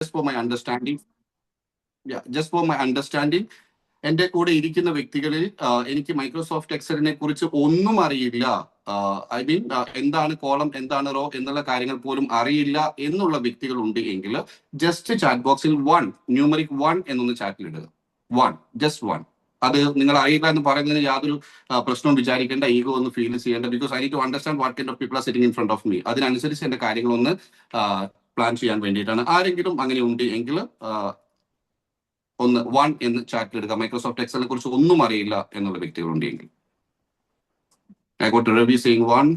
just for my understanding. Yeah, just for my understanding. എന്റെ കൂടെ ഇരിക്കുന്ന വ്യക്തികളിൽ എനിക്ക് മൈക്രോസോഫ്റ്റ് എക്സലിനെ കുറിച്ച് ഒന്നും അറിയില്ല. ഐ മീൻ എന്താണ് കോളം എന്താണ് റോ എന്നുള്ള കാര്യങ്ങൾ പോലും അറിയില്ല എന്നുള്ള വ്യക്തികൾ ഉണ്ട് എങ്കിൽ ജസ്റ്റ് ചാറ്റ് ബോക്സിൽ ന്യൂമറിക് 1 എന്നൊന്ന് ചാറ്റിൽ ഇടുക. ജസ്റ്റ് 1. അത് നിങ്ങൾ അറിയില്ല എന്ന് പറയുന്നതിന് യാതൊരു പ്രശ്നവും വിചാരിക്കേണ്ട, ഈഗോ ഒന്ന് ഫീൽ ചെയ്യേണ്ട. Because I need to understand what kind of people are sitting in front of me. അതിനനുസരിച്ച് എന്റെ കാര്യങ്ങളൊന്ന് പ്ലാൻ ചെയ്യാൻ വേണ്ടിയിട്ടാണ്. ആരെങ്കിലും അങ്ങനെ ഉണ്ട് എങ്കിൽ ഒന്ന് 1 എന്ന് ചാറ്റിൽ എടുക്കുക. മൈക്രോസോഫ്റ്റ് എക്സലിനെ കുറിച്ച് ഒന്നും അറിയില്ല എന്നുള്ള വ്യക്തികളുണ്ടെങ്കിൽ. I got Ravi seeing 1.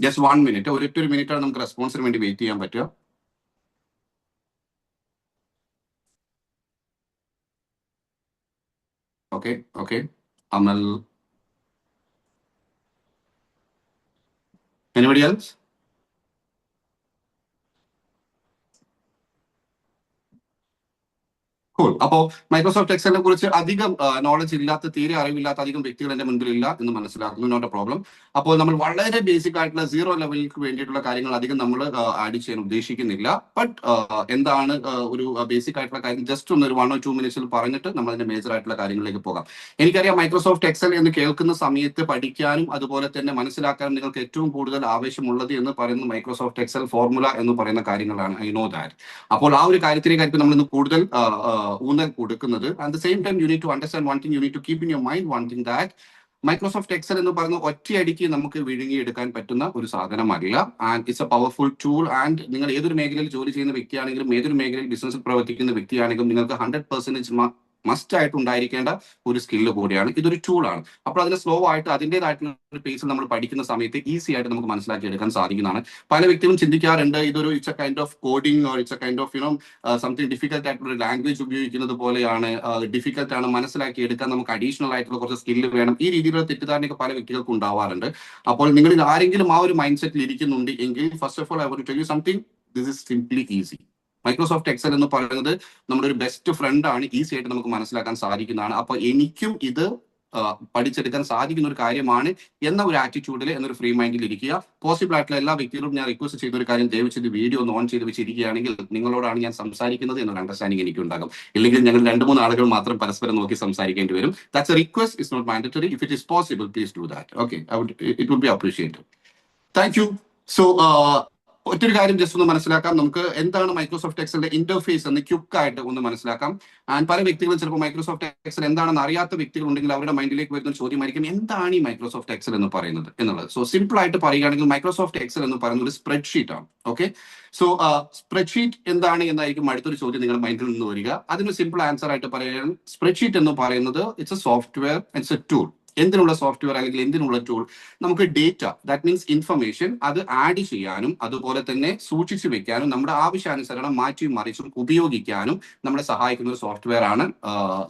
Just 1 minute. ഒരു മിനിറ്റാണ് നമുക്ക് റെസ്പോൺസിന് വേണ്ടി വെയിറ്റ് ചെയ്യാൻ പറ്റുക. Okay. Amal, anybody else? Cool. അപ്പോൾ മൈക്രോസോഫ്റ്റ് എക്സലിനെ കുറിച്ച് അധികം നോളജ് ഇല്ലാത്ത, തീരെ അറിവില്ലാത്ത അധികം വ്യക്തികൾ എന്റെ മുൻപിലില്ല എന്ന് മനസ്സിലാക്കുന്നു. Not a problem. അപ്പോൾ നമ്മൾ വളരെ ബേസിക് ആയിട്ടുള്ള 0 ലെവലിലേക്ക് വേണ്ടിയിട്ടുള്ള കാര്യങ്ങൾ അധികം നമ്മൾ ആഡ് ചെയ്യാൻ ഉദ്ദേശിക്കുന്നില്ല. ബട്ട് എന്താണ് ഒരു ബേസിക് ആയിട്ടുള്ള കാര്യം ജസ്റ്റ് ഒന്ന് ഒരു 1 or 2 മിനിറ്റ്സിൽ പറഞ്ഞിട്ട് നമ്മൾ അതിന്റെ മേജർ ആയിട്ടുള്ള കാര്യങ്ങളിലേക്ക് പോകാം. എനിക്കറിയാം മൈക്രോസോഫ്റ്റ് എക്സൽ എന്ന് കേൾക്കുന്ന സമയത്ത് പഠിക്കാനും അതുപോലെ തന്നെ മനസ്സിലാക്കാനും നിങ്ങൾക്ക് ഏറ്റവും കൂടുതൽ ആവശ്യമുള്ളത് എന്ന് പറയുന്നത് മൈക്രോസോഫ്റ്റ് എക്സൽ ഫോർമുല എന്ന് പറയുന്ന കാര്യങ്ങളാണ്. I know that. അപ്പോൾ ആ ഒരു കാര്യത്തിലേക്കായിരിക്കും നമ്മൾ ഇന്ന് കൂടുതൽ ഊന്നൽ കൊടുക്കുന്നത്. At the same time you need to understand one thing, you need to keep in your mind one thing, that Microsoft Excel എന്ന് പറയുന്ന ഒറ്റയടിക്ക് നമുക്ക് വിഴുങ്ങിയെടുക്കാൻ പറ്റുന്ന ഒരു സാധനമല്ല. And it's a powerful tool. And നിങ്ങൾ ഏതൊരു മേഖലയിൽ ജോലി ചെയ്യുന്ന വ്യക്തിയാണെങ്കിലും ഏതൊരു മേഖലയിൽ ബിസിനസ്സിൽ പ്രവർത്തിക്കുന്ന വ്യക്തിയാണെങ്കിലും നിങ്ങൾക്ക് 100% മസ്റ്റ് ആയിട്ട് ഉണ്ടായിരിക്കേണ്ട ഒരു സ്കില്ല് കൂടിയാണ്. ഇതൊരു ടൂളാണ്. അപ്പോൾ അതിനെ സ്ലോ ആയിട്ട് അതിൻ്റെതായിട്ടുള്ള ഒരു പേസിൽ നമ്മൾ പഠിക്കുന്ന സമയത്ത് ഈസി ആയിട്ട് നമുക്ക് മനസ്സിലാക്കി എടുക്കാൻ സാധിക്കുന്നതാണ്. പല വ്യക്തികളും ചിന്തിക്കാറുണ്ട് ഇതൊരു it's A kind of coding or it's A kind of something difficult ആയിട്ടുള്ള ഒരു ലാംഗ്വേജ് ഉപയോഗിക്കുന്നത് പോലെയാണ്, ഡിഫിക്കൽട്ട് ആണ്, മനസ്സിലാക്കി എടുക്കാൻ നമുക്ക് അഡീഷണൽ ആയിട്ടുള്ള കുറച്ച് സ്കില്ല് വേണം. ഈ രീതിയിലുള്ള തെറ്റിദ്ധാരണയൊക്കെ പല വ്യക്തികൾക്ക് ഉണ്ടാവാറുണ്ട്. അപ്പോൾ നിങ്ങളിൽ ആരെങ്കിലും ആ ഒരു മൈൻഡ് സെറ്റിൽ ഇരിക്കുന്നുണ്ട് എങ്കിൽ first of all I want to tell you something, this is simply easy. Microsoft Excel എന്ന് പറയുന്നത് നമ്മുടെ ഒരു ബെസ്റ്റ് ഫ്രണ്ട് ആണ്. ഈസി ആയിട്ട് നമുക്ക് മനസ്സിലാക്കാൻ സാധിക്കുന്നതാണ്. അപ്പൊ എനിക്കും ഇത് പഠിച്ചെടുക്കാൻ സാധിക്കുന്ന ഒരു കാര്യമാണ് എന്ന ഒരു ആറ്റിറ്റ്യൂഡിൽ, എന്നൊരു ഫ്രീ മൈൻഡിൽ ഇരിക്കുക. പോസിബിൾ ആയിട്ടുള്ള എല്ലാ വ്യക്തികളും ഞാൻ റിക്വസ്റ്റ് ചെയ്യുന്ന ഒരു കാര്യം, ദയവ് ചെയ്ത് വീഡിയോ ഒന്ന് ഓൺ ചെയ്ത് വെച്ചിരിക്കുകയാണെങ്കിൽ നിങ്ങളോടാണ് ഞാൻ സംസാരിക്കുന്നത് എന്നൊരു അണ്ടർസ്റ്റാൻഡിങ് എനിക്ക് ഉണ്ടാകും. ഇല്ലെങ്കിൽ ഞങ്ങൾ 2-3 ആളുകൾ മാത്രം പരസ്പരം നോക്കി സംസാരിക്കേണ്ടി വരും. That's a request, it's not mandatory. If it is possible please do that. Okay, it would be appreciated. Thank you. So ഒറ്റൊരു കാര്യം ജസ്റ്റ് ഒന്ന് മനസ്സിലാക്കാം. നമുക്ക് എന്താണ് മൈക്രോസോഫ്റ്റ് എക്സലിന്റെ ഇന്റർഫേസ് എന്ന് ക്യുക്കായിട്ട് ഒന്ന് മനസ്സിലാക്കാം. ആൻഡ് പല വ്യക്തികളും ചിലപ്പോൾ മൈക്രോസോഫ്റ്റ് എക്സൽ എന്താണെന്ന് അറിയാത്ത വ്യക്തികൾ ഉണ്ടെങ്കിൽ അവരുടെ മൈൻഡിലേക്ക് വരുന്ന ഒരു ചോദ്യമായിരിക്കും, എന്താണ് ഈ മൈക്രോസോഫ്റ്റ് എക്സൽ എന്ന് പറയുന്നത് എന്നുള്ളത്. സോ സിമ്പിൾ ആയിട്ട് പറയുകയാണെങ്കിൽ മൈക്രോസോഫ്റ്റ് എക്സൽ എന്ന് പറയുന്നത് ഒരു സ്പ്രെഡ്ഷീറ്റ് ആണ്. ഓക്കെ, സോ സ്പ്രെഡ്ഷീറ്റ് എന്താണ് എന്നായിരിക്കും അടുത്തൊരു ചോദ്യം നിങ്ങളുടെ മൈൻഡിൽ നിന്ന് വരിക. അതിന് സിമ്പിൾ ആൻസർ ആയിട്ട് പറയാൻ, സ്പ്രെഡ്ഷീറ്റ് എന്ന് പറയുന്നത് it's a software, it's a tool. എന്തിനുള്ള സോഫ്റ്റ്വെയർ അല്ലെങ്കിൽ എന്തിനുള്ള ടൂൾ? നമുക്ക് ഡേറ്റ, ദാറ്റ് മീൻസ് ഇൻഫർമേഷൻ, അത് ആഡ് ചെയ്യാനും അതുപോലെ തന്നെ സൂക്ഷിച്ചു വെക്കാനും നമ്മുടെ ആവശ്യാനുസരണം മാറ്റിയും മറിച്ചും ഉപയോഗിക്കാനും നമ്മളെ സഹായിക്കുന്ന ഒരു സോഫ്റ്റ്വെയർ ആണ്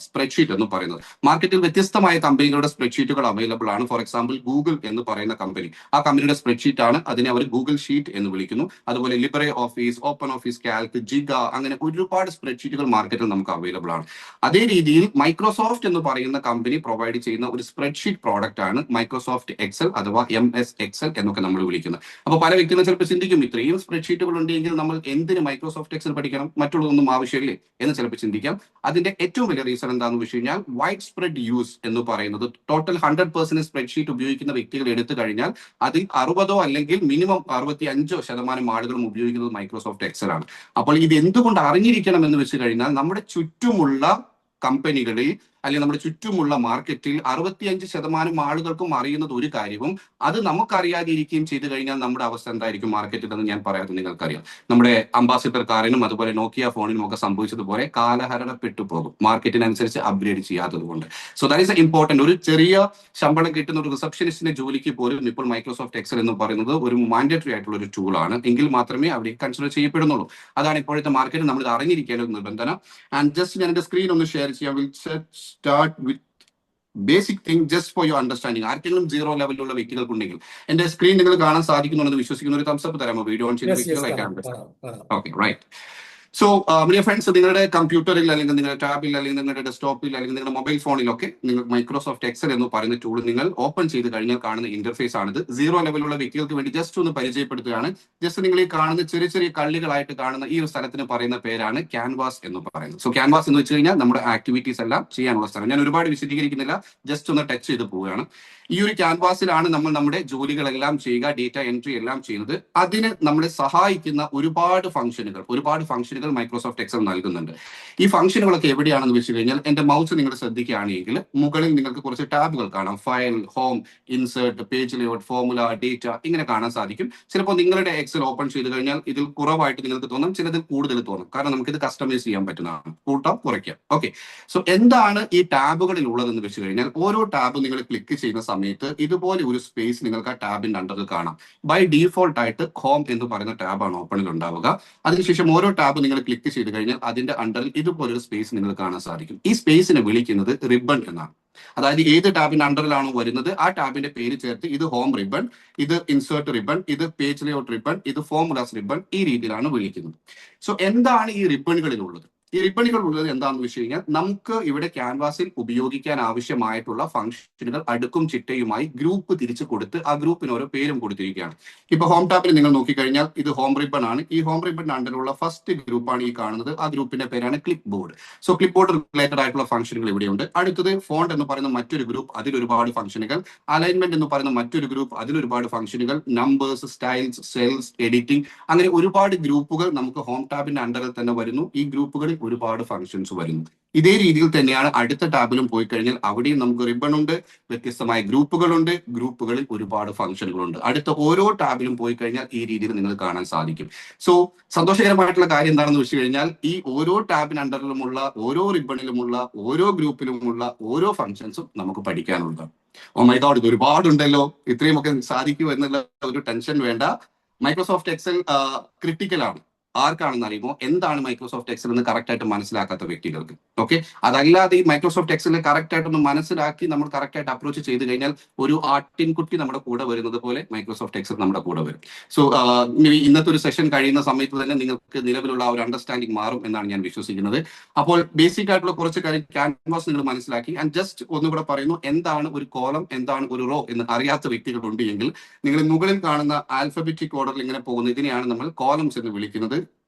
സ്പ്രെഡ്ഷീറ്റ് എന്ന് പറയുന്നത്. മാർക്കറ്റിൽ വ്യത്യസ്തമായ കമ്പനികളുടെ സ്പ്രെഡ്ഷീറ്റുകൾ അവൈലബിൾ ആണ്. ഫോർ എക്സാമ്പിൾ ഗൂഗിൾ എന്ന് പറയുന്ന കമ്പനി, ആ കമ്പനിയുടെ സ്പ്രെഡ്ഷീറ്റ് ആണ്, അതിനെ അവർ ഗൂഗിൾ ഷീറ്റ് എന്ന് വിളിക്കുന്നു. അതുപോലെ Libre office, open office Calc, giga, അങ്ങനെ ഒരുപാട് സ്പ്രെഡ്ഷീറ്റുകൾ മാർക്കറ്റിൽ നമുക്ക് അവൈലബിൾ ആണ്. അതേ രീതിയിൽ മൈക്രോസോഫ്റ്റ് എന്ന് പറയുന്ന കമ്പനി പ്രൊവൈഡ് ചെയ്യുന്ന ഒരു സ്പ്രെഡ്ഷീറ്റ് പ്രോഡക്റ്റ് ആണ് മൈക്രോസോഫ്റ്റ് എക്സൽ അഥവാ MS എക്സൽ എന്നൊക്കെ നമ്മൾ വിളിക്കുന്നത്. അപ്പോൾ പല വ്യക്തികളും ചിലപ്പോൾ ചിന്തിക്കും, ഇത്രയും സ്പ്രെഡ്ഷീറ്റുകൾ ഉണ്ടെങ്കിൽ നമ്മൾ എന്തിന് മൈക്രോസോഫ്റ്റ് എക്സൽ പഠിക്കണം, മറ്റുള്ളതൊന്നും ആവശ്യമില്ലേ എന്ന് ചിലപ്പോൾ ചിന്തിക്കാം. അതിന്റെ ഏറ്റവും വലിയ റീസൺ എന്താണെന്ന് വെച്ച് കഴിഞ്ഞാൽ വൈഡ് സ്പ്രെഡ് യൂസ് എന്ന് പറയുന്നത്, ടോട്ടൽ 100% സ്പ്രെഡ്ഷീറ്റ് ഉപയോഗിക്കുന്ന വ്യക്തികൾ എടുത്തു കഴിഞ്ഞാൽ അതിൽ 60 അല്ലെങ്കിൽ മിനിമം 65% ആളുകളും ഉപയോഗിക്കുന്നത് മൈക്രോസോഫ്റ്റ് എക്സൽ ആണ്. അപ്പോൾ ഇത് എന്തുകൊണ്ട് അറിഞ്ഞിരിക്കണം എന്ന് വെച്ച് കഴിഞ്ഞാൽ നമ്മുടെ ചുറ്റുമുള്ള കമ്പനികളിൽ അല്ലെങ്കിൽ നമ്മുടെ ചുറ്റുമുള്ള മാർക്കറ്റിൽ 65% ആളുകൾക്കും അറിയുന്നത് ഒരു കാര്യവും അത് നമുക്കറിയാതിരിക്കുകയും ചെയ്തു കഴിഞ്ഞാൽ നമ്മുടെ അവസ്ഥ എന്തായിരിക്കും മാർക്കറ്റിൽ എന്ന് ഞാൻ പറയാതെ നിങ്ങൾക്കറിയാം. നമ്മുടെ അംബാസിഡർ കാറിനും അതുപോലെ നോക്കിയ ഫോണിനും ഒക്കെ സംഭവിച്ചതുപോലെ കാലഹരണപ്പെട്ടു പോകും, മാർക്കറ്റിനനുസരിച്ച് അപ്ഗ്രേഡ് ചെയ്യാത്തത് കൊണ്ട്. So that is important. ഒരു ചെറിയ ശമ്പളം കിട്ടുന്ന ഒരു റിസപ്ഷനിസ്റ്റിന്റെ ജോലിക്ക് പോലും ഇപ്പോൾ മൈക്രോസോഫ്റ്റ് എക്സൽ എന്ന് പറയുന്നത് ഒരു മാൻഡേറ്ററി ആയിട്ടുള്ള ഒരു ടൂൾ ആണ്. എങ്കിൽ മാത്രമേ അവിടെ കൺസിഡർ ചെയ്യപ്പെടുന്നുള്ളൂ. അതാണ് ഇപ്പോഴത്തെ മാർക്കറ്റ് നമ്മൾ അറിഞ്ഞിരിക്കേണ്ട ഒരു നിബന്ധന. ആൻഡ് ജസ്റ്റ് ഞാൻ എന്റെ സ്ക്രീൻ ഒന്ന് ഷെയർ ചെയ്യാം. Start with basic thing just for your understanding. ആർക്കെങ്കിലും 0 ലെവലിലുള്ള വ്യക്തികൾക്കുണ്ടെങ്കിൽ എന്റെ സ്ക്രീൻ നിങ്ങൾ കാണാൻ സാധിക്കുന്നുണ്ടെന്ന് വിശ്വസിക്കുന്ന ഒരു തംസ് അപ്പ് തരാമോ? വീഡിയോ ഓൺ ചെയ്ത വ്യക്തികൾ. Okay, right. So my friends, നിങ്ങളുടെ കമ്പ്യൂട്ടറിൽ അല്ലെങ്കിൽ നിങ്ങളുടെ ടാബിൽ അല്ലെങ്കിൽ നിങ്ങളുടെ ഡെസ്ക്ടോപ്പിൽ അല്ലെങ്കിൽ നിങ്ങളുടെ മൊബൈൽ ഫോണിലൊക്കെ നിങ്ങൾ മൈക്രോസോഫ്റ്റ് എക്സൽ എന്ന് പറയുന്ന ടൂൾ നിങ്ങൾ ഓപ്പൺ ചെയ്ത് കഴിഞ്ഞാൽ കാണുന്ന ഇന്റർഫേസ് ആണിത്. സീറോ ലെവലുള്ള വ്യക്തികൾക്ക് വേണ്ടി ജസ്റ്റ് ഒന്ന് പരിചയപ്പെടുത്തുകയാണ്. ജസ്റ്റ് നിങ്ങൾ ഈ കാണുന്ന ചെറിയ ചെറിയ കള്ളികളായിട്ട് കാണുന്ന ഈ ഒരു സ്ഥലത്തിന് പറയുന്ന പേരാണ് ക്യാൻവാസ് എന്ന് പറയുന്നത്. സോ ക്യാൻവാസ് എന്ന് വെച്ച് കഴിഞ്ഞാൽ നമ്മുടെ ആക്ടിവിറ്റീസ് എല്ലാം ചെയ്യാനുള്ള സ്ഥലം. ഞാൻ ഒരുപാട് വിശദീകരിക്കുന്നില്ല, ജസ്റ്റ് ഒന്ന് ടച്ച് ചെയ്ത് പോവുകയാണ്. ഈ ഒരു ക്യാൻവാസിലാണ് നമ്മൾ നമ്മുടെ ജോലികളെല്ലാം ചെയ്യുക, ഡേറ്റ എൻട്രി എല്ലാം ചെയ്യുന്നത്. അതിന് നമ്മളെ സഹായിക്കുന്ന ഒരുപാട് ഫംഗ്ഷനുകൾ മൈക്രോസോഫ്റ്റ് എക്സൽ നൽകുന്നുണ്ട്. ഈ ഫംഗ്ഷനുകളൊക്കെ എവിടെയാണെന്ന് വെച്ച് കഴിഞ്ഞാൽ എന്റെ മൗസ് നിങ്ങൾ ശ്രദ്ധിക്കുകയാണെങ്കിൽ മുകളിൽ നിങ്ങൾക്ക് കുറച്ച് ടാബുകൾ കാണാം. File, home, insert, page layout, formula, data, ഇങ്ങനെ കാണാൻ സാധിക്കും. ചിലപ്പോൾ നിങ്ങളുടെ എക്സൽ ഓപ്പൺ ചെയ്ത് കഴിഞ്ഞാൽ ഇതിൽ കുറവായിട്ട് നിങ്ങൾക്ക് തോന്നും, ചിലതിൽ കൂടുതൽ തോന്നും. കാരണം നമുക്ക് ഇത് കസ്റ്റമൈസ് ചെയ്യാൻ പറ്റുന്നതാണ്, കൂട്ടാം കുറയ്ക്കാം. ഓക്കെ, സോ എന്താണ് ഈ ടാബുകളിൽ ഉള്ളതെന്ന് വെച്ച് കഴിഞ്ഞാൽ ഓരോ ടാബ് നിങ്ങൾ ക്ലിക്ക് ചെയ്യുന്ന സമയത്ത് ഇതുപോലെ ഒരു സ്പേസ് നിങ്ങൾക്ക് ആ ടാബിന്റെ അണ്ടറിൽ കാണാം. ബൈ ഡീഫോൾട്ട് ആയിട്ട് ഹോം എന്ന് പറയുന്ന ടാബാണ് ഓപ്പണിൽ ഉണ്ടാവുക. അതിനുശേഷം ഓരോ ടാബ് നിങ്ങൾ ക്ലിക്ക് ചെയ്ത് കഴിഞ്ഞാൽ അതിന്റെ അണ്ടറിൽ ഇതുപോലൊരു സ്പേസ് നിങ്ങൾ കാണാൻ സാധിക്കും. ഈ സ്പേസിനെ വിളിക്കുന്നത് റിബൺ എന്നാണ്. അതായത് ഏത് ടാബിന്റെ അണ്ടറിലാണോ വരുന്നത് ആ ടാബിന്റെ പേര് ചേർത്ത് ഇത് ഹോം റിബൺ, ഇത് ഇൻസേർട്ട് റിബൺ, ഇത് പേജ് ലേഔട്ട് റിബൺ, ഇത് ഫോർമുലാസ് റിബൺ, ഈ രീതിയിലാണ് വിളിക്കുന്നത്. സോ എന്താണ് ഈ റിബണുകളിലുള്ളത്? ഈ റിബണുകൾ ഉള്ളത് എന്താണെന്ന് വെച്ച് കഴിഞ്ഞാൽ നമുക്ക് ഇവിടെ ക്യാൻവാസിൽ ഉപയോഗിക്കാൻ ആവശ്യമായിട്ടുള്ള ഫംഗ്ഷനുകൾ അടുക്കും ചിട്ടയുമായി ഗ്രൂപ്പ് തിരിച്ചു കൊടുത്ത് ആ ഗ്രൂപ്പിന് ഓരോ പേരും കൊടുത്തിരിക്കുകയാണ്. ഇപ്പൊ ഹോം ടാബിൽ നിങ്ങൾ നോക്കിക്കഴിഞ്ഞാൽ ഇത് ഹോം റിബൺ ആണ്. ഈ ഹോം റിബൺ അണ്ടറിലുള്ള ഫസ്റ്റ് ഗ്രൂപ്പാണ് ഈ കാണുന്നത്. ആ ഗ്രൂപ്പിന്റെ പേരാണ് clip board. So clip board related ആയിട്ടുള്ള ഫംഗ്ഷനുകൾ ഇവിടെയുണ്ട്. അടുത്തത് ഫോണ്ട് എന്ന് പറയുന്ന മറ്റൊരു ഗ്രൂപ്പ്, അതിൽ ഒരുപാട് ഫംഗ്ഷനുകൾ. അലൈൻമെന്റ് എന്ന് പറയുന്ന മറ്റൊരു ഗ്രൂപ്പ്, അതിൽ ഒരുപാട് ഫംഗ്ഷനുകൾ. നമ്പേഴ്സ്, സ്റ്റൈൽസ്, സെൽസ്, എഡിറ്റിംഗ്, അങ്ങനെ ഒരുപാട് ഗ്രൂപ്പുകൾ നമുക്ക് ഹോം ടാബിന്റെ അണ്ടറിൽ തന്നെ വരുന്നു. ഈ ഗ്രൂപ്പുകളിൽ ഒരുപാട് ഫംഗ്ഷൻസ് വരുന്നു. ഇതേ രീതിയിൽ തന്നെയാണ് അടുത്ത ടാബിലും പോയി കഴിഞ്ഞാൽ അവിടെയും നമുക്ക് റിബൺ ഉണ്ട്, വ്യത്യസ്തമായ ഗ്രൂപ്പുകളുണ്ട്, ഗ്രൂപ്പുകളിൽ ഒരുപാട് ഫംഗ്ഷനുകളുണ്ട്. അടുത്ത ഓരോ ടാബിലും പോയി കഴിഞ്ഞാൽ ഈ രീതിയിൽ നിങ്ങൾ കാണാൻ സാധിക്കും. സോ സന്തോഷകരമായിട്ടുള്ള കാര്യം എന്താണെന്ന് വെച്ച് കഴിഞ്ഞാൽ ഈ ഓരോ ടാബിന് അണ്ടറിലുമുള്ള ഓരോ റിബണിലുമുള്ള ഓരോ ഗ്രൂപ്പിലുമുള്ള ഓരോ ഫംഗ്ഷൻസും നമുക്ക് പഠിക്കാനുണ്ട്. ഓ മൈ ഗോഡ്, ഇത് ഒരുപാടുണ്ടല്ലോ, ഇത്രയുമൊക്കെ സാധിക്കൂ എന്നുള്ള ഒരു ടെൻഷൻ വേണ്ട. മൈക്രോസോഫ്റ്റ് എക്സൽ ക്രിട്ടിക്കൽ ആണ്. ആർക്കാണെന്ന് അറിയുമോ എന്താണ് മൈക്രോസോഫ്റ്റ് എക്സൽ എന്ന് കറക്റ്റ് ആയിട്ട് മനസ്സിലാക്കാത്ത വ്യക്തികൾക്ക്. ഓക്കെ, അതല്ലാതെ ഈ മൈക്രോസോഫ്റ്റ് എക്സലിനെ കറക്റ്റ് ആയിട്ടൊന്ന് മനസ്സിലാക്കി നമ്മൾ കറക്റ്റ് ആയിട്ട് അപ്രോച്ച് ചെയ്ത് കഴിഞ്ഞാൽ ഒരു ആട്ടിൻകുട്ടി നമ്മുടെ കൂടെ വരുന്നത് പോലെ മൈക്രോസോഫ്റ്റ് എക്സൽ നമ്മുടെ കൂടെ വരും. സോ ഇന്നത്തെ ഒരു സെഷൻ കഴിയുന്ന സമയത്ത് തന്നെ നിങ്ങൾക്ക് നിലവിലുള്ള ഒരു അണ്ടർസ്റ്റാൻഡിങ് മാറും എന്നാണ് ഞാൻ വിശ്വസിക്കുന്നത്. അപ്പോൾ ബേസിക് ആയിട്ടുള്ള കുറച്ച് കാര്യം ക്യാൻവാസ് നിങ്ങൾ മനസ്സിലാക്കി. ആൻഡ് ജസ്റ്റ് ഒന്നുകൂടെ പറയുന്നു, എന്താണ് ഒരു കോളം, എന്താണ് ഒരു റോ എന്ന് അറിയാത്ത വ്യക്തികളുണ്ട് എങ്കിൽ നിങ്ങൾ മുകളിൽ കാണുന്ന ആൽഫബറ്റിക് ഓർഡറിൽ ഇങ്ങനെ പോകുന്ന ഇതിനെയാണ് നമ്മൾ കോളംസ് എന്ന് വിളിക്കുന്നത്.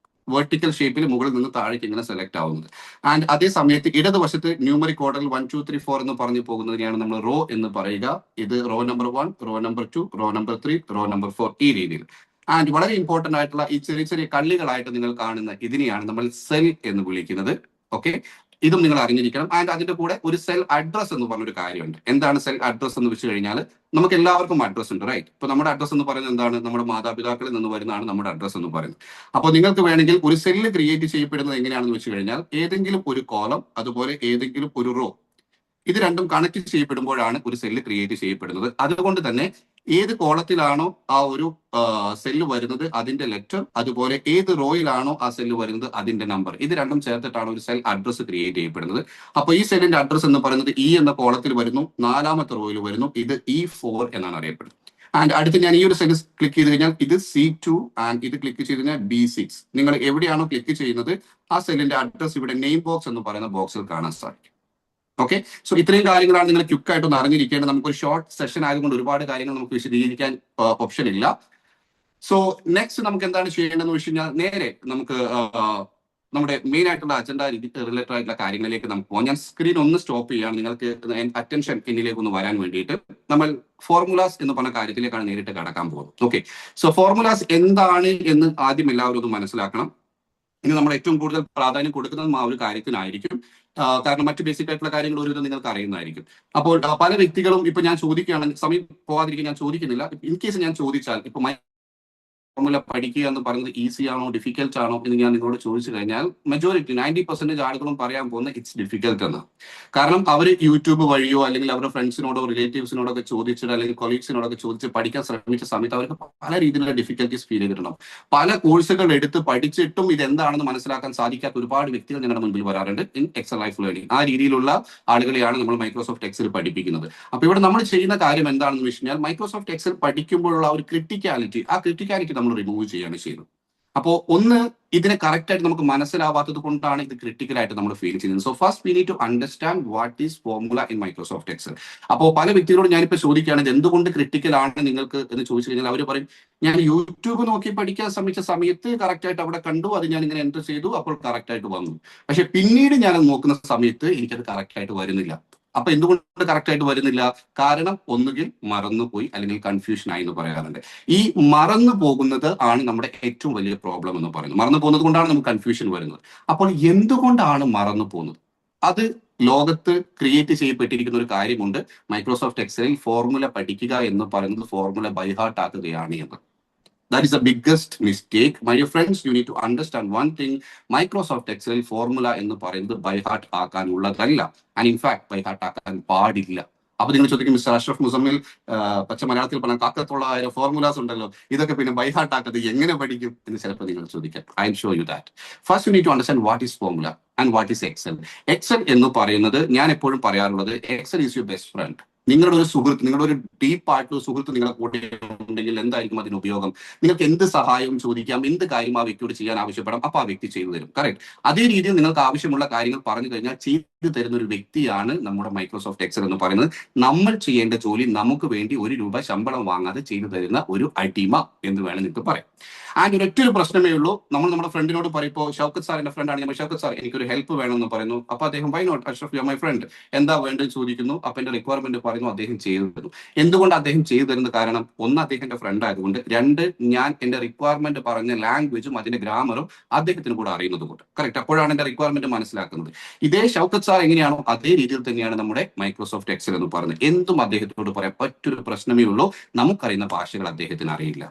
വെർട്ടിക്കൽ ഷേപ്പിൽ മുകളിൽ നിന്ന് താഴേക്ക് ഇങ്ങനെ സെലക്ട് ആവുന്നത്. ആൻഡ് അതേ സമയത്ത് ഇടതുവശത്ത് ന്യൂമറിക് ഓർഡറിൽ 1 2 3 4 എന്ന് പറഞ്ഞു പോകുന്നതിനെയാണ് നമ്മൾ റോ എന്ന് പറയുക. ഇത് raw number 1, raw number 2, raw number 3, raw number 4, ഈ രീതിയിൽ. ആൻഡ് വളരെ ഇമ്പോർട്ടന്റ് ആയിട്ടുള്ള ഈ ചെറിയ ചെറിയ കള്ളികളായിട്ട് നിങ്ങൾ കാണുന്ന ഇതിനെയാണ് നമ്മൾ സെൽ എന്ന് വിളിക്കുന്നത്. ഓക്കെ, ഇതും നിങ്ങൾ അറിഞ്ഞിരിക്കണം. ആൻഡ് അതിന്റെ കൂടെ ഒരു സെൽ അഡ്രസ് എന്ന് പറഞ്ഞൊരു കാര്യമുണ്ട്. എന്താണ് സെൽ അഡ്രസ് എന്ന് വെച്ച് കഴിഞ്ഞാൽ നമുക്ക് എല്ലാവർക്കും അഡ്രസ് ഉണ്ട്, റൈറ്റ്? ഇപ്പൊ നമ്മുടെ അഡ്രസ് എന്ന് പറയുന്നത് എന്താണ്? നമ്മുടെ മാതാപിതാക്കളിൽ നിന്ന് വരുന്നതാണ് നമ്മുടെ അഡ്രസ് എന്ന് പറയുന്നത്. അപ്പോൾ നിങ്ങൾക്ക് വേണമെങ്കിൽ ഒരു സെല്ല് ക്രിയേറ്റ് ചെയ്യപ്പെടുന്നത് എങ്ങനെയാണെന്ന് വെച്ച് കഴിഞ്ഞാൽ ഏതെങ്കിലും ഒരു കോളം അതുപോലെ ഏതെങ്കിലും ഒരു റോ, ഇത് രണ്ടും കണക്ട് ചെയ്യപ്പെടുമ്പോഴാണ് ഒരു സെല്ല് ക്രിയേറ്റ് ചെയ്യപ്പെടുന്നത്. അതുകൊണ്ട് തന്നെ ഏത് കോളത്തിലാണോ ആ ഒരു സെല്ല് വരുന്നത് അതിന്റെ ലെറ്റർ, അതുപോലെ ഏത് റോയിലാണോ ആ സെല്ല് വരുന്നത് അതിന്റെ നമ്പർ, ഇത് രണ്ടും ചേർത്തിട്ടാണ് ഒരു സെൽ അഡ്രസ് ക്രിയേറ്റ് ചെയ്യപ്പെടുന്നത്. അപ്പൊ ഈ സെല്ലിന്റെ അഡ്രസ് എന്ന് പറയുന്നത് ഇ എന്ന കോളത്തിൽ വരുന്നു, 4ാമത്തെ റോയിൽ വരുന്നു. ഇത് E4 എന്നാണ് അറിയപ്പെടുന്നത്. ആൻഡ് അടുത്ത് ഞാൻ ഈ ഒരു സെൽ ക്ലിക്ക് ചെയ്ത് കഴിഞ്ഞാൽ ഇത് C2 ആൻഡ് ഇത് ക്ലിക്ക് ചെയ്ത് കഴിഞ്ഞാൽ B6. നിങ്ങൾ എവിടെയാണോ ക്ലിക്ക് ചെയ്യുന്നത് ആ സെല്ലിന്റെ അഡ്രസ് ഇവിടെ നെയിം ബോക്സ് എന്ന് പറയുന്ന ബോക്സിൽ കാണാൻ സാധിക്കും. ഓക്കെ, സോ ഇത്രയും കാര്യങ്ങളാണ് നിങ്ങൾ ക്വിക്കായിട്ട് ഒന്ന് അറിഞ്ഞിരിക്കേണ്ടത്. നമുക്കൊരു ഷോർട്ട് സെഷൻ ആയതുകൊണ്ട് ഒരുപാട് കാര്യങ്ങൾ നമുക്ക് വിശദീകരിക്കാൻ ഓപ്ഷൻ ഇല്ല. സോ നെക്സ്റ്റ് നമുക്ക് എന്താണ് ചെയ്യേണ്ടതെന്ന് വെച്ച് കഴിഞ്ഞാൽ നേരെ നമുക്ക് നമ്മുടെ മെയിൻ ആയിട്ടുള്ള അജണ്ട റിലേറ്റഡ് ആയിട്ടുള്ള കാര്യങ്ങളിലേക്ക് നമുക്ക് പോകാം. ഞാൻ സ്ക്രീൻ ഒന്ന് സ്റ്റോപ്പ് ചെയ്യാണ് നിങ്ങൾക്ക് അറ്റൻഷൻ എന്നിലേക്ക് ഒന്ന് വരാൻ വേണ്ടിയിട്ട്. നമ്മൾ ഫോർമുലാസ് എന്ന് പറഞ്ഞ കാര്യത്തിലേക്കാണ് നേരിട്ട് കടക്കാൻ പോകുന്നത്. ഓക്കെ, സോ ഫോർമുലാസ് എന്താണ് എന്ന് ആദ്യം എല്ലാവരും ഒന്ന് മനസ്സിലാക്കണം. ഇനി നമ്മൾ ഏറ്റവും കൂടുതൽ പ്രാധാന്യം കൊടുക്കുന്നതും ആ ഒരു കാര്യത്തിനായിരിക്കും. കാരണം മറ്റു ബേസിക് ആയിട്ടുള്ള കാര്യങ്ങൾ ഒരു നിങ്ങൾക്ക് അറിയുന്നതായിരിക്കും. അപ്പോൾ പല വ്യക്തികളും ഇപ്പൊ ഞാൻ ചോദിക്കുകയാണെങ്കിൽ, സമയം പോകാതിരിക്കാൻ ഞാൻ ചോദിക്കുന്നില്ല, ഇൻ കേസ് ഞാൻ ചോദിച്ചാൽ ഇപ്പൊ ഫോർമുല പഠിക്കുക എന്ന് പറയുന്നത് ഈസി ആണോ ഡിഫിക്കൽട്ട് ആണോ എന്ന് ഞാൻ നിങ്ങളോട് ചോദിച്ചു കഴിഞ്ഞാൽ മെജോറിറ്റി 90% ആളുകളും പറയാൻ പോകുന്നത് ഇറ്റ്സ് ഡിഫിക്കൽട്ട് എന്ന്. കാരണം അവർ യൂട്യൂബ് വഴിയോ അല്ലെങ്കിൽ അവരുടെ ഫ്രണ്ട്സിനോടോ റിലേറ്റീവ്സിനോടോ ഒക്കെ ചോദിച്ചിട്ട് അല്ലെങ്കിൽ കൊളീഗ്സിനോടൊക്കെ ചോദിച്ച് പഠിക്കാൻ ശ്രമിച്ച സമയത്ത് അവർക്ക് പല രീതിയിലുള്ള ഡിഫിക്കൽട്ടീസ് ഫീൽ ചെയ്തിട്ടുണ്ടാവും. പല കോഴ്സുകൾ എടുത്ത് പഠിച്ചിട്ടും ഇതെന്താണെന്ന് മനസ്സിലാക്കാൻ സാധിക്കാത്ത ഒരുപാട് വ്യക്തികൾ ഞങ്ങളുടെ മുൻപിൽ വരാറുണ്ട് ഇൻ എക്സൽ ലൈഫ് ലേണിംഗ്. ആ രീതിയിലുള്ള ആളുകളെയാണ് നമ്മൾ മൈക്രോസോഫ്റ്റ് എക്സൽ പഠിപ്പിക്കുന്നത്. അപ്പൊ ഇവിടെ നമ്മൾ ചെയ്യുന്ന കാര്യം എന്താണെന്ന് വെച്ച് കഴിഞ്ഞാൽ മൈക്രോസോഫ്റ്റ് എക്സൽ പഠിക്കുമ്പോഴുള്ള ഒരു ക്രിട്ടിക്കാലിറ്റി, ആ ക്രിട്ടിക്കാലിറ്റി നമ്മൾ റിമൂവ് ചെയ്യാണ് ചെയ്യുന്നത്. അപ്പോൾ ഒന്ന് ഇതിനെ കറക്റ്റ് ആയിട്ട് നമുക്ക് മനസ്സിലാവാത്തത് കൊണ്ടാണ് ഇത് ക്രിട്ടിക്കൽ ആയിട്ട് നമ്മൾ ഫീൽ ചെയ്യുന്നത്. So first we need to understand what is formula in Microsoft Excel. അപ്പോൾ പല വ്യക്തികളോട് ഞാനിപ്പോൾ ചോദിക്കുകയാണ് ഇത് എന്തുകൊണ്ട് ക്രിട്ടിക്കൽ ആണ് നിങ്ങൾക്ക് എന്ന് ചോദിച്ചു കഴിഞ്ഞാൽ അവർ പറയും ഞാൻ യൂട്യൂബ് നോക്കി പഠിക്കാൻ ശ്രമിച്ച സമയത്ത് കറക്റ്റ് ആയിട്ട് അവിടെ കണ്ടു, അത് ഞാൻ ഇങ്ങനെ എൻ്റർ ചെയ്തു, അപ്പോൾ കറക്റ്റ് ആയിട്ട് വന്നു. പക്ഷെ പിന്നീട് ഞാൻ നോക്കുന്ന സമയത്ത് എനിക്കത് കറക്റ്റ് ആയിട്ട് വരുന്നില്ല. അപ്പൊ എന്തുകൊണ്ട് കറക്റ്റ് ആയിട്ട് വരുന്നില്ല? കാരണം ഒന്നുകിൽ മറന്നുപോയി അല്ലെങ്കിൽ കൺഫ്യൂഷൻ ആയി എന്ന് പറയാറുണ്ട്. ഈ മറന്നു പോകുന്നത് ആണ് നമ്മുടെ ഏറ്റവും വലിയ പ്രോബ്ലം എന്ന് പറയുന്നത്. മറന്നു പോകുന്നത് കൊണ്ടാണ് നമുക്ക് കൺഫ്യൂഷൻ വരുന്നത്. അപ്പോൾ എന്തുകൊണ്ടാണ് മറന്നു പോകുന്നത്? അത് ലോകത്ത് ക്രിയേറ്റ് ചെയ്യപ്പെട്ടിരിക്കുന്ന ഒരു കാര്യമുണ്ട്. മൈക്രോസോഫ്റ്റ് എക്സലിൽ ഫോർമുല പഠിക്കുക എന്ന് പറയുന്നത് ഫോർമുല ബൈഹാർട്ട് ആക്കുകയാണ് എന്ന്. That is the biggest mistake. My dear friends, you need to understand one thing. Microsoft Excel formula എന്ന് പറയുന്നത് ബൈ ഹാർട്ട് ആക്കാനുള്ളതല്ല. ആൻഡ് ഇൻഫാക്ട് ബൈ ഹാർട്ട് ആക്കാൻ പാടില്ല. അപ്പൊ നിങ്ങൾ ചോദിക്കും മിസ്റ്റർ അഷ്റഫ് മുസമ്മിൽ പച്ച മലയാളത്തിൽ പറഞ്ഞ 1,000 ഫോർമുലാസ് ഉണ്ടല്ലോ, ഇതൊക്കെ പിന്നെ ബൈ ഹാർട്ട് ആക്കുന്നത് എങ്ങനെ പഠിക്കും എന്ന് ചിലപ്പോൾ നിങ്ങൾ ചോദിക്കാം. I show you that. First you need to understand what is formula and what is Excel. Excel എന്ന് പറയുന്നത് ഞാൻ എപ്പോഴും പറയാറുള്ളത് Excel is your best friend. നിങ്ങളുടെ ഒരു സുഹൃത്ത്, നിങ്ങളുടെ ഒരു ഡീപ്പ് ആയിട്ടുള്ള സുഹൃത്ത് നിങ്ങളെ കൂടെ ഉണ്ടെങ്കിൽ എന്തായിരിക്കും അതിന് ഉപയോഗം? നിങ്ങൾക്ക് എന്ത് സഹായവും ചോദിക്കാം, എന്ത് കാര്യം ആ വ്യക്തിയോട് ചെയ്യാൻ ആവശ്യപ്പെടാം, അപ്പൊ ആ വ്യക്തി ചെയ്തു തരും. കറക്റ്റ്. അതേ രീതിയിൽ നിങ്ങൾക്ക് ആവശ്യമുള്ള കാര്യങ്ങൾ പറഞ്ഞു കഴിഞ്ഞാൽ ചെയ്തു തരുന്ന ഒരു വ്യക്തിയാണ് നമ്മുടെ മൈക്രോസോഫ്റ്റ് എക്സൽ എന്ന് പറയുന്നത്. നമ്മൾ ചെയ്യേണ്ട ജോലി നമുക്ക് വേണ്ടി ₹1 ശമ്പളം വാങ്ങാതെ ചെയ്തു തരുന്ന ഒരു അടിമ എന്ന് വേണം നിങ്ങൾക്ക് പറയാം. ആൻഡ് ഒരൊറ്റൊരു പ്രശ്നമേ ഉള്ളൂ. നമ്മൾ നമ്മുടെ ഫ്രണ്ടിനോട് പറയുമ്പോൾ ഷൗക്കത്ത് സാർ എന്റെ ഫ്രണ്ടാണ്, ഞാൻ ഷൗക്കത്ത് സാർ എനിക്കൊരു ഹെൽപ്പ് വേണമെന്ന് പറയുന്നു. അപ്പൊ അദ്ദേഹം why not Ashraf you are my friend, എന്താ വേണ്ടത് ചോദിക്കുന്നു. അപ്പൊ എന്റെ റിക്വയർമെന്റ് പറയുന്നു, അദ്ദേഹം ചെയ്തു തരുന്നു. എന്തുകൊണ്ട് അദ്ദേഹം ചെയ്തു തരുന്ന കാരണം ഒന്ന് അദ്ദേഹത്തിന്റെ ഫ്രണ്ട് ആയതുകൊണ്ട്, രണ്ട് ഞാൻ എന്റെ റിക്വയർമെന്റ് പറഞ്ഞ ലാംഗ്വേജും അതിന്റെ ഗ്രാമറും അദ്ദേഹത്തിന് കൂടെ അറിയുന്നത് കൊണ്ട്. കറക്റ്റ്. അപ്പോഴാണ് എന്റെ റിക്വയർമെന്റ് മനസ്സിലാക്കുന്നത്. ഇതേ ഷൗക്കത്ത് സാർ എങ്ങനെയാണോ അതേ രീതിയിൽ തന്നെയാണ് നമ്മുടെ മൈക്രോസോഫ്റ്റ് എക്സൽ എന്ന് പറയുന്നത്. എന്തും അദ്ദേഹത്തിനോട് പറയാം. മറ്റൊരു പ്രശ്നമേ ഉള്ളൂ, നമുക്കറിയുന്ന ഭാഷകൾ അദ്ദേഹത്തിന് അറിയില്ല.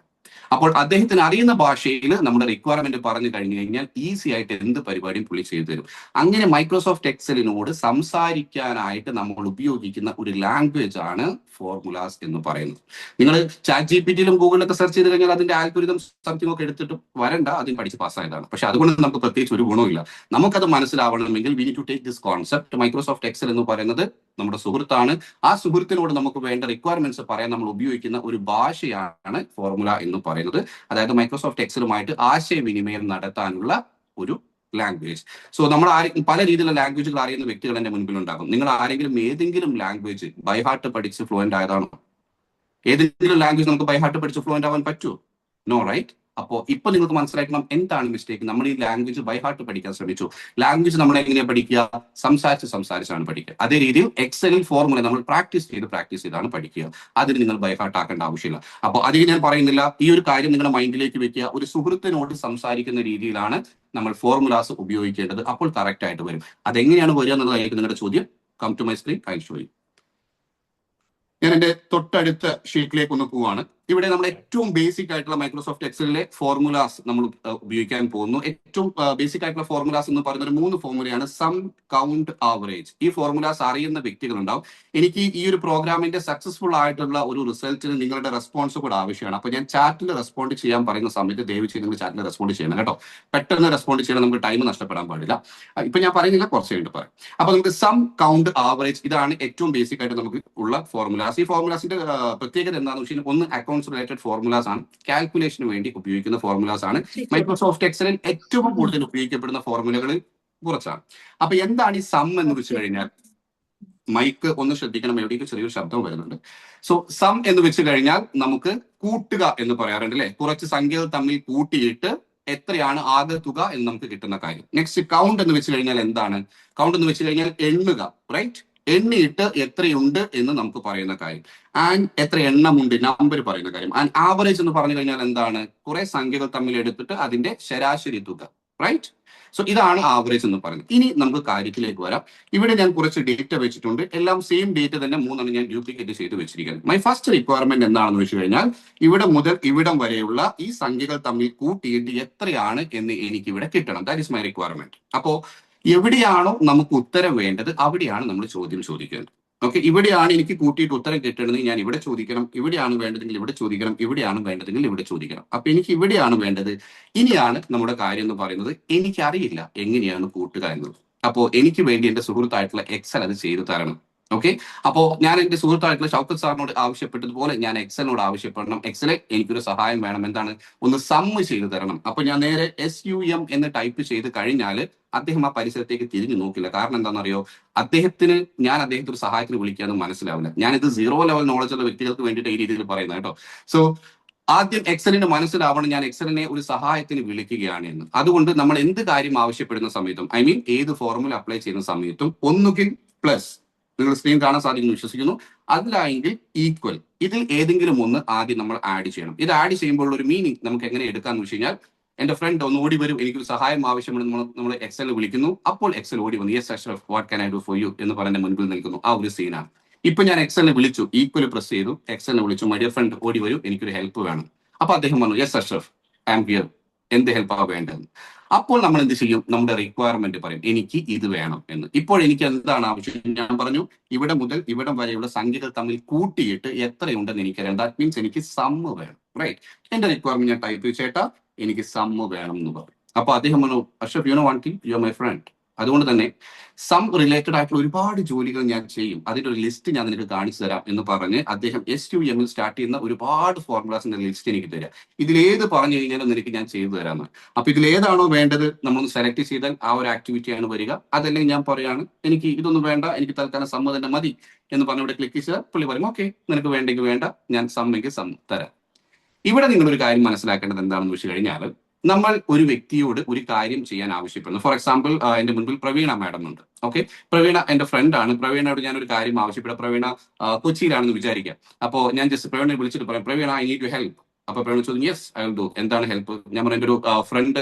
അപ്പോൾ അദ്ദേഹത്തിന് അറിയുന്ന ഭാഷയിൽ നമ്മുടെ റിക്വയർമെന്റ് പറഞ്ഞു കഴിഞ്ഞു കഴിഞ്ഞാൽ ഈസി ആയിട്ട് എന്ത് പരിപാടിയും പുള്ളി ചെയ്തു തരും. അങ്ങനെ മൈക്രോസോഫ്റ്റ് എക്സലിനോട് സംസാരിക്കാനായിട്ട് നമ്മൾ ഉപയോഗിക്കുന്ന ഒരു ലാംഗ്വേജ് ആണ് ഫോർമുലാസ് എന്ന് പറയുന്നത്. നിങ്ങൾ ചാറ്റ് ജിപിടിയിലും ഗൂഗിളിലൊക്കെ സെർച്ച് ചെയ്ത് കഴിഞ്ഞാൽ അതിന്റെ ആൽഗോരിതം സംതിങ് ഒക്കെ എടുത്തിട്ട് വരണ്ട, അതിന് പഠിച്ച് പാസ്സായതാണ്. പക്ഷെ അതുകൊണ്ട് നമുക്ക് പ്രത്യേകിച്ച് ഒരു ഗുണമില്ല. നമുക്കത് മനസ്സിലാവണമെങ്കിൽ we need to take this concept. Microsoft Excel എന്ന് പറയുന്നത് നമ്മുടെ സുഹൃത്താണ്. ആ സുഹൃത്തിനോട് നമുക്ക് വേണ്ട റിക്വയർമെന്റ്സ് പറയാൻ നമ്മൾ ഉപയോഗിക്കുന്ന ഒരു ഭാഷയാണ് ഫോർമുല എന്ന് പറയുന്നത്. അതായത് മൈക്രോസോഫ്റ്റ് എക്സലുമായിട്ട് ആശയവിനിമയം നടത്താനുള്ള ഒരു ലാംഗ്വേജ്. സോ നമ്മൾ പല രീതിയിലുള്ള ലാംഗ്വേജുകൾ അറിയുന്ന വ്യക്തികൾ എന്റെ മുൻപിൽ ഉണ്ടാകും. നിങ്ങൾ ആരെങ്കിലും ഏതെങ്കിലും ലാംഗ്വേജ് ബൈ ഹാർട്ട് പഠിച്ച് ഫ്ലുവന്റ് ആയതാണോ? ഏതെങ്കിലും ലാംഗ്വേജ് നമുക്ക് ബൈ ഹാർട്ട് പഠിച്ച് ഫ്ലുവന്റ് ആവാൻ പറ്റുമോ? No, right? അപ്പോ ഇപ്പൊ നിങ്ങൾക്ക് മനസ്സിലാക്കണം എന്താണ് മിസ്റ്റേക്ക്. നമ്മൾ ഈ ലാംഗ്വേജ് ബൈ ഹാർട്ട് പഠിക്കാൻ ശ്രമിച്ചു. ലാംഗ്വേജ് നമ്മൾ എങ്ങനെയാണ് പഠിക്കുക? സംസാരിച്ചാണ് പഠിക്കുക. അതേ രീതിയിൽ എക്സലിൽ ഫോർമുല നമ്മൾ പ്രാക്ടീസ് ചെയ്താണ് പഠിക്കുക. അതിന് നിങ്ങൾ ബൈ ഹാർട്ട് ആക്കേണ്ട ആവശ്യമില്ല. അപ്പോൾ അധികം ഞാൻ പറയുന്നില്ല. ഈ ഒരു കാര്യം നിങ്ങളുടെ മൈൻഡിലേക്ക് വെക്കുക. ഒരു സുഹൃത്തിനോട് സംസാരിക്കുന്ന രീതിയിലാണ് നമ്മൾ ഫോർമുലാസ് ഉപയോഗിക്കേണ്ടത്. അപ്പോൾ കറക്റ്റ് ആയിട്ട് വരും. അതെങ്ങനെയാണ് വരിക എന്നുള്ളതായിരിക്കും നിങ്ങളുടെ ചോദ്യം. Come to my screen, I show you. ഞാൻ എന്റെ തൊട്ടടുത്ത ഷീറ്റിലേക്ക് ഒന്ന് പോവാണ്. ഇവിടെ നമ്മൾ ഏറ്റവും ബേസിക് ആയിട്ടുള്ള മൈക്രോസോഫ്റ്റ് എക്സലിലെ ഫോർമുലാസ് നമ്മൾ ഉപയോഗിക്കാൻ പോകുന്നു. ഏറ്റവും ബേസിക് ആയിട്ടുള്ള ഫോർമുലാസ് എന്ന് പറയുന്ന 3 ഫോർമുലയാണ്. Sum, count, average. ഈ ഫോർമുലാസ് അറിയുന്ന വ്യക്തികളുണ്ടാവും. എനിക്ക് ഈ ഒരു പ്രോഗ്രാമിന്റെ സക്സസ്ഫുൾ ആയിട്ടുള്ള ഒരു റിസൾട്ടിന് നിങ്ങളുടെ റെസ്പോൺസ് കൂടെ ആവശ്യമാണ്. അപ്പൊ ഞാൻ ചാറ്റിൽ റെസ്പോണ്ട് ചെയ്യാൻ പറയുന്ന സമയത്ത് ദയവ് ചെയ്ത് നിങ്ങൾ ചാറ്റിൽ റെസ്പോണ്ട് ചെയ്യണം കേട്ടോ. പെട്ടെന്ന് റെസ്പോണ്ട് ചെയ്യണം, നമുക്ക് ടൈം നഷ്ടപ്പെടാൻ പാടില്ല. ഇപ്പൊ ഞാൻ പറയുന്നില്ല, കുറച്ച് കഴിഞ്ഞിട്ട് പറയാം. അപ്പൊ നമുക്ക് സം, കൗണ്ട്, ആവറേജ് ഇതാണ് ഏറ്റവും ബേസിക് ആയിട്ട് നമുക്ക് ഉള്ള ഫോർമുലാസ്. ഈ ഫോർമുലാസിന്റെ പ്രത്യേകത എന്താണെന്ന് വെച്ച് കഴിഞ്ഞാൽ ഒന്ന് അക്കൗണ്ട്സ് റിലേറ്റഡ് ഫോർമുലാസ് ആണ്. കാൽക്കുലേഷന് വേണ്ടി ഉപയോഗിക്കുന്ന ഫോർമുലാസ് ആണ്. മൈക്രോസോഫ്റ്റ് എക്സലിൽ ഏറ്റവും കൂടുതൽ ഉപയോഗിക്കപ്പെടുന്ന ഫോർമുലകളിൽ കുറച്ചാണ്. അപ്പൊ എന്താണ് ഈ സം എന്ന് വെച്ച് കഴിഞ്ഞാൽ, മൈക്ക് ഒന്ന് ശ്രദ്ധിക്കണം, എവിടേക്ക് ചെറിയൊരു ശബ്ദം വരുന്നുണ്ട്. സോ സം എന്ന് വെച്ച് കഴിഞ്ഞാൽ നമുക്ക് കൂട്ടുക എന്ന് പറയാറുണ്ട് അല്ലെ. കുറച്ച് സംഖ്യകൾ തമ്മിൽ കൂട്ടിയിട്ട് എത്രയാണ് ആകെ തുക എന്ന് നമുക്ക് കിട്ടുന്ന കാര്യം. നെക്സ്റ്റ് കൗണ്ട് എന്ന് വെച്ച് കഴിഞ്ഞാൽ എന്താണ്? കൗണ്ട് എന്ന് വെച്ച് കഴിഞ്ഞാൽ എണ്ണുക, റൈറ്റ്? എണ്ണിയിട്ട് എത്രയുണ്ട് എന്ന് നമുക്ക് പറയുന്ന കാര്യം. ആൻഡ് എത്ര എണ്ണമുണ്ട്, നമ്പർ പറയുന്ന കാര്യം. ആൻഡ് ആവറേജ് എന്ന് പറഞ്ഞു കഴിഞ്ഞാൽ എന്താണ്? കുറെ സംഖ്യകൾ തമ്മിൽ എടുത്തിട്ട് അതിന്റെ ശരാശരി തുക, റൈറ്റ്? സോ ഇതാണ് ആവറേജ് എന്ന് പറയുന്നത്. ഇനി നമുക്ക് കാര്യത്തിലേക്ക് വരാം. ഇവിടെ ഞാൻ കുറച്ച് ഡേറ്റ വെച്ചിട്ടുണ്ട്. എല്ലാം സെയിം ഡേറ്റ തന്നെ 3 ഞാൻ ഡ്യൂപ്ലിക്കേറ്റ് ചെയ്ത് വെച്ചിരിക്കുന്നത്. മൈ ഫസ്റ്റ് റിക്വയർമെന്റ് എന്താണെന്ന് വെച്ച് കഴിഞ്ഞാൽ ഇവിടെ മുതൽ ഇവിടം വരെയുള്ള ഈ സംഖ്യകൾ തമ്മിൽ കൂട്ടിയിട്ട് എത്രയാണ് എന്ന് എനിക്ക് ഇവിടെ കിട്ടണം. That is my requirement. അപ്പോ എവിടെയാണോ നമുക്ക് ഉത്തരം വേണ്ടത് അവിടെയാണ് നമ്മൾ ചോദ്യം ചോദിക്കുന്നത്. ഓക്കെ, ഇവിടെയാണ് എനിക്ക് കൂട്ടിയിട്ട് ഉത്തരം കിട്ടണമെങ്കിൽ ഞാൻ ഇവിടെ ചോദിക്കണം. ഇവിടെയാണ് വേണ്ടതെങ്കിൽ ഇവിടെ ചോദിക്കണം. ഇവിടെയാണ് വേണ്ടതെങ്കിൽ ഇവിടെ ചോദിക്കണം. അപ്പൊ എനിക്ക് ഇവിടെയാണ് വേണ്ടത്. ഇനിയാണ് നമ്മുടെ കാര്യം എന്ന് പറയുന്നത്, എനിക്കറിയില്ല എങ്ങനെയാണ് കൂട്ടുക എന്നത്. അപ്പോ എനിക്ക് വേണ്ടി എന്റെ സുഹൃത്തായിട്ടുള്ള എക്സൽ അത് ചെയ്തു തരണം. ഓക്കെ. അപ്പോ ഞാൻ എന്റെ സുഹൃത്തായിട്ടുള്ള ഷൗക്കത്ത് സാറിനോട് ആവശ്യപ്പെട്ടതുപോലെ ഞാൻ എക്സലിനോട് ആവശ്യപ്പെടണം, എക്സലെ എനിക്കൊരു സഹായം വേണം, എന്താണ്, ഒന്ന് സമ്മ് ചെയ്ത് തരണം. അപ്പൊ ഞാൻ നേരെ SUM എന്ന് ടൈപ്പ് ചെയ്ത് കഴിഞ്ഞാൽ അദ്ദേഹം ആ പരിസരത്തേക്ക് തിരിഞ്ഞു നോക്കില്ല. കാരണം എന്താണെന്നറിയോ, ഞാൻ അദ്ദേഹത്തെ ഒരു സഹായത്തിന് വിളിക്കാന്ന് മനസ്സിലാവില്ല. ഞാനിത് സീറോ ലെവൽ നോളജ് ഉള്ള വ്യക്തികൾക്ക് വേണ്ടിയിട്ട് ഈ രീതിയിൽ പറയുന്നത് കേട്ടോ. സോ ആദ്യം എക്സലിന് മനസ്സിലാവണം ഞാൻ എക്സലിനെ ഒരു സഹായത്തിന് വിളിക്കുകയാണ് എന്ന്. അതുകൊണ്ട് നമ്മൾ എന്ത് കാര്യം ആവശ്യപ്പെടുന്ന സമയത്തും, ഐ മീൻ ഏത് ഫോർമുല അപ്ലൈ ചെയ്യുന്ന സമയത്തും, ഒന്നുകിൽ പ്ലസ്, നിങ്ങൾ സ്ക്രീൻ കാണാൻ സാധിക്കുന്നു വിശ്വസിക്കുന്നു, അതിലായെങ്കിൽ ഈക്വൽ, ഇതിൽ ഏതെങ്കിലും ഒന്ന് ആദ്യം നമ്മൾ ആഡ് ചെയ്യണം. ഇത് ആഡ് ചെയ്യുമ്പോൾ ഒരു മീനിങ് നമുക്ക് എങ്ങനെ എടുക്കാന്ന് വെച്ച് കഴിഞ്ഞാൽ, എന്റെ ഫ്രണ്ട് ഒന്ന് ഓടി വരും, എനിക്കൊരു സഹായം ആവശ്യമുണ്ട്, നമ്മൾ എക്സൽ വിളിക്കുന്നു, അപ്പോൾ എക്സൽ ഓടി വന്നു, yes Ashraf what can I do for you എന്ന് പറഞ്ഞ മുൻപിൽ നിൽക്കുന്നു. ആ ഒരു സീനാണ്. ഇപ്പൊ ഞാൻ എക്സലിനെ വിളിച്ചു, ഈക്വൽ പ്രസ് ചെയ്തു, എക്സലിനെ വിളിച്ചു, മൈ ഡിയർ ഫ്രണ്ട് ഓടി വരൂ, എനിക്കൊരു ഹെൽപ്പ് വേണം. അപ്പൊ അദ്ദേഹം പറഞ്ഞു, yes Ashraf I am here, എന്ത് ഹെൽപ്പാ വേണ്ടത്. അപ്പോൾ നമ്മൾ എന്ത് ചെയ്യും, നമ്മുടെ റിക്വയർമെന്റ് പറയും, എനിക്ക് ഇത് വേണം എന്ന്. ഇപ്പോൾ എനിക്ക് എന്താണ് ആവശ്യം, ഞാൻ പറഞ്ഞു ഇവിടെ മുതൽ ഇവിടം വരെയുള്ള സംഖ്യകൾ തമ്മിൽ കൂട്ടിയിട്ട് എത്രയുണ്ടെന്ന് എനിക്കറിയാം. ദാറ്റ് മീൻസ് എനിക്ക് സമ്മ് വേണം, റൈറ്റ്. എന്റെ റിക്വയർമെന്റ് ഞാൻ ടൈപ്പ് ചെയ്ത്, ചേട്ടാ എനിക്ക് സമ്മ് വേണം എന്ന് പറയും. അപ്പൊ അദ്ദേഹം പറഞ്ഞു, Ashraf you know one thing, U are my front. അതുകൊണ്ട് തന്നെ സം റിലേറ്റഡ് ആയിട്ടുള്ള ഒരുപാട് ജോലികൾ ഞാൻ ചെയ്യും, അതിന്റെ ഒരു ലിസ്റ്റ് ഞാൻ നിനക്ക് കാണിച്ചു തരാം എന്ന് പറഞ്ഞ് അദ്ദേഹം SUM സ്റ്റാർട്ട് ചെയ്യുന്ന ഒരുപാട് ഫോർമുലാസിന്റെ ലിസ്റ്റ് എനിക്ക് തരാം. ഇതിലേത് പറഞ്ഞു കഴിഞ്ഞാലും നിനക്ക് ഞാൻ ചെയ്തു തരാമെന്ന്. അപ്പൊ ഇതിലേതാണോ വേണ്ടത് നമ്മളൊന്ന് സെലക്ട് ചെയ്താൽ ആ ഒരു ആക്ടിവിറ്റിയാണ് വരിക. അതല്ലെങ്കിൽ ഞാൻ പറയാണ് എനിക്ക് ഇതൊന്നും വേണ്ട, എനിക്ക് തൽക്കാലം സമ്മ തന്നെ മതി എന്ന് പറഞ്ഞ് ഇവിടെ ക്ലിക്ക് ചെയ്താൽ പുള്ളി പറയും, ഓക്കെ നിനക്ക് വേണ്ടെങ്കിൽ വേണ്ട, ഞാൻ സമ്മെങ്കിൽ സം തരാം. ഇവിടെ നിങ്ങളൊരു കാര്യം മനസ്സിലാക്കേണ്ടത് എന്താണെന്ന് വെച്ച് കഴിഞ്ഞാൽ, നമ്മൾ ഒരു വ്യക്തിയോട് ഒരു കാര്യം ചെയ്യാൻ ആവശ്യപ്പെടുന്നു. ഫോർ എക്സാമ്പിൾ എന്റെ മുൻപിൽ പ്രവീണ മാഡം ഉണ്ട്. ഓക്കെ, പ്രവീണ എന്റെ ഫ്രണ്ട് ആണ്. പ്രവീണയോട് ഞാൻ ഒരു കാര്യം ആവശ്യപ്പെടുക, പ്രവീണ കൊച്ചിയിലാണെന്ന് വിചാരിക്കാം. അപ്പോൾ ഞാൻ ജസ്റ്റ് പ്രവീണയെ വിളിച്ചിട്ട് പറയാം, Praveena I need to help. അപ്പൊ പ്രവീണ ചോദിച്ചു, യെസ് ഐ വിൽ ഡു, എന്താണ് ഹെൽപ്പ്. ഞാൻ പറഞ്ഞ എന്റെ ഒരു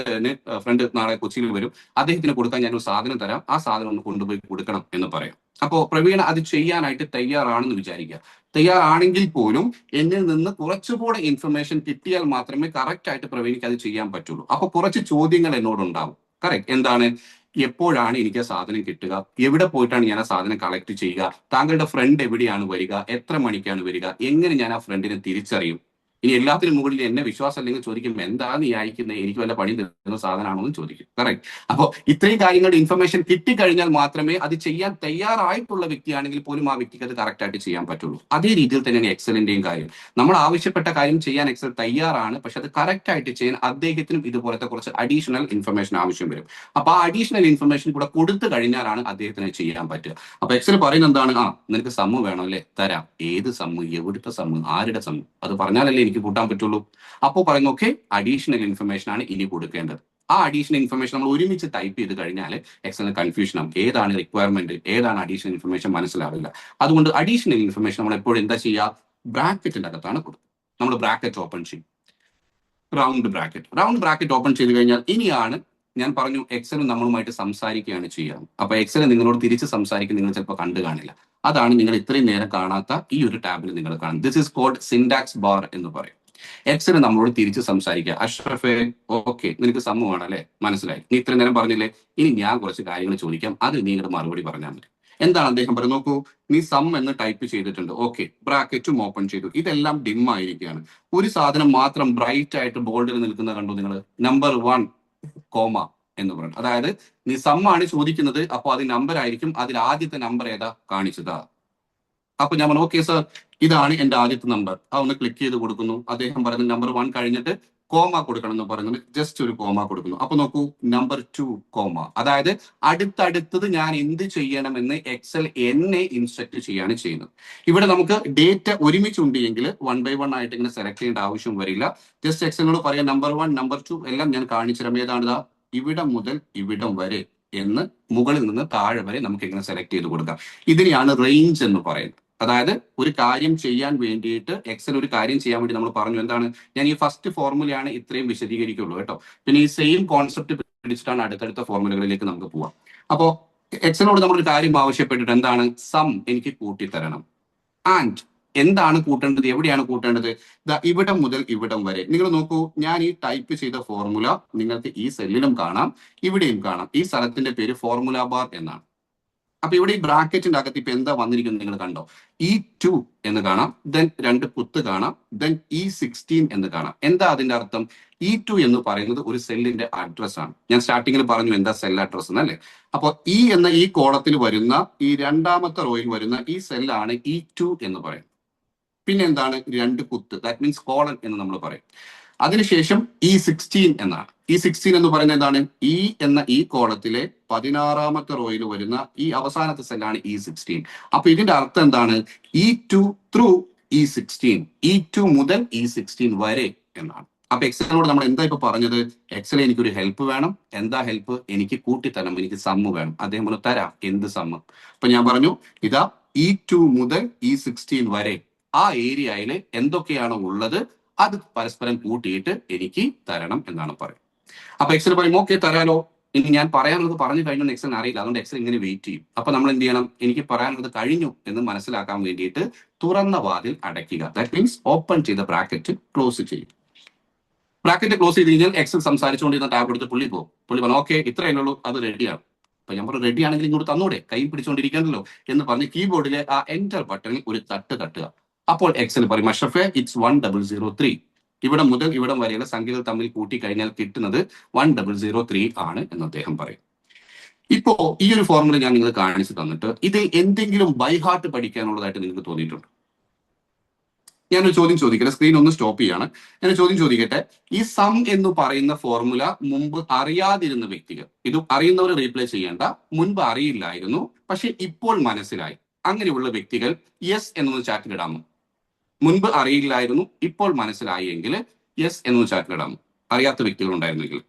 ഫ്രണ്ട് നാളെ കൊച്ചിയിൽ വരും, അദ്ദേഹത്തിന് കൊടുക്കാൻ ഞാൻ ഒരു സാധനം തരാം, ആ സാധനം ഒന്ന് കൊണ്ടുപോയി കൊടുക്കണം എന്ന് പറയാം. അപ്പോ പ്രവീണ അത് ചെയ്യാനായിട്ട് തയ്യാറാണെന്ന് വിചാരിക്കുക. തയ്യാറാണെങ്കിൽ പോലും എന്നിൽ നിന്ന് കുറച്ചുകൂടെ ഇൻഫർമേഷൻ കിട്ടിയാൽ മാത്രമേ കറക്റ്റ് ആയിട്ട് പ്രവീണിക്ക് അത് ചെയ്യാൻ പറ്റുള്ളൂ. അപ്പൊ കുറച്ച് ചോദ്യങ്ങൾ എന്നോടുണ്ടാവും. കറക്റ്റ്, എന്താണ്, എപ്പോഴാണ് എനിക്ക് ആ സാധനം കിട്ടുക, എവിടെ പോയിട്ടാണ് ഞാൻ ആ സാധനം കളക്ട് ചെയ്യുക, താങ്കളുടെ ഫ്രണ്ട് എവിടെയാണ് വരിക, എത്ര മണിക്കാണ് വരിക, എങ്ങനെ ഞാൻ ആ ഫ്രണ്ടിനെ തിരിച്ചറിയും. ഇനി എല്ലാത്തിനും മുകളിൽ എന്നെ വിശ്വാസം അല്ലെങ്കിൽ ചോദിക്കും, എന്താ നീ അയക്കുന്നത്, എനിക്ക് വല്ല പണി തരുന്ന സാധനമാണോ എന്ന് ചോദിക്കും. കറക്റ്റ്. അപ്പോൾ ഇത്രയും കാര്യങ്ങളുടെ ഇൻഫർമേഷൻ കിട്ടിക്കഴിഞ്ഞാൽ മാത്രമേ അത് ചെയ്യാൻ തയ്യാറായിട്ടുള്ള വ്യക്തിയാണെങ്കിൽ പോലും ആ വ്യക്തിക്ക് അത് കറക്റ്റ് ആയിട്ട് ചെയ്യാൻ പറ്റുള്ളൂ. അതേ രീതിയിൽ തന്നെയാണ് എക്സലിന്റെയും കാര്യം. നമ്മൾ ആവശ്യപ്പെട്ട കാര്യം ചെയ്യാൻ എക്സൽ തയ്യാറാണ്, പക്ഷെ അത് കറക്റ്റ് ആയിട്ട് ചെയ്യാൻ അദ്ദേഹത്തിനും ഇതുപോലത്തെ കുറച്ച് അഡീഷണൽ ഇൻഫർമേഷൻ ആവശ്യം വരും. അപ്പൊ ആ അഡീഷണൽ ഇൻഫർമേഷൻ കൂടെ കൊടുത്തു കഴിഞ്ഞാലാണ് അദ്ദേഹത്തിന് ചെയ്യാൻ പറ്റുക. അപ്പൊ എക്സൽ പറയുന്നത് എന്താണ്, നിനക്ക് സമ്മ് വേണം അല്ലേ, തരാം. ഏത് സമ്മ്, എവിടുത്തെ സമ്മ്, ആരുടെ സമ്മ്, അത് പറഞ്ഞാലല്ലേ എനിക്ക് കൂട്ടാൻ പറ്റുള്ളൂ. അപ്പോൾ പറയുന്നു, ഓക്കെ അഡീഷണൽ ഇൻഫർമേഷൻ ആണ് ഇനി കൊടുക്കേണ്ടത്. ആ അഡീഷണൽ ഇൻഫർമേഷൻ നമ്മൾ ഒരുമിച്ച് ടൈപ്പ് ചെയ്ത് കഴിഞ്ഞാൽ എക്സലിന് കൺഫ്യൂഷൻ ആവും, ഏതാണ് റിക്വയർമെന്റ്, ഏതാണ് അഡീഷണൽ ഇൻഫർമേഷൻ മനസ്സിലാവില്ല. അതുകൊണ്ട് അഡീഷണൽ ഇൻഫർമേഷൻ നമ്മൾ എപ്പോഴും എന്താ ചെയ്യുക, ബ്രാക്കറ്റിന്റെ അകത്താണ് കൊടുക്കുക. നമ്മൾ ബ്രാക്കറ്റ് ഓപ്പൺ ചെയ്യും, റൗണ്ട് ബ്രാക്കറ്റ് ഓപ്പൺ ചെയ്ത് കഴിഞ്ഞാൽ ഇനിയാണ് ഞാൻ പറഞ്ഞു എക്സൽ നമ്മളുമായിട്ട് സംസാരിക്കുകയാണ് ചെയ്യുക. അപ്പൊ എക്സൽ നിങ്ങളോട് തിരിച്ച് സംസാരിക്കും, നിങ്ങൾ ചിലപ്പോൾ കണ്ടു കാണില്ല. അതാണ് നിങ്ങൾ ഇത്രയും നേരം കാണാത്ത ഈ ഒരു ടാബിൽ നിങ്ങൾ കാണും. This is called syntax bar എന്ന് പറയും. എക്സൽ നമ്മളോട് തിരിച്ച് സംസാരിക്കുക, അഷ്റഫെ ഓക്കെ നിനക്ക് സമ്മമാണ് അല്ലെ, മനസ്സിലായി, നീ ഇത്രയും നേരം പറഞ്ഞില്ലേ, ഇനി ഞാൻ കുറച്ച് കാര്യങ്ങൾ ചോദിക്കാം, അത് നീ ഇങ്ങോട്ട് മറുപടി പറഞ്ഞാൽ മതി. എന്താണ് അദ്ദേഹം പറയുന്നത്, നോക്കൂ, നീ സം എന്ന് ടൈപ്പ് ചെയ്തിട്ടുണ്ട്, ഓക്കെ ബ്രാക്കറ്റും ഓപ്പൺ ചെയ്തു, ഇതെല്ലാം ഡിം ആയിരിക്കുകയാണ്. ഒരു സാധനം മാത്രം ബ്രൈറ്റ് ആയിട്ട് ബോൾഡിൽ നിൽക്കുന്നത് കണ്ടു നിങ്ങൾ, നമ്പർ 1 കോമ എന്ന് പറയുന്നത്. അതായത് നീ സമ്മാണ് ചോദിക്കുന്നത്, അപ്പൊ അത് നമ്പർ ആയിരിക്കും, അതിൽ ആദ്യത്തെ നമ്പർ ഏതാ കാണിച്ചതാ. അപ്പൊ ഞാൻ പറഞ്ഞു, ഓക്കെ സർ ഇതാണ് എന്റെ ആദ്യത്തെ നമ്പർ. ഒന്ന് ക്ലിക്ക് ചെയ്ത് കൊടുക്കുന്നു. അദ്ദേഹം പറയുന്നത് നമ്പർ 1 കഴിഞ്ഞിട്ട് കോമ കൊടുക്കണം എന്ന് പറയുന്നത്, ജസ്റ്റ് ഒരു കോമ കൊടുക്കുന്നു. അപ്പൊ നോക്കൂ, നമ്പർ 2 കോമ. അതായത് അടുത്തടുത്തത് ഞാൻ എന്ത് ചെയ്യണമെന്ന് എക്സൽ എന്നെ ഇൻസ്ട്രക്ട് ചെയ്യാണ് ചെയ്യുന്നത്. ഇവിടെ നമുക്ക് ഡേറ്റ ഒരുമിച്ചുണ്ട് എങ്കിൽ 1 by 1 ആയിട്ട് ഇങ്ങനെ സെലക്ട് ചെയ്യേണ്ട ആവശ്യം വരില്ല. ജസ്റ്റ് എക്സലിനോട് പറയാം, നമ്പർ 1 നമ്പർ 2 എല്ലാം ഞാൻ കാണിച്ചു തരാം, ഏതാണിതാ ഇവിടം മുതൽ ഇവിടം വരെ എന്ന് മുകളിൽ നിന്ന് താഴെ വരെ നമുക്ക് ഇങ്ങനെ സെലക്ട് ചെയ്ത് കൊടുക്കാം. ഇതിനെയാണ് റേഞ്ച് എന്ന് പറയുന്നത്. അതായത് ഒരു കാര്യം ചെയ്യാൻ വേണ്ടിയിട്ട് എക്സൽ ഒരു കാര്യം ചെയ്യാൻ വേണ്ടി നമ്മൾ പറഞ്ഞു, എന്താണ്, ഞാൻ ഈ ഫസ്റ്റ് ഫോർമുലയാണ് ഇത്രയും വിശദീകരിക്കുള്ളൂ കേട്ടോ, പിന്നെ ഈ സെയിം കോൺസെപ്റ്റ് പിടിച്ചിട്ടാണ് അടുത്തടുത്ത ഫോർമുലകളിലേക്ക് നമുക്ക് പോവാം. അപ്പോ എക്സലിനോട് നമ്മളൊരു കാര്യം ആവശ്യപ്പെട്ടിട്ട്, എന്താണ്, സം എനിക്ക് കൂട്ടിത്തരണം. ആൻഡ് എന്താണ് കൂട്ടേണ്ടത്, എവിടെയാണ് കൂട്ടേണ്ടത്, ഇവിടം മുതൽ ഇവിടം വരെ. നിങ്ങൾ നോക്കൂ, ഞാൻ ഈ ടൈപ്പ് ചെയ്ത ഫോർമുല നിങ്ങൾക്ക് ഈ സെല്ലിലും കാണാം, ഇവിടെയും കാണാം. ഈ സ്ഥലത്തിന്റെ പേര് ഫോർമുല ബാർ എന്നാണ്. അപ്പൊ ഇവിടെ ഈ ബ്രാക്കറ്റിന്റെ അകത്ത് ഇപ്പൊ എന്താ വന്നിരിക്കുന്നത് നിങ്ങൾ കണ്ടോ? E2 എന്ന് കാണാം, ദെൻ 2 കുത്ത് കാണാം, ദെൻ E16 എന്ന് കാണാം. എന്താ അതിന്റെ അർത്ഥം? E2 എന്ന് പറയുന്നത് ഒരു സെല്ലിന്റെ അഡ്രസ് ആണ്. ഞാൻ സ്റ്റാർട്ടിങ്ങിൽ പറഞ്ഞു എന്താ സെൽ അഡ്രസ് എന്നല്ലേ. അപ്പോൾ ഈ എന്ന ഈ കോളത്തിൽ വരുന്ന ഈ രണ്ടാമത്തെ റോയിൽ വരുന്ന ഈ സെല്ലാണ് E2 എന്ന് പറയുന്നത്. പിന്നെ എന്താണ്? 2 കുത്ത്, ദാറ്റ് മീൻസ് കോളൻ എന്ന് നമ്മൾ പറയും. അതിനുശേഷം E16 എന്നാണ്. E16 എന്ന് പറയുന്നത് എന്താണ്? ഈ എന്ന ഈ കോളത്തിലെ 16ാമത്തെ റോയിൽ വരുന്ന ഈ അവസാനത്തെ സെല്ലാണ് E16. അപ്പൊ ഇതിന്റെ അർത്ഥം എന്താണ്? E2 ത്രൂ E16, E2 മുതൽ E16 വരെ എന്നാണ്. അപ്പൊ എക്സലിനോട് നമ്മൾ എന്താ ഇപ്പൊ പറഞ്ഞത്? എക്സൽ എനിക്കൊരു ഹെൽപ്പ് വേണം. എന്താ ഹെൽപ്പ്? എനിക്ക് കൂട്ടിത്തരണം, എനിക്ക് സമ്മ് വേണം. അദ്ദേഹം പറഞ്ഞു തരാം. എന്ത് സമ്മ്? അപ്പൊ ഞാൻ പറഞ്ഞു ഇതാ E2 മുതൽ E16 വരെ ആ ഏരിയയിൽ എന്തൊക്കെയാണോ ഉള്ളത് അത് പരസ്പരം കൂട്ടിയിട്ട് എനിക്ക് തരണം എന്നാണ് പറയുന്നത്. അപ്പൊ എക്സൽ പറയും ഓക്കെ തരാലോ. ഇനി ഞാൻ പറയാനുള്ളത് പറഞ്ഞു കഴിഞ്ഞു എക്സലിന് അറിയില്ല, അതുകൊണ്ട് എക്സൽ ഇങ്ങനെ വെയിറ്റ് ചെയ്യും. അപ്പൊ നമ്മൾ എന്ത് ചെയ്യണം? എനിക്ക് പറയാനുള്ളത് കഴിഞ്ഞു എന്ന് മനസ്സിലാക്കാൻ വേണ്ടിയിട്ട് തുറന്ന വാതിൽ അടയ്ക്കുക. ദാറ്റ് മീൻസ് ഓപ്പൺ ചെയ്ത ബ്രാക്കറ്റ് ക്ലോസ് ചെയ്യും. ബ്രാക്കറ്റ് ക്ലോസ് ചെയ്ത് കഴിഞ്ഞാൽ എക്സൽ സംസാരിച്ചുകൊണ്ടിരുന്ന ടാബ് എടുത്ത് പുള്ളി പോകും. പുള്ളി പറഞ്ഞു ഓക്കെ ഇത്രയേ ഉള്ളൂ, അത് റെഡിയാണ്. അപ്പൊ ഞാൻ പറഞ്ഞു റെഡി ആണെങ്കിൽ ഇങ്ങോട്ട് തന്നൂടെ, കൈ പിടിച്ചുകൊണ്ടിരിക്കണ്ടല്ലോ എന്ന് പറഞ്ഞ് കീബോർഡിലെ ആ എന്റർ ബട്ടണിൽ ഒരു തട്ടുക. അപ്പോൾ എക്സൽ പറയും അഷ്റഫെ ഇറ്റ്സ് 1003. ഇവിടെ മുതൽ ഇവിടം വരെയുള്ള സംഖ്യകൾ തമ്മിൽ കൂട്ടി കഴിഞ്ഞാൽ കിട്ടുന്നത് 1003 ആണ് എന്ന് അദ്ദേഹം പറയും. ഇപ്പോ ഈ ഒരു ഫോർമുല ഞാൻ നിങ്ങൾ കാണിച്ചു തന്നിട്ട് ഇത് എന്തെങ്കിലും ബൈ ഹാർട്ട് പഠിക്കാനുള്ളതായിട്ട് നിങ്ങൾക്ക് തോന്നിയിട്ടുണ്ട്? ഞാനൊരു ചോദ്യം ചോദിക്കട്ടെ, സ്ക്രീൻ ഒന്ന് സ്റ്റോപ്പ് ചെയ്യാണ്. ഞാനൊരു ചോദ്യം ചോദിക്കട്ടെ. ഈ സം എന്ന് പറയുന്ന ഫോർമുല മുമ്പ് അറിയാതിരുന്ന വ്യക്തികൾ, ഇത് അറിയുന്നവർ റീപ്ലേ ചെയ്യേണ്ട, മുൻപ് അറിയില്ലായിരുന്നു പക്ഷെ ഇപ്പോൾ മനസ്സിലായി, അങ്ങനെയുള്ള വ്യക്തികൾ യെസ് എന്നൊന്ന് ചാറ്റിലിടാമോ? മുൻപ് അറിയില്ലായിരുന്നു ഇപ്പോൾ മനസ്സിലായി എങ്കിൽ യെസ് എന്നൊന്ന് ചാറ്റിലിടാമോ? അറിയാത്ത വ്യക്തികൾ ഉണ്ടായിരുന്നെങ്കിൽ.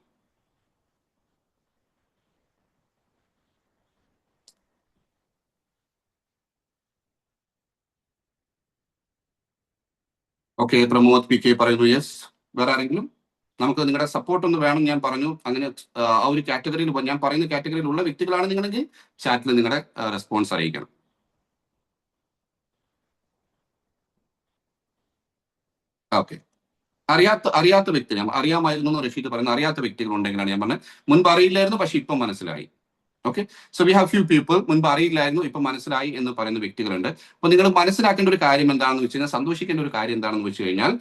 ഓക്കെ, പ്രമോദ് പി കെ പറയുന്നു യെസ്. വേറെ ആരെങ്കിലും? നമുക്ക് നിങ്ങളുടെ സപ്പോർട്ട് ഒന്ന് വേണം. ഞാൻ പറഞ്ഞു അങ്ങനെ ആ ഒരു കാറ്റഗറിയിൽ, ഞാൻ പറയുന്ന കാറ്റഗറിയിൽ ഉള്ള വ്യക്തികളാണ് നിങ്ങളെങ്കിൽ ചാറ്റിൽ നിങ്ങളുടെ റെസ്പോൺസ് അറിയിക്കണം. ഓക്കെ, അറിയാത്ത വ്യക്തി, ഞാൻ അറിയാമായിരുന്നു എന്ന് റഷീദ് പറയുന്ന അറിയാത്ത വ്യക്തികൾ ഉണ്ടെങ്കിലാണ് ഞാൻ പറഞ്ഞത്. മുൻപ് അറിയില്ലായിരുന്നു പക്ഷെ ഇപ്പം മനസ്സിലായി. Okay, so we have few people. മുൻപ് അറിയില്ലായിരുന്നു ഇപ്പം മനസ്സിലായി എന്ന് പറയുന്ന വ്യക്തികളുണ്ട്. അപ്പൊ നിങ്ങൾ മനസ്സിലാക്കേണ്ട ഒരു കാര്യം എന്താണെന്ന് വെച്ച് കഴിഞ്ഞാൽ, സന്തോഷിക്കേണ്ട ഒരു കാര്യം എന്താണെന്ന് വെച്ച് കഴിഞ്ഞാൽ,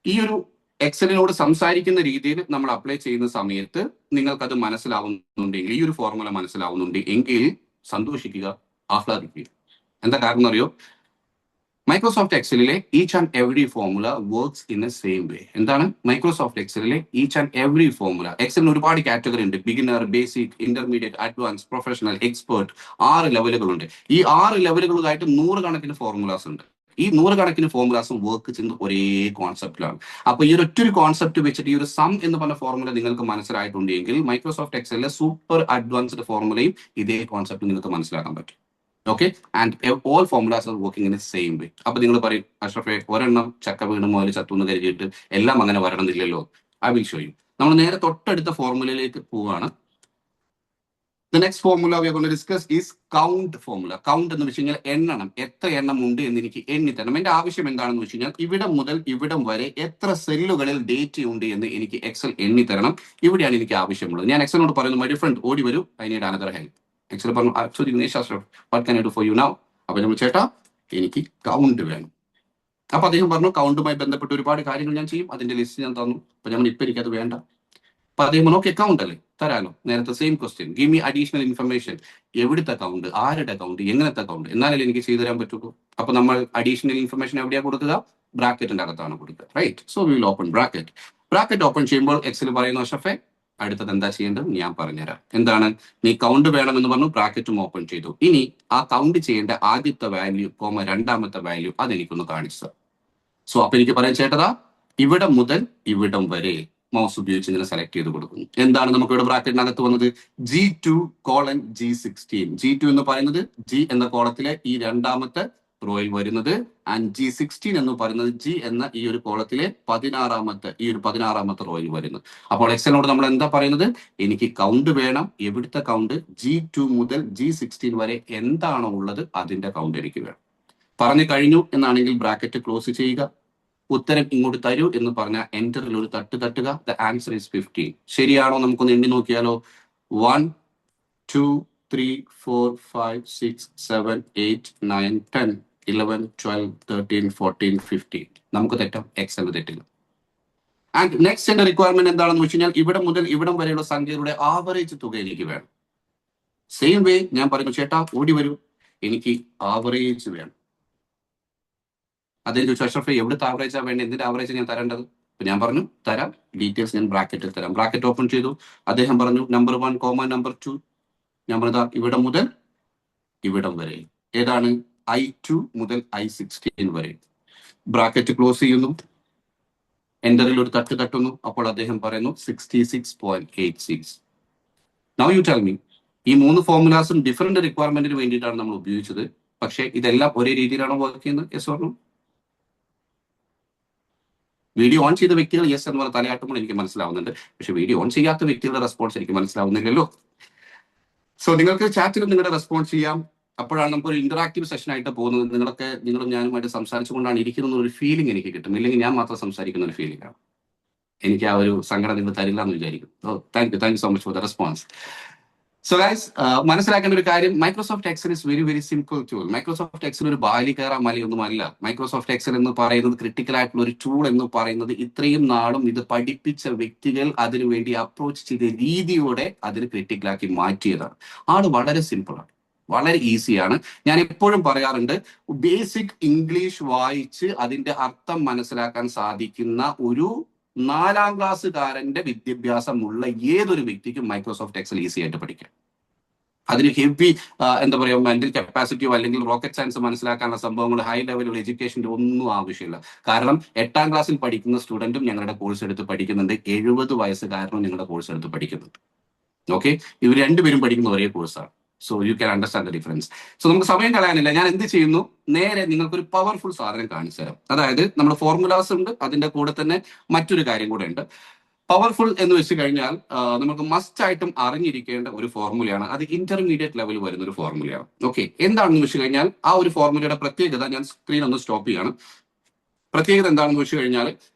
ഈ ഒരു എക്സലിനോട് സംസാരിക്കുന്ന രീതിയിൽ നമ്മൾ അപ്ലൈ ചെയ്യുന്ന സമയത്ത് നിങ്ങൾക്കത് മനസ്സിലാവുന്നുണ്ടെങ്കിൽ, ഈ ഒരു ഫോർമുല മനസ്സിലാവുന്നുണ്ട് എങ്കിൽ സന്തോഷിക്കുക, ആഹ്ലാദിക്കുക. എന്താ കാരണം അറിയോ? മൈക്രോസോഫ്റ്റ് എക്സലിലെ each and every formula works in a same way. എന്താണ് മൈക്രോസോഫ്റ്റ് എക്സലിലെ ഈച്ച് ആൻഡ് എവറി ഫോർമുല? എക്സലിന് ഒരുപാട് കാറ്റഗറി ഉണ്ട്. Beginner, basic, intermediate, advance, professional, expert. 6 ലെവലുകളുണ്ട്. ഈ 6 ലെവലുകളായിട്ട് 100 കണക്കിന് ഫോർമുലാസ് ഉണ്ട്. ഈ 100 കണക്കിന് ഫോർമുലാസും വർക്ക് ചെയ്യുന്നത് ഒരേ കോൺസെപ്റ്റിലാണ്. അപ്പൊ ഈ ഒരൊറ്റൊരു കോൺസെപ്റ്റ് വെച്ചിട്ട് ഈ ഒരു സം എന്ന് പറഞ്ഞ ഫോർമുല നിങ്ങൾക്ക് മനസ്സിലായിട്ടുണ്ടെങ്കിൽ മൈക്രോസോഫ്റ്റ് എക്സലിലെ സൂപ്പർ അഡ്വാൻസ്ഡ് ഫോർമുലയും ഇതേ കോൺസെപ്റ്റ് നിങ്ങൾക്ക് മനസ്സിലാക്കാൻ പറ്റും. Okay, and all formulas are working in a same വേ. അപ്പൊ നിങ്ങൾ പറയും അഷ്റഫെ ഒരെണ്ണം ചക്ക വീണ് മുതൽ ചത്തുന്ന് കരുതിയിട്ട് എല്ലാം അങ്ങനെ വരണമെന്നില്ലല്ലോ. I will show you. നമ്മൾ നേരെ തൊട്ടടുത്ത ഫോർമുലയിലേക്ക് പോവുകയാണ്. The next formula we are going to discuss is count formula. Count എന്ന് വെച്ച് കഴിഞ്ഞാൽ എണ്ണണം, എത്ര എണ്ണം ഉണ്ട് എന്ന് എനിക്ക് എണ്ണി തരണം. എന്റെ ആവശ്യം എന്താണെന്ന് വെച്ച് കഴിഞ്ഞാൽ ഇവിടം മുതൽ ഇവിടം വരെ എത്ര സെല്ലുകളിൽ ഡേറ്റ ഉണ്ട് എന്ന് എനിക്ക് എക്സൽ എണ്ണി തരണം. ഇവിടെയാണ് എനിക്ക് ആവശ്യമുള്ളത്. ഞാൻ എക്സലിനോട് പറയുന്നു മൈ ഡിയർ ഫ്രണ്ട് ഓടി വരൂ, I need another help. Excel പറഞ്ഞു ചോദിക്കുന്നു what can I do for you now? അപ്പൊ നമ്മൾ ചേട്ടാ എനിക്ക് കൗണ്ട് വേണം. അപ്പൊ അദ്ദേഹം പറഞ്ഞു കൗണ്ടുമായി ബന്ധപ്പെട്ട് ഒരുപാട് കാര്യങ്ങൾ ഞാൻ ചെയ്യും, അതിന്റെ ലിസ്റ്റ് ഞാൻ തന്നു. അപ്പൊ ഞാൻ ഇപ്പൊ എനിക്കത് വേണ്ട. അപ്പൊ അദ്ദേഹം ഓക്കെ കൗണ്ട് അല്ലേ, തരാലോ. നേരത്തെ same question, give me additional information. എവിടുത്തെ കൗണ്ട്, ആരുടെ കൗണ്ട്, എങ്ങനത്തെ കൗണ്ട്, എന്നാലേ എനിക്ക് ചെയ്തു തരാൻ പറ്റുള്ളൂ. അപ്പൊ നമ്മൾ അഡീഷണൽ ഇൻഫർമേഷൻ എവിടെയാ കൊടുക്കുക? ബ്രാക്കറ്റിന്റെ അകത്താണ് കൊടുക്കുക, right? So we will open bracket. Bracket open ചെയ്യുമ്പോൾ എക്സൽ പറയുന്നു അഷ്റഫെ അടുത്തത് എന്താ ചെയ്യേണ്ടത് ഞാൻ പറഞ്ഞുതരാം. എന്താണ്? നീ കൗണ്ട് വേണമെന്ന് പറഞ്ഞു, ബ്രാക്കറ്റും ഓപ്പൺ ചെയ്തു. ഇനി ആ കൗണ്ട് ചെയ്യേണ്ട ആദ്യത്തെ വാല്യൂ രണ്ടാമത്തെ വാല്യൂ അതെനിക്കൊന്ന് കാണിച്ചു. സോ അപ്പൊ എനിക്ക് പറയാൻ ചേട്ടതാ ഇവിടെ മുതൽ ഇവിടം വരെ മൗസ് ഉപയോഗിച്ച് ഇങ്ങനെ സെലക്ട് ചെയ്ത് കൊടുക്കുന്നു. എന്താണ് നമുക്ക് ഇവിടെ ബ്രാക്കറ്റിനകത്ത് വന്നത്? G2:G16. G2 എന്ന് പറയുന്നത് G എന്ന കോളത്തിലെ ഈ രണ്ടാമത്തെ റോയിൽ വരുന്നത്, ആൻഡ് G16 എന്ന് പറയുന്നത് G എന്ന ഈ ഒരു കോളത്തിലെ 16ാമത്തെ റോയിൽ വരുന്നത്. അപ്പോൾ എക്സലിനോട് നമ്മൾ എന്താ പറയുന്നത്? എനിക്ക് കൗണ്ട് വേണം. എവിടുത്തെ കൗണ്ട്? G2 മുതൽ G16 വരെ എന്താണോ ഉള്ളത് അതിന്റെ കൗണ്ട് എനിക്ക് വേണം. പറഞ്ഞു കഴിഞ്ഞു എന്നാണെങ്കിൽ ബ്രാക്കറ്റ് ക്ലോസ് ചെയ്യുക. ഉത്തരം ഇങ്ങോട്ട് തരൂ എന്ന് പറഞ്ഞ എന്ററിൽ ഒരു തട്ടുക. The answer is 15. ശരിയാണോ? നമുക്കൊന്ന് എണ്ണി നോക്കിയാലോ. 1 2 3, 4, 5, 6, 7, 8, 9, 10, 11, 12, 13, 14, 15. നമുക്ക് തെറ്റാം, എക്സൽ തെറ്റില്ല. ആൻഡ് നെക്സ്റ്റ് എന്റെ റിക്വയർമെന്റ് എന്താണെന്ന് വെച്ച് കഴിഞ്ഞാൽ ഇവിടെ മുതൽ ഇവിടം വരെയുള്ള സംഖ്യയുടെ ആവറേജ് തുക എനിക്ക് വേണം. സെയിം വേ ഞാൻ പറയുന്നു, ചേട്ടാ ഓടി വരൂ, എനിക്ക് ആവറേജ് വേണം. അദ്ദേഹം ചോദിച്ചു, അഷ്റഫ് എവിടുത്തെ ആവറേജാ വേണ്ടത്, എന്തിന്റെ ആവറേജ് ഞാൻ തരേണ്ടത്? അപ്പൊ ഞാൻ പറഞ്ഞു തരാം, ഡീറ്റെയിൽസ് ഞാൻ ബ്രാക്കറ്റിൽ തരാം. ബ്രാക്കറ്റ് ഓപ്പൺ ചെയ്തു. അദ്ദേഹം പറഞ്ഞു നമ്പർ 1, നമ്പർ 2. ഞാൻ പറഞ്ഞതാ ഇവിടം മുതൽ ഇവിടം വരെ. ഏതാണ്? I2 മുതൽ I16 വരെ. ബ്രാക്കറ്റ് ക്ലോസ് ചെയ്യുന്നു. എന്ററിൽ ഒരു തട്ട് തട്ടുന്നു. അപ്പോൾ അദ്ദേഹം പറയുന്നു 66.86. നൗ യു ടെൽ മീ, ഈ 3 ഫോർമുലാസും ഡിഫറെന്റ് റിക്വയർമെന്റിന് വേണ്ടിയിട്ടാണ് നമ്മൾ ഉപയോഗിച്ചത്. പക്ഷേ ഇതെല്ലാം ഒരേ രീതിയിലാണോ വർക്ക് ചെയ്യുന്നത്? Yes or no? Video on ചെയ്ത വ്യക്തികൾ യെസ് എന്ന് പറഞ്ഞ തലയാട്ടുമ്പോൾ എനിക്ക് മനസ്സിലാവുന്നുണ്ട്. പക്ഷെ വീഡിയോ ഓൺ ചെയ്യാത്ത വ്യക്തികളുടെ റെസ്പോൺസ് എനിക്ക് മനസ്സിലാവുന്നില്ലല്ലോ. സോ നിങ്ങൾക്ക് ചാറ്റിലും നിങ്ങളുടെ റെസ്പോൺസ് ചെയ്യാം. അപ്പോഴാണ് നമുക്കൊരു ഇന്ററാക്റ്റീവ് സെഷൻ ആയിട്ട് പോകുന്നത്. നിങ്ങളും ഞാനുമായിട്ട് സംസാരിച്ചുകൊണ്ടാണ് ഇരിക്കുന്ന ഒരു ഫീലിംഗ് എനിക്ക് കിട്ടും. ഇല്ലെങ്കിൽ ഞാൻ മാത്രം സംസാരിക്കുന്ന ഒരു ഫീലിംഗ് ആണ്. എനിക്ക് ആ ഒരു സങ്കടം നിങ്ങൾ തരില്ല എന്ന് വിചാരിക്കും. Thank you so much for the response. So guys, മനസ്സിലാക്കേണ്ട ഒരു കാര്യം, Microsoft Excel is very very simple tool. Microsoft Excel ഒരു ബാലി കയറാൻ മലയൊന്നും അല്ല. മൈക്രോസോഫ്റ്റ് എക്സൽ എന്ന് പറയുന്നത്, ക്രിട്ടിക്കൽ ആയിട്ടുള്ള ഒരു ടൂൾ എന്ന് പറയുന്നത്, ഇത്രയും നാളും ഇത് പഠിപ്പിച്ച വ്യക്തികൾ അതിനുവേണ്ടി അപ്രോച്ച് ചെയ്ത രീതിയോടെ അതിന് ക്രിട്ടിക്കലാക്കി മാറ്റിയതാണ്. ആണ് വളരെ സിമ്പിളാണ്, വളരെ ഈസിയാണ്. ഞാൻ എപ്പോഴും പറയാറുണ്ട്, ബേസിക് ഇംഗ്ലീഷ് വായിച്ച് അതിന്റെ അർത്ഥം മനസ്സിലാക്കാൻ സാധിക്കുന്ന ഒരു 4ാം ക്ലാസ്സുകാരന്റെ വിദ്യാഭ്യാസമുള്ള ഏതൊരു വ്യക്തിക്കും മൈക്രോസോഫ്റ്റ് എക്സൽ ഈസി ആയിട്ട് പഠിക്കാം. അതിന് ഹെവി എന്താ പറയുക, മെന്റൽ കപ്പാസിറ്റിയോ അല്ലെങ്കിൽ റോക്കറ്റ് സയൻസ് മനസ്സിലാക്കാനുള്ള സംഭവങ്ങൾ, ഹൈ ലെവലുള്ള എഡ്യൂക്കേഷൻ്റെ ഒന്നും ആവശ്യമില്ല. കാരണം 8ാം ക്ലാസ്സിൽ പഠിക്കുന്ന സ്റ്റുഡന്റും ഞങ്ങളുടെ കോഴ്സ് എടുത്ത് പഠിക്കുന്നുണ്ട്, 70 വയസ്സുകാരനും ഞങ്ങളുടെ കോഴ്സ് എടുത്ത് പഠിക്കുന്നുണ്ട്. ഓക്കെ, ഇവർ രണ്ടുപേരും പഠിക്കുന്ന ഒരേ കോഴ്സാണ്. So you can understand the difference. So നമുക്ക് സമയം കളയാനില്ല. ഞാൻ എന്ത് ചെയ്യുന്നു, നേരെ നിങ്ങൾക്കൊരു പവർഫുൾ സാധനം കാണിച്ചു തരാം. അതായത് നമ്മുടെ ഫോർമുലാസ് ഉണ്ട്, അതിന്റെ കൂടെ തന്നെ മറ്റൊരു കാര്യം കൂടെ ഉണ്ട്. പവർഫുൾ എന്ന് വെച്ച് കഴിഞ്ഞാൽ നമുക്ക് മസ്റ്റ് ആയിട്ടും അറിഞ്ഞിരിക്കേണ്ട ഒരു ഫോർമുലയാണ്. അത് ഇന്റർമീഡിയറ്റ് ലെവൽ വരുന്ന ഒരു ഫോർമുലയാണ്. ഓക്കെ, എന്താണെന്ന് വെച്ച് കഴിഞ്ഞാൽ ആ ഒരു ഫോർമുലയുടെ പ്രത്യേകത, ഞാൻ സ്ക്രീൻ ഒന്ന് സ്റ്റോപ്പ് ചെയ്യാണ്. പ്രത്യേകത എന്താണെന്ന് വെച്ച് കഴിഞ്ഞാൽ,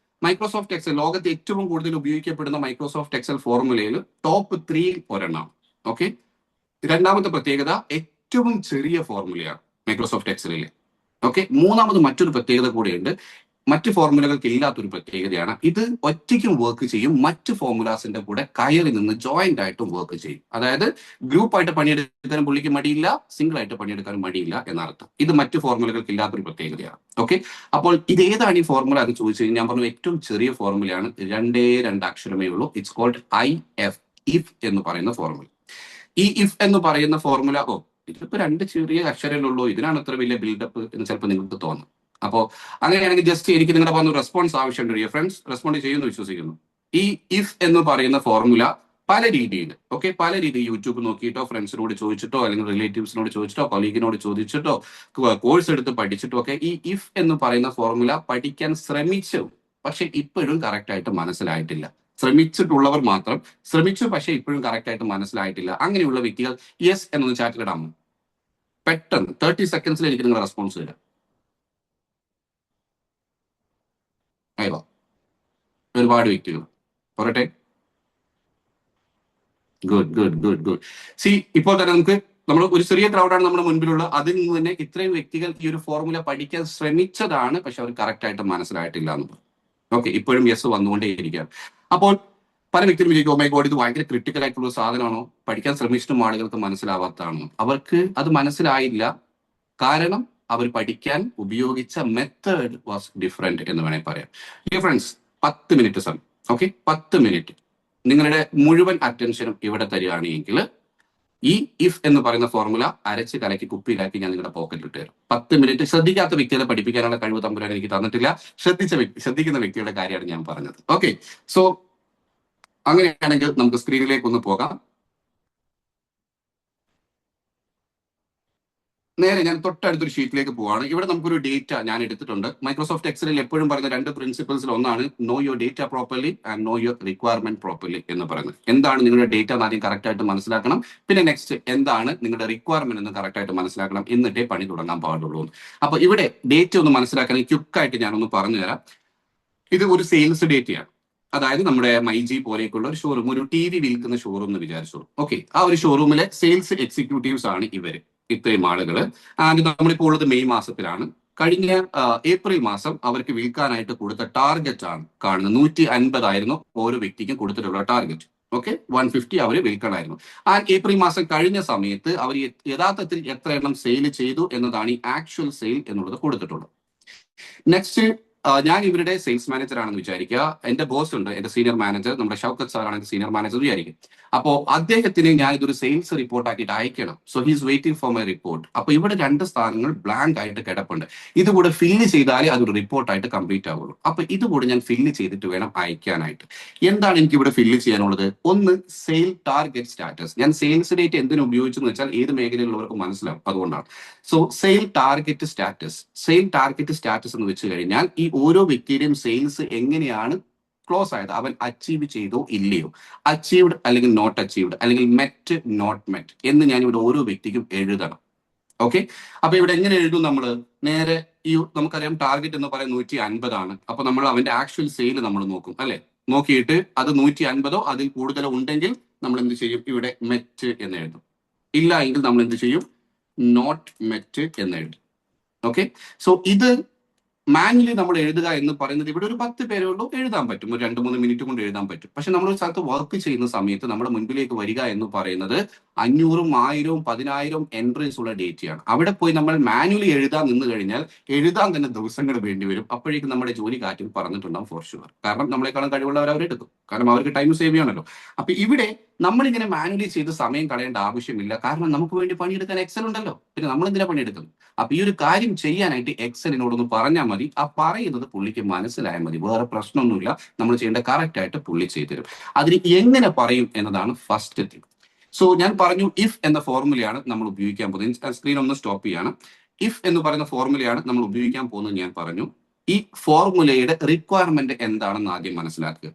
മൈക്രോസോഫ്റ്റ് എക്സൽ ലോകത്ത് ഏറ്റവും കൂടുതൽ ഉപയോഗിക്കപ്പെടുന്ന മൈക്രോസോഫ്റ്റ് എക്സൽ ഫോർമുലയിൽ ടോപ്പ് 3 ഒരെണ്ണം. ഓക്കെ, രണ്ടാമത്തെ പ്രത്യേകത, ഏറ്റവും ചെറിയ ഫോർമുലയാണ് മൈക്രോസോഫ്റ്റ് എക്സലിൽ. ഓക്കെ, മൂന്നാമത് മറ്റൊരു പ്രത്യേകത കൂടെയുണ്ട്, മറ്റ് ഫോർമുലകൾക്ക് ഇല്ലാത്തൊരു പ്രത്യേകതയാണ്. ഇത് ഒറ്റയ്ക്കും വർക്ക് ചെയ്യും, മറ്റ് ഫോർമുലാസിന്റെ കൂടെ കയറി നിന്ന് ജോയിന്റ് ആയിട്ടും വർക്ക് ചെയ്യും. അതായത് ഗ്രൂപ്പായിട്ട് പണിയെടുക്കാനും പുള്ളിക്ക് മടിയില്ല, സിംഗിൾ ആയിട്ട് പണിയെടുക്കാനും മടിയില്ല എന്നർത്ഥം. ഇത് മറ്റ് ഫോർമുലകൾക്ക് ഇല്ലാത്തൊരു പ്രത്യേകതയാണ്. ഓക്കെ, അപ്പോൾ ഇത് ഏതാണ് ഈ ഫോർമുല എന്ന് ചോദിച്ചു കഴിഞ്ഞാൽ ഞാൻ പറഞ്ഞു ഏറ്റവും ചെറിയ ഫോർമുലയാണ്. 2 അക്ഷരമേ ഉള്ളൂ. ഇറ്റ്സ് കോൾഡ് IF, ഇഫ് എന്ന് പറയുന്ന ഫോർമുല. ഈ ഇഫ് എന്ന് പറയുന്ന ഫോർമുല, ഇതിപ്പോ 2 ചെറിയ അക്ഷരമുള്ളൂ, ഇതിനാണ് അത്ര വലിയ ബിൽഡപ്പ് എന്ന് ചിലപ്പോൾ നിങ്ങൾക്ക് തോന്നും. അപ്പോൾ അങ്ങനെയാണെങ്കിൽ ജസ്റ്റ് എനിക്ക് നിങ്ങളുടെ പറഞ്ഞ റെസ്പോൺസ് ആവശ്യമുണ്ട്. ഡിയർ ഫ്രണ്ട്സ്, റെസ്പോണ്ട് ചെയ്യുന്നു വിശ്വസിക്കുന്നു. ഈ ഇഫ് എന്ന് പറയുന്ന ഫോർമുല പല രീതിയിൽ, പല രീതിയിൽ യൂട്യൂബ് നോക്കിയിട്ടോ, ഫ്രണ്ട്സിനോട് ചോദിച്ചിട്ടോ, അല്ലെങ്കിൽ റിലേറ്റീവ്സിനോട് ചോദിച്ചിട്ടോ, കൊളീഗിനോട് ചോദിച്ചിട്ടോ, കോഴ്സ് എടുത്ത് പഠിച്ചിട്ടോ ഒക്കെ ഈ ഇഫ് എന്ന് പറയുന്ന ഫോർമുല പഠിക്കാൻ ശ്രമിച്ചു. പക്ഷെ ഇപ്പോഴും കറക്റ്റ് ആയിട്ട് മനസ്സിലായിട്ടില്ല. ശ്രമിച്ചിട്ടുള്ളവർ മാത്രം ശ്രമിച്ചു, പക്ഷെ ഇപ്പോഴും കറക്റ്റ് ആയിട്ട് മനസ്സിലായിട്ടില്ല. അങ്ങനെയുള്ള വ്യക്തികൾ യെസ് എന്നൊന്ന് ചാറ്റിലിടാമോ? പെട്ടെന്ന് 30 സെക്കൻഡ്സിൽ എനിക്ക് നിങ്ങളുടെ റെസ്പോൺസ് തരാം. അയ്യോ, ഒരുപാട് വ്യക്തികൾ പറയട്ടെ. Good good good good. C, ഇപ്പോൾ തന്നെ നമ്മൾ ഒരു ചെറിയ ക്രൗഡാണ് നമ്മുടെ മുൻപിലുള്ള. അതിൽ നിന്ന് തന്നെ ഇത്രയും വ്യക്തികൾ ഈ ഒരു ഫോർമുല പഠിക്കാൻ ശ്രമിച്ചതാണ്, പക്ഷെ അവർ കറക്റ്റ് ആയിട്ട് മനസ്സിലായിട്ടില്ല എന്ന് പറഞ്ഞു. ഓക്കെ, ഇപ്പോഴും യെസ് വന്നുകൊണ്ടേയിരിക്കുകയാണ്. അപ്പോൾ പല വ്യക്തികളും വിചാരിക്കും, ഓ മൈ ഗോഡ്, ഇത് ഭയങ്കര ക്രിട്ടിക്കൽ ആയിട്ടുള്ള സാധനമാണോ, പഠിക്കാൻ ശ്രമിച്ചിട്ടും ആളുകൾക്ക് മനസ്സിലാവാത്തതാണോ? അവർക്ക് അത് മനസ്സിലായില്ല, കാരണം അവർ പഠിക്കാൻ ഉപയോഗിച്ച മെത്തേഡ് വാസ് ഡിഫറെന്റ് എന്ന് വേണമെങ്കിൽ പറയാം. ഡിയർ ഫ്രണ്ട്സ്, 10 മിനിറ്റ് സമയം. ഓക്കെ, 10 മിനിറ്റ് നിങ്ങളുടെ മുഴുവൻ അറ്റൻഷനും ഇവിടെ തരികയാണെങ്കിൽ ഈ ഇഫ് എന്ന് പറയുന്ന ഫോർമുല അരച്ച് കലക്കി കുപ്പിയിലാക്കി ഞാൻ നിങ്ങളുടെ പോക്കറ്റിൽ ഇട്ട് തരും. 10 മിനിറ്റ്. ശ്രദ്ധിക്കാത്ത വ്യക്തികളെ പഠിപ്പിക്കാനുള്ള കഴിവ് തമ്പുരാൻ എനിക്ക് തന്നിട്ടില്ല. ശ്രദ്ധിക്കുന്ന വ്യക്തിയുടെ കാര്യമാണ് ഞാൻ പറഞ്ഞത്. ഓക്കെ, സോ അങ്ങനെയാണെങ്കിൽ നമുക്ക് സ്ക്രീനിലേക്ക് ഒന്ന് പോകാം. നേരെ ഞാൻ തൊട്ടടുത്തൊരു ഷീറ്റിലേക്ക് പോവാണ്. ഇവിടെ നമുക്കൊരു ഡേറ്റ ഞാൻ എടുത്തിട്ടുണ്ട്. മൈക്രോസോഫ്റ്റ് എക്സലിൽ എപ്പോഴും പറയുന്ന 2 പ്രിൻസിപ്പിൾസിൽ ഒന്നാണ് no your data properly and no your requirement properly എന്ന് പറയുന്നത്. എന്താണ് നിങ്ങളുടെ ഡേറ്റ എന്ന് ആദ്യം കറക്റ്റ് ആയിട്ട് മനസ്സിലാക്കണം. പിന്നെ നെക്സ്റ്റ് എന്താണ് നിങ്ങളുടെ റിക്വയർമെന്റ് എന്ന് കറക്റ്റ് ആയിട്ട് മനസ്സിലാക്കണം. എന്നിട്ടേ പണി തുടങ്ങാൻ പാടുള്ളൂ. അപ്പൊ ഇവിടെ ഡേറ്റ ഒന്ന് മനസ്സിലാക്കണമെങ്കിൽ ക്വിക്കായിട്ട് ഞാനൊന്ന് പറഞ്ഞു തരാം. ഇത് ഒരു സെയിൽസ് ഡേറ്റയാണ്. അതായത് നമ്മുടെ മൈജി പോലെയൊക്കെയുള്ള ഒരു ഷോറൂം, ഒരു ടി വി വിൽക്കുന്ന ഷോറൂം എന്ന് വിചാരിച്ചോളൂ. ഓക്കെ, ആ ഒരു ഷോറൂമിലെ സെയിൽസ് എക്സിക്യൂട്ടീവ്സ് ആണ് ഇവര്, ഇത്രയും ആളുകൾ. ആൻഡ് നമ്മളിപ്പോൾ ഉള്ളത് മെയ് മാസത്തിലാണ്. കഴിഞ്ഞ ഏപ്രിൽ മാസം അവർക്ക് വിൽക്കാനായിട്ട് കൊടുത്ത ടാർഗറ്റ് ആണ് കാണുന്നത്. 150 ഓരോ വ്യക്തിക്കും കൊടുത്തിട്ടുള്ള ടാർഗറ്റ്. ഓക്കെ, 150 അവർ വിൽക്കണമായിരുന്നു. ആ ഏപ്രിൽ മാസം കഴിഞ്ഞ സമയത്ത് അവർ യഥാർത്ഥത്തിൽ എത്ര എണ്ണം സെയിൽ ചെയ്തു എന്നതാണ് ഈ ആക്ച്വൽ സെയിൽ എന്നുള്ളത് കൊടുത്തിട്ടുള്ളത്. നെക്സ്റ്റ്, ഞാൻ ഇവരുടെ സെയിൽസ് മാനേജർ ആണെന്ന് വിചാരിക്കുക. എന്റെ ബോസ് ഉണ്ട്, എന്റെ സീനിയർ മാനേജർ, നമ്മുടെ ഷൗക്കത്ത് സാറാണ് എന്റെ സീനിയർ മാനേജർ വിചാരിക്കും. അപ്പോൾ അദ്ദേഹത്തിന് ഞാൻ ഇതൊരു സെയിൽസ് റിപ്പോർട്ട് ആക്കിയിട്ട് അയക്കണം. So he's waiting for my report. അപ്പൊ ഇവിടെ 2 സ്ഥാനങ്ങൾ ബ്ലാങ്ക് ആയിട്ട് കിടപ്പുണ്ട്. ഇതുകൂടെ ഫില്ല് ചെയ്താലേ അതൊരു റിപ്പോർട്ടായിട്ട് കംപ്ലീറ്റ് ആവുള്ളൂ. അപ്പൊ ഇതുകൂടെ ഞാൻ ഫില്ല് ചെയ്തിട്ട് വേണം അയക്കാനായിട്ട്. എന്താണ് എനിക്ക് ഇവിടെ ഫില്ല് ചെയ്യാനുള്ളത്? ഒന്ന്, സെയിൽ ടാർഗറ്റ് സ്റ്റാറ്റസ്. ഞാൻ സെയിൽസ് ഡേറ്റ് എന്തിനു ഉപയോഗിച്ചെന്ന് വെച്ചാൽ ഏത് മേഖലയിലുള്ളവർക്ക് മനസ്സിലാവും, അതുകൊണ്ടാണ്. So sale target status. Sale target status എന്ന് വെച്ച് കഴിഞ്ഞാൽ ഈ ഓരോ വ്യക്തിയുടെയും സെയിൽസ് എങ്ങനെയാണ് ക്ലോസ് ആയത്, അവൻ അച്ചീവ് ചെയ്തോ ഇല്ലയോ, അച്ചീവ്ഡ് അല്ലെങ്കിൽ നോട്ട് അച്ചീവ്ഡ്, അല്ലെങ്കിൽ മെറ്റ് നോട്ട് മെറ്റ് എന്ന് ഞാൻ ഇവിടെ ഓരോ വ്യക്തിക്കും എഴുതണം. ഓക്കെ, അപ്പൊ ഇവിടെ എങ്ങനെ എഴുതും നമ്മൾ? നേരെ ഈ നമുക്കറിയാം ടാർഗറ്റ് എന്ന് പറയുന്നത് 150 അപ്പൊ നമ്മൾ അവന്റെ ആക്ച്വൽ സെയിൽ നമ്മൾ നോക്കും അല്ലെ. നോക്കിയിട്ട് അത് 150 അതിൽ കൂടുതലോ ഉണ്ടെങ്കിൽ നമ്മൾ എന്ത് ചെയ്യും? ഇവിടെ മെറ്റ് എന്ന് എഴുതും. ഇല്ല എങ്കിൽ നമ്മൾ എന്ത് ചെയ്യും? നോട്ട് മെറ്റ് എന്ന് എഴുതും. ഓക്കെ, സോ ഇത് മാനുവലി നമ്മൾ എഴുതുക എന്ന് പറയുന്നത് ഇവിടെ ഒരു 10 പേരേ ഉള്ളൂ, എഴുതാൻ പറ്റും, ഒരു 2-3 മിനിറ്റ് കൊണ്ട് എഴുതാൻ പറ്റും. പക്ഷെ നമ്മൾ ഒരു സ്ഥലത്ത് വർക്ക് ചെയ്യുന്ന സമയത്ത് നമ്മുടെ മുൻപിലേക്ക് വരിക എന്ന് പറയുന്നത് 500, 1000, 10,000 എൻട്രീസ് ഉള്ള ഡേറ്റയാണ്. അവിടെ പോയി നമ്മൾ മാനുവലി എഴുതാൻ നിന്ന് കഴിഞ്ഞാൽ എഴുതാൻ തന്നെ ദിവസങ്ങൾ വേണ്ടി വരും. അപ്പോഴേക്കും നമ്മുടെ ജോലി കാറ്റിൽ പറഞ്ഞിട്ടുണ്ടാവും ഫോർ ഷുവർ. കാരണം നമ്മളെക്കാളും കഴിവുള്ളവർ അവരെടുക്കും, കാരണം അവർക്ക് ടൈം സേവ് ചെയ്യണമല്ലോ. അപ്പൊ ഇവിടെ നമ്മളിങ്ങനെ മാനുവലി ചെയ്ത് സമയം കളയേണ്ട ആവശ്യമില്ല, കാരണം നമുക്ക് വേണ്ടി പണിയെടുക്കാൻ എക്സൽ ഉണ്ടല്ലോ. പിന്നെ നമ്മൾ എന്തിനാ പണിയെടുക്കുന്നു? അപ്പൊ ഈ ഒരു കാര്യം ചെയ്യാനായിട്ട് എക്സലിനോടൊന്ന് പറഞ്ഞാൽ മതി. ആ പറയുന്നത് പുള്ളിക്ക് മനസ്സിലായാൽ മതി, വേറെ പ്രശ്നമൊന്നുമില്ല. നമ്മൾ ചെയ്യേണ്ട കറക്റ്റ് ആയിട്ട് പുള്ളി ചെയ്തുതരും. അതിന് എങ്ങനെ പറയും എന്നതാണ് ഫസ്റ്റ് തിങ്. സോ ഞാൻ പറഞ്ഞു ഇഫ് എന്ന ഫോർമുലയാണ് നമ്മൾ ഉപയോഗിക്കാൻ പോകുന്നത്. സ്ക്രീൻ ഒന്ന് സ്റ്റോപ്പ് ചെയ്യണം. ഇഫ് എന്ന് പറയുന്ന ഫോർമുലയാണ് നമ്മൾ ഉപയോഗിക്കാൻ പോകുന്നത് ഞാൻ പറഞ്ഞു. ഈ ഫോർമുലയുടെ റിക്വയർമെന്റ് എന്താണെന്ന് ആദ്യം മനസ്സിലാക്കുക.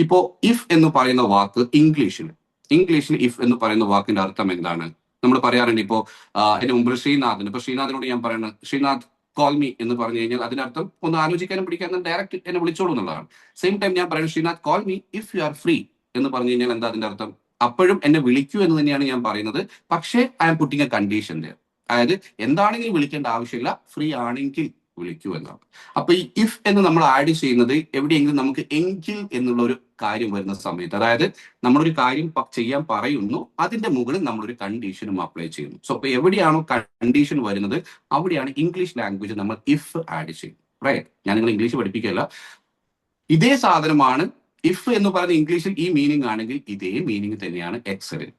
ഇപ്പോ ഇഫ് എന്ന് പറയുന്ന വാക്ക് ഇംഗ്ലീഷിൽ ഇഫ് എന്ന് പറയുന്ന വാക്കിന്റെ അർത്ഥം എന്താണ്? നമ്മൾ പറയാറുണ്ട്. ഇപ്പോ എന്റെ മുമ്പിൽ ശ്രീനാഥിന്, ഇപ്പൊ ശ്രീനാഥിനോട് ഞാൻ പറയുന്നത് ശ്രീനാഥ് കോൾ മീ എന്ന് പറഞ്ഞു കഴിഞ്ഞാൽ അതിനർത്ഥം ഒന്ന് ആലോചിക്കാനും പിടിക്കാനും ഡയറക്റ്റ് എന്നെ വിളിച്ചോളൂ എന്നുള്ളതാണ്. സെയിം ടൈം ഞാൻ പറയുന്നത് Srinath call me if you are free എന്ന് പറഞ്ഞു കഴിഞ്ഞാൽ എന്താ അതിന്റെ അർത്ഥം? അപ്പോഴും എന്നെ വിളിക്കൂ എന്ന് തന്നെയാണ് ഞാൻ പറയുന്നത്, പക്ഷേ I am putting a condition. അതായത് എന്താണെങ്കിലും വിളിക്കേണ്ട ആവശ്യമില്ല, ഫ്രീ ആണെങ്കിൽ വിളിക്കൂ എന്നാണ്. അപ്പൊ ഈ ഇഫ് എന്ന് നമ്മൾ ആഡ് ചെയ്യുന്നത് എവിടെയെങ്കിലും നമുക്ക് എങ്കിൽ എന്നുള്ള ഒരു കാര്യം വരുന്ന സമയത്ത്, അതായത് നമ്മളൊരു കാര്യം ചെയ്യാൻ പറയുന്നു, അതിന്റെ മുകളിൽ നമ്മളൊരു കണ്ടീഷനും അപ്ലൈ ചെയ്യുന്നു. സോ അപ്പൊ എവിടെയാണോ കണ്ടീഷൻ വരുന്നത് അവിടെയാണ് ഇംഗ്ലീഷ് ലാംഗ്വേജ് നമ്മൾ ഇഫ് ആഡ് ചെയ്യും. റൈറ്റ്, ഞാൻ നിങ്ങൾ ഇംഗ്ലീഷ് പഠിപ്പിക്കുകയല്ല. ഇതേ സാധനമാണ് ഇഫ് എന്ന് പറയുന്ന ഇംഗ്ലീഷിൽ ഈ മീനിങ് ആണെങ്കിൽ ഇതേ മീനിങ് തന്നെയാണ് എക്സലിൽ.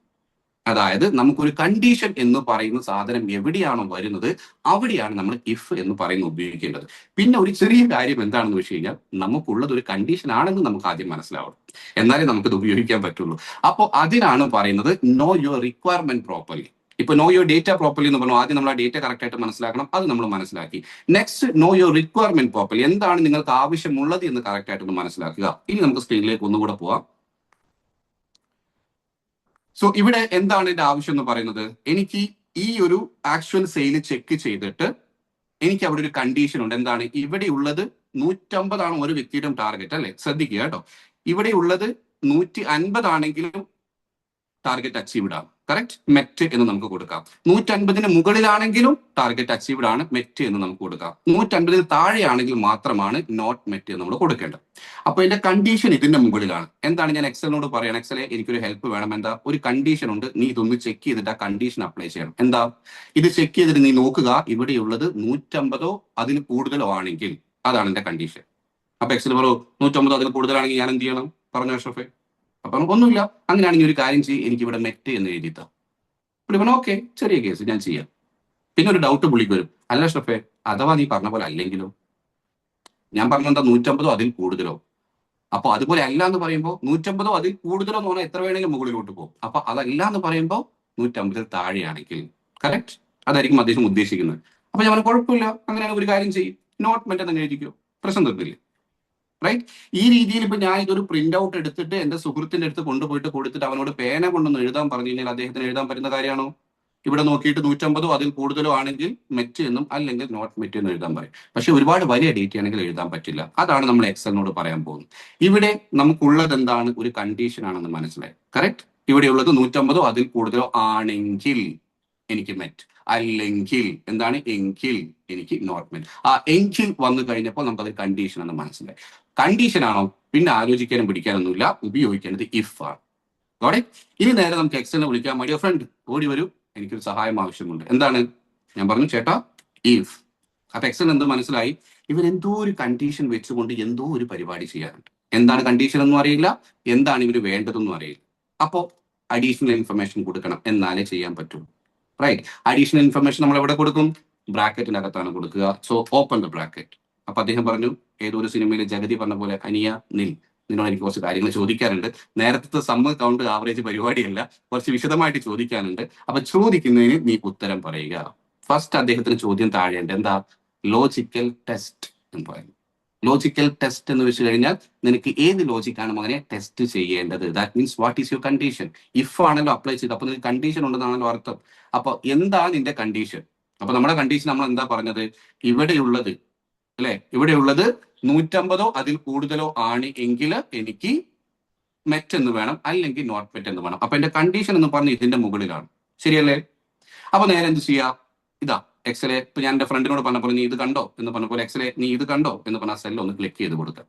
അതായത് നമുക്കൊരു കണ്ടീഷൻ എന്ന് പറയുന്ന സാധനം എവിടെയാണോ വരുന്നത് അവിടെയാണ് നമ്മൾ ഇഫ് എന്ന് പറയുന്നത് ഉപയോഗിക്കേണ്ടത്. പിന്നെ ഒരു ചെറിയ കാര്യം എന്താണെന്ന് വെച്ച് കഴിഞ്ഞാൽ നമുക്കുള്ളത് ഒരു കണ്ടീഷൻ ആണെന്ന് നമുക്ക് ആദ്യം മനസ്സിലാവണം, എന്നാലേ നമുക്കത് ഉപയോഗിക്കാൻ പറ്റുള്ളൂ. അപ്പോൾ അതിനാണ് പറയുന്നത് നോ യുവർ റിക്വയർമെന്റ് പ്രോപ്പർലി. ഇപ്പൊ നോ യുവർ ഡേറ്റ പ്രോപ്പർലി എന്ന് പറഞ്ഞു, ആദ്യം നമ്മൾ ആ ഡേറ്റ കറക്റ്റ് ആയിട്ട് മനസ്സിലാക്കണം, അത് നമ്മൾ മനസ്സിലാക്കി. Next, no your requirement properly, എന്താണ് നിങ്ങൾക്ക് ആവശ്യമുള്ളത് എന്ന് കറക്റ്റ് ആയിട്ടൊന്ന് മനസ്സിലാക്കുക. ഇനി നമുക്ക് സ്ക്രീനിലേക്ക് ഒന്നുകൂടെ പോവാം. സോ ഇവിടെ എന്താണ് എന്റെ ആവശ്യം എന്ന് പറയുന്നത്? എനിക്ക് ഈ ഒരു ആക്ച്വൽ സെയിൽ ചെക്ക് ചെയ്തിട്ട് എനിക്ക് അവിടെ ഒരു കണ്ടീഷൻ ഉണ്ട്. എന്താണ് ഇവിടെ ഉള്ളത്? 150 ഒരു വ്യക്തിയുടെ ടാർഗറ്റ് അല്ലെ. ശ്രദ്ധിക്കുക കേട്ടോ, ഇവിടെ ഉള്ളത് 150 ആണെങ്കിലും ടാർഗറ്റ് അച്ചീവ്ഡ് ആണ്. കറക്റ്റ്, മെറ്റ് എന്ന് നമുക്ക് കൊടുക്കാം. 150 മുകളിലാണെങ്കിലും ടാർഗറ്റ് അച്ചീവ്ഡ് ആണ്, മെറ്റ് എന്ന് നമുക്ക് കൊടുക്കാം. 150 താഴെയാണെങ്കിൽ മാത്രമാണ് നോട്ട് മെറ്റ് എന്ന് നമ്മൾ കൊടുക്കേണ്ടത്. അപ്പൊ എന്റെ കണ്ടീഷൻ ഇതിന്റെ മുകളിലാണ്. എന്താണ് ഞാൻ എക്സലിനോട് പറയണം, എക്സലെ എനിക്കൊരു ഹെൽപ്പ് വേണം. എന്താ? ഒരു കണ്ടീഷൻ ഉണ്ട്, നീ ഇതൊന്ന് ചെക്ക് ചെയ്തിട്ട് ആ കണ്ടീഷൻ അപ്ലൈ ചെയ്യണം. എന്താ? ഇത് ചെക്ക് ചെയ്തിട്ട് നീ നോക്കുക, ഇവിടെയുള്ളത് 150 അതിൽ കൂടുതലോ ആണെങ്കിൽ അതാണ് എന്റെ കണ്ടീഷൻ. അപ്പൊ എക്സൽ പറയൂ 150 അതിൽ കൂടുതലാണെങ്കിൽ ഞാൻ എന്ത് ചെയ്യണം? പറഞ്ഞു അഷ്റഫെ. അപ്പൊ ഒന്നുമില്ല, അങ്ങനെയാണെങ്കിൽ ഒരു കാര്യം ചെയ്യും, എനിക്ക് ഇവിടെ മെറ്റ് എന്ന് എഴുതിത്താം. പുള്ളി പറഞ്ഞു ഓക്കെ, ചെറിയ കേസ്, ഞാൻ ചെയ്യാം. പിന്നെ ഒരു ഡൗട്ട് പുള്ളിക്ക് വരും, അല്ല അഷ്റഫെ അഥവാ നീ പറഞ്ഞ പോലെ അല്ലെങ്കിലോ? ഞാൻ പറഞ്ഞെന്താ 150 അതിൽ കൂടുതലോ? അപ്പൊ അതുപോലെ അല്ല എന്ന് പറയുമ്പോൾ 150 അതിൽ കൂടുതലോ എന്ന് പറഞ്ഞാൽ എത്ര വേണമെങ്കിലും മുകളിലോട്ട് പോകും. അപ്പൊ അതല്ല എന്ന് പറയുമ്പോൾ 150 താഴെയാണെങ്കിൽ കറക്റ്റ്, അതായിരിക്കും അദ്ദേഹം ഉദ്ദേശിക്കുന്നത്. അപ്പൊ ഞാൻ കുഴപ്പമില്ല, അങ്ങനെയാണെങ്കിൽ ഒരു കാര്യം ചെയ്യും, നോട്ട് മെറ്റ് എന്ന് എഴുതിക്കോ, പ്രശ്നം തീർന്നില്ലേ? റൈറ്റ്. ഈ രീതിയിൽ ഇപ്പൊ ഞാൻ ഇതൊരു പ്രിന്റ് ഔട്ട് എടുത്തിട്ട് എന്റെ സുഹൃത്തിന്റെ അടുത്ത് കൊണ്ടുപോയിട്ട് കൊടുത്തിട്ട് അവനോട് പേന കൊണ്ടൊന്ന് എഴുതാൻ പറഞ്ഞു കഴിഞ്ഞാൽ അദ്ദേഹത്തിന് എഴുതാൻ പറ്റുന്ന കാര്യമാണോ? ഇവിടെ നോക്കിയിട്ട് 150 അതിൽ കൂടുതലോ ആണെങ്കിൽ മെറ്റ് എന്നും അല്ലെങ്കിൽ നോട്ട് മെറ്റ് എന്നും എഴുതാൻ പറയും. പക്ഷെ ഒരുപാട് വലിയ ഡേറ്റ് ആണെങ്കിൽ എഴുതാൻ പറ്റില്ല. അതാണ് നമ്മൾ എക്സലിനോട് പറയാൻ പോകുന്നത്. ഇവിടെ നമുക്കുള്ളത് എന്താണ്? ഒരു കണ്ടീഷൻ ആണെന്ന് മനസ്സിലായി. കറക്റ്റ്. ഇവിടെയുള്ളത് 150 അതിൽ കൂടുതലോ ആണെങ്കിൽ എനിക്ക് മെറ്റ്, അല്ലെങ്കിൽ എന്താണ്? എങ്കിൽ എനിക്ക് നോട്ട് മെറ്റ്. ആ എങ്കിൽ വന്നു കഴിഞ്ഞപ്പോൾ നമുക്കത് കണ്ടീഷൻ എന്ന് മനസ്സിലായി. കണ്ടീഷൻ ആണോ? പിന്നെ ആലോചിക്കാനും പിടിക്കാനൊന്നുമില്ല. ഉപയോഗിക്കേണ്ടത് ഇഫ് ആണ്. Got it? ഇനി നേരെ നമുക്ക് എക്സലിനെ വിളിക്കാൻ മൈ ഡിയർ ഫ്രണ്ട്, ഓടി വരൂ, എനിക്കൊരു സഹായം ആവശ്യമുണ്ട്. എന്താണ്? ഞാൻ പറഞ്ഞു ചേട്ടാ ഇഫ്. അപ്പൊ എക്സൽ എന്ത് മനസ്സിലായി? ഇവർ എന്തോ ഒരു കണ്ടീഷൻ വെച്ചുകൊണ്ട് എന്തോ ഒരു പരിപാടി ചെയ്യാനുണ്ട്. എന്താണ് കണ്ടീഷൻ എന്നും അറിയില്ല, എന്താണ് ഇവർ വേണ്ടതെന്നും അറിയില്ല. അപ്പോ അഡീഷണൽ ഇൻഫർമേഷൻ കൊടുക്കണം, എന്നാലേ ചെയ്യാൻ പറ്റൂ. റൈറ്റ്? അഡീഷണൽ ഇൻഫർമേഷൻ നമ്മൾ എവിടെ കൊടുക്കും? ബ്രാക്കറ്റിനകത്താണ് കൊടുക്കുക. So open the bracket. അപ്പൊ അദ്ദേഹം പറഞ്ഞു, ഏതോ ഒരു സിനിമയിൽ ജഗതി പറഞ്ഞ പോലെ, അനിയ നിൽ, നിന്നോട് എനിക്ക് കുറച്ച് കാര്യങ്ങൾ ചോദിക്കാറുണ്ട്. നേരത്തെ സമ്മ കൗണ്ട് ആവറേജ് പരിപാടിയല്ല, കുറച്ച് വിശദമായിട്ട് ചോദിക്കാനുണ്ട്. അപ്പൊ ചോദിക്കുന്നതിന് നീ ഉത്തരം പറയുക. ഫസ്റ്റ് അദ്ദേഹത്തിന് ചോദ്യം താഴെയുണ്ട്. എന്താ? ലോജിക്കൽ ടെസ്റ്റ് എന്ന് പറയുന്നത്. ലോജിക്കൽ ടെസ്റ്റ് എന്ന് വെച്ച് കഴിഞ്ഞാൽ നിനക്ക് ഏത് ലോജിക്കാണ് മകനെ ടെസ്റ്റ് ചെയ്യേണ്ടത്? That means what is your condition? If ആണല്ലോ അപ്ലൈ ചെയ്ത്, അപ്പൊ നിനക്ക് കണ്ടീഷൻ ഉണ്ടെന്നാണല്ലോ അർത്ഥം. അപ്പൊ എന്താ നിന്റെ കണ്ടീഷൻ? അപ്പൊ നമ്മുടെ കണ്ടീഷൻ നമ്മൾ എന്താ പറഞ്ഞത്? ഇവിടെയുള്ളത് അല്ലെ, ഇവിടെയുള്ളത് 150 അതിൽ കൂടുതലോ ആണ് എങ്കിൽ എനിക്ക് മെറ്റ് എന്ന് വേണം, അല്ലെങ്കിൽ നോട്ട് മെറ്റ് എന്ന് വേണം. അപ്പൊ എന്റെ കണ്ടീഷൻ എന്ന് പറഞ്ഞ് ഇതിന്റെ മുകളിലാണ്. ശരിയല്ലേ? അപ്പൊ നേരെ എന്ത് ചെയ്യാ? ഇതാ എക്സലെ, ഇപ്പൊ ഞാൻ എന്റെ ഫ്രണ്ടിനോട് പറഞ്ഞപ്പോൾ നീ ഇത് കണ്ടോ എന്ന് പറഞ്ഞ പോലെ, എക്സലെ നീ ഇത് കണ്ടോ എന്ന് പറഞ്ഞ സെല്ല് ഒന്ന് ക്ലിക്ക് ചെയ്ത് കൊടുക്കുക.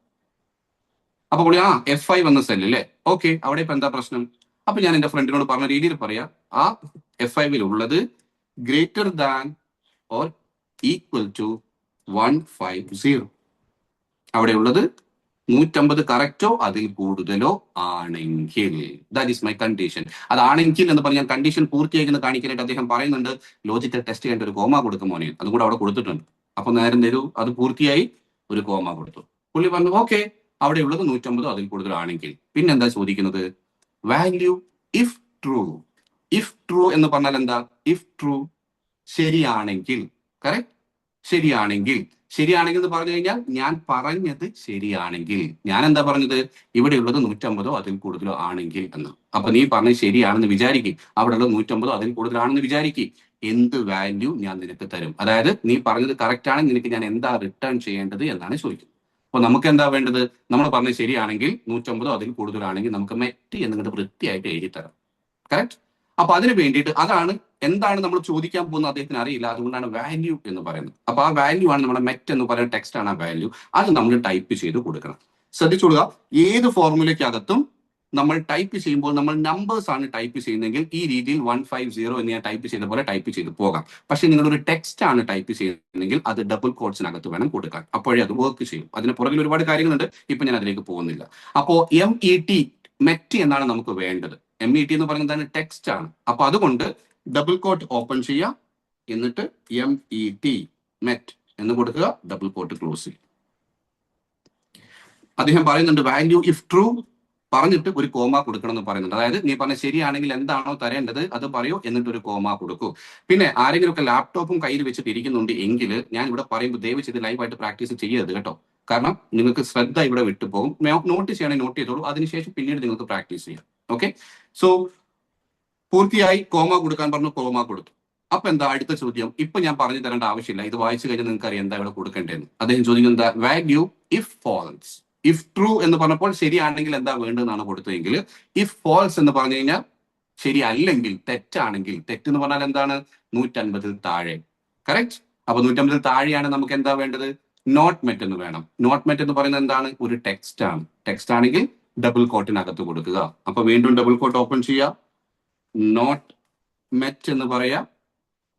അപ്പൊ പുള്ളി ആ F5 വന്ന സെല്ല് അല്ലേ, ഓക്കെ, അവിടെ ഇപ്പൊ എന്താ പ്രശ്നം? അപ്പൊ ഞാൻ എന്റെ ഫ്രണ്ടിനോട് പറഞ്ഞ രീതിയിൽ പറയാ, ആ F5 ഉള്ളത് greater than or equal to 150. അവിടെ ഉള്ളത് 150 കറക്റ്റോ അതിൽ കൂടുതലോ ആണെങ്കിൽ, ദാറ്റ് ഈസ് മൈ കണ്ടീഷൻ. അതാണെങ്കിൽ എന്ന് പറഞ്ഞാൽ കണ്ടീഷൻ പൂർത്തിയായി കാണിക്കാനായിട്ട് അദ്ദേഹം പറയുന്നുണ്ട്, ലോജിക്കൽ ടെസ്റ്റ് ചെയ്യേണ്ട ഒരു കോമ കൊടുക്കും മോനെ. അതും കൂടെ അവിടെ കൊടുത്തിട്ടുണ്ട്. അപ്പൊ നേരം തരൂ, അത് പൂർത്തിയായി, ഒരു കോമ കൊടുത്തു. പുള്ളി പറഞ്ഞു ഓക്കെ, അവിടെ ഉള്ളത് 150 അതിൽ കൂടുതലാണെങ്കിൽ. പിന്നെന്താ ചോദിക്കുന്നത്? Value if true. If true എന്ന് പറഞ്ഞാൽ എന്താ? ഇഫ് ട്രൂ, ശരിയാണെങ്കിൽ. കറക്റ്റ്? ശരിയാണെങ്കിൽ. ശരിയാണെങ്കിൽ എന്ന് പറഞ്ഞു കഴിഞ്ഞാൽ ഞാൻ പറഞ്ഞത് ശരിയാണെങ്കിൽ. ഞാൻ എന്താ പറഞ്ഞത്? ഇവിടെയുള്ളത് 150 അതിൽ കൂടുതലോ ആണെങ്കിൽ എന്ന്. അപ്പൊ നീ പറഞ്ഞത് ശരിയാണെന്ന് വിചാരിക്കും, അവിടെ ഉള്ളത് 150 അതിൽ കൂടുതലാണെന്ന് വിചാരിക്കും. എന്ത് വാല്യൂ ഞാൻ നിനക്ക് തരും? അതായത് നീ പറഞ്ഞത് കറക്റ്റ് ആണെങ്കിൽ നിനക്ക് ഞാൻ എന്താ റിട്ടേൺ ചെയ്യേണ്ടത് എന്നാണ് ചോദിക്കുന്നത്. അപ്പൊ നമുക്ക് എന്താ വേണ്ടത്? നമ്മൾ പറഞ്ഞത് ശരിയാണെങ്കിൽ 150 അതിൽ കൂടുതലാണെങ്കിൽ നമുക്ക് മെറ്റ് എന്നിട്ട് വൃത്തിയായിട്ട് എഴുതി തരാം. കറക്റ്റ്? അപ്പൊ അതിന് വേണ്ടിയിട്ട് അതാണ് എന്താണ് നമ്മൾ ചോദിക്കാൻ പോകുന്നത് അദ്ദേഹത്തിന് അറിയില്ല. അതുകൊണ്ടാണ് വാല്യൂ എന്ന് പറയുന്നത്. അപ്പൊ ആ വാല്യൂ ആണ് നമ്മുടെ മെറ്റ് എന്ന് പറയുന്ന ടെക്സ്റ്റ് ആണ് ആ വാല്യൂ. അത് നമ്മൾ ടൈപ്പ് ചെയ്ത് കൊടുക്കണം. ശ്രദ്ധിച്ചോളുക, ഏത് ഫോർമുലയ്ക്കകത്തും നമ്മൾ ടൈപ്പ് ചെയ്യുമ്പോൾ നമ്മൾ നമ്പേഴ്സ് ആണ് ടൈപ്പ് ചെയ്യുന്നതെങ്കിൽ ഈ രീതിയിൽ 150 എന്ന് ഞാൻ ടൈപ്പ് ചെയ്ത പോലെ ടൈപ്പ് ചെയ്ത് പോകാം. പക്ഷെ നിങ്ങളൊരു ടെക്സ്റ്റ് ആണ് ടൈപ്പ് ചെയ്യുന്നതെങ്കിൽ അത് ഡബിൾ കോട്സിനകത്ത് വേണം കൊടുക്കാൻ. അപ്പോഴേ അത് വർക്ക് ചെയ്യും. അതിന് പുറകിൽ ഒരുപാട് കാര്യങ്ങളുണ്ട്, ഇപ്പൊ ഞാൻ അതിലേക്ക് പോകുന്നില്ല. അപ്പോ MET, മെറ്റ് എന്നാണ് നമുക്ക് വേണ്ടത്. MET എന്ന് പറയുന്നത് ടെക്സ്റ്റ് ആണ്. അപ്പൊ അതുകൊണ്ട് ഡബിൾ കോട്ട് ഓപ്പൺ ചെയ്യുക, എന്നിട്ട് MET മെറ്റ് എന്ന് കൊടുക്കുക, ഡബിൾ കോട്ട് ക്ലോസ് ചെയ്യുക. അദ്ദേഹം പറയുന്നുണ്ട് വാല്യൂ ഇഫ് ട്രൂ പറഞ്ഞിട്ട് ഒരു കോമ കൊടുക്കണം എന്ന് പറയുന്നുണ്ട്. അതായത് നീ പറഞ്ഞ ശരിയാണെങ്കിൽ എന്താണോ തരേണ്ടത് അത് പറയൂ, എന്നിട്ട് ഒരു കോമ കൊടുക്കൂ. പിന്നെ ആരെങ്കിലും ഒക്കെ ലാപ്ടോപ്പും കയ്യിൽ വെച്ചിട്ട് ഇരിക്കുന്നുണ്ട് എങ്കിൽ ഞാൻ ഇവിടെ പറയുമ്പോൾ ദയവ് ചെയ്ത് ലൈവായിട്ട് പ്രാക്ടീസ് ചെയ്യരുത് കേട്ടോ. കാരണം നിങ്ങൾക്ക് ശ്രദ്ധ ഇവിടെ വിട്ടുപോകും. നോട്ട് ചെയ്യണമെങ്കിൽ നോട്ട് ചെയ്തോളൂ, അതിനുശേഷം പിന്നീട് നിങ്ങൾക്ക് പ്രാക്ടീസ് ചെയ്യാം. ഓക്കെ? സോ പൂർത്തിയായി, കോമ കൊടുക്കാൻ പറഞ്ഞു, കോമ കൊടുത്തു. അപ്പൊ എന്താ അടുത്ത ചോദ്യം? ഇപ്പൊ ഞാൻ പറഞ്ഞു തരേണ്ട ആവശ്യമില്ല, ഇത് വായിച്ചു കഴിഞ്ഞാൽ നിങ്ങൾക്ക് അറിയാം എന്താ ഇവിടെ കൊടുക്കേണ്ടതെന്ന്. അദ്ദേഹം ചോദിക്കുന്നത് എന്താ? Value if false. If true എന്ന് പറഞ്ഞപ്പോൾ ശരിയാണെങ്കിൽ എന്താ വേണ്ടതെന്നാണ് കൊടുത്തതെങ്കിൽ, ഇഫ് ഫാൾസ് എന്ന് പറഞ്ഞു കഴിഞ്ഞാൽ ശരിയല്ലെങ്കിൽ, തെറ്റാണെങ്കിൽ. തെറ്റ് എന്ന് പറഞ്ഞാൽ എന്താണ്? 150 താഴെ. കറക്റ്റ്? അപ്പൊ 150 താഴെയാണ് നമുക്ക് എന്താ വേണ്ടത്? നോട്ട് മെറ്റ് എന്ന് വേണം. നോട്ട് മെറ്റ് എന്ന് പറയുന്നത് എന്താണ്? ഒരു ടെക്സ്റ്റ് ആണ്. ടെക്സ്റ്റ് ആണെങ്കിൽ ഡബിൾ കോട്ടിനകത്ത് കൊടുക്കുക. അപ്പൊ വീണ്ടും ഡബിൾ കോട്ട് ഓപ്പൺ ചെയ്യുക, നോട്ട് മെറ്റ് എന്ന് പറയാ,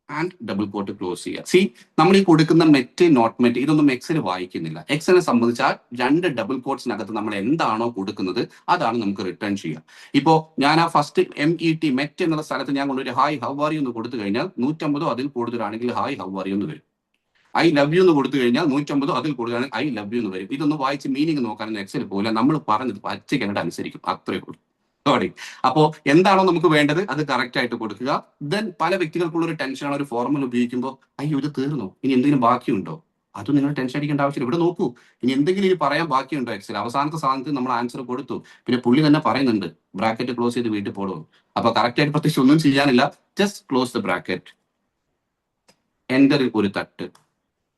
ആൻഡ് ഡബിൾ കോട്ട് ക്ലോസ് ചെയ്യുക. സി, നമ്മൾ ഈ കൊടുക്കുന്ന മെറ്റ്, നോട്ട് മെറ്റ്, ഇതൊന്നും എക്സൽ വായിക്കുന്നില്ല. എക്സലിനെ സംബന്ധിച്ചാൽ 2 ഡബിൾ കോട്ട്സിനകത്ത് നമ്മൾ എന്താണോ കൊടുക്കുന്നത് അതാണ് നമുക്ക് റിട്ടേൺ ചെയ്യുക. ഇപ്പോ ഞാൻ ആ ഫസ്റ്റ് MET മെറ്റ് എന്നുള്ള സ്ഥലത്ത് ഞാൻ കൊണ്ടൊരു ഹായ് ഹൗ ആർ യു എന്ന് കൊടുത്തു കഴിഞ്ഞാൽ 150 അതിൽ കൂടുതലാണെങ്കിൽ ഹായ് ഹൗ ആർ യു എന്ന് വരും. ഐ ലവ് യു എന്ന് കൊടുത്തു കഴിഞ്ഞാൽ 150 അതിൽ കൂടുതലാണെങ്കിൽ ഐ ലവ് യു എന്ന് വരും. ഇതൊന്നും വായിച്ച് മീനിങ് നോക്കാനൊന്നും എക്സൽ പോകില്ല. നമ്മൾ പറഞ്ഞത് പച്ചയ്ക്ക് അനുസരിക്കും, അത്രേ ഉള്ളൂ. അപ്പോ എന്താണോ നമുക്ക് വേണ്ടത് അത് കറക്റ്റ് ആയിട്ട് കൊടുക്കുക. ദെൻ പല വ്യക്തികൾക്കുള്ള ഒരു ടെൻഷനാണ് ഒരു ഫോർമുല ഉപയോഗിക്കുമ്പോൾ, അയ്യോ ഇത് തീർന്നോ, ഇനി എന്തെങ്കിലും ബാക്കിയുണ്ടോ? അത് നിങ്ങൾ ടെൻഷൻ അടിക്കേണ്ട ആവശ്യമില്ല. ഇവിടെ നോക്കൂ, ഇനി എന്തെങ്കിലും ഇനി പറയാൻ ബാക്കിയുണ്ടോ എക്സൽ? അവസാനത്തെ സാധനത്തിൽ നമ്മൾ ആൻസർ കൊടുത്തു. പിന്നെ പുള്ളി തന്നെ പറയുന്നുണ്ട് ബ്രാക്കറ്റ് ക്ലോസ് ചെയ്ത് വീട്ടിൽ പോടോ. അപ്പൊ കറക്റ്റ് ആയിട്ട് പ്രത്യേകിച്ച് ഒന്നും ചെയ്യാനില്ല. Just close the bracket, enter ഒരു തട്ട്,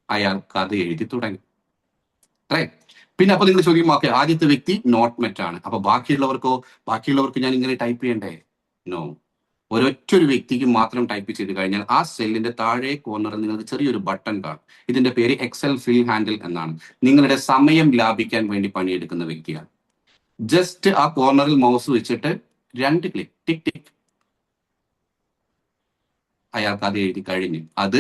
അയാൾ കഥ എഴുതി തുടങ്ങി. റൈറ്റ്. പിന്നെ അപ്പൊ നിങ്ങൾ ചോദിക്കും, ഓക്കെ ആദ്യത്തെ വ്യക്തി നോട്ട് മെറ്റ് ആണ്, അപ്പൊ ബാക്കിയുള്ളവർക്ക് ഞാൻ ഇങ്ങനെ ടൈപ്പ് ചെയ്യണ്ടേ? നോ. ഒരു വ്യക്തിക്ക് മാത്രം ടൈപ്പ് ചെയ്ത് കഴിഞ്ഞാൽ ആ സെല്ലിന്റെ താഴെ കോർണറിൽ നിങ്ങൾക്ക് ചെറിയൊരു ബട്ടൺ കാണും. ഇതിന്റെ പേര് എക്സൽ ഫിൽ ഹാൻഡിൽ എന്നാണ്. നിങ്ങളുടെ സമയം ലാഭിക്കാൻ വേണ്ടി പണിയെടുക്കുന്ന വ്യക്തിയാണ്. ജസ്റ്റ് ആ കോർണറിൽ മൗസ് വെച്ചിട്ട് 2 ക്ലിക്ക്, ടിക് ടിക്, അയാൾക്ക് അത് എഴുതി കഴിഞ്ഞു. അത്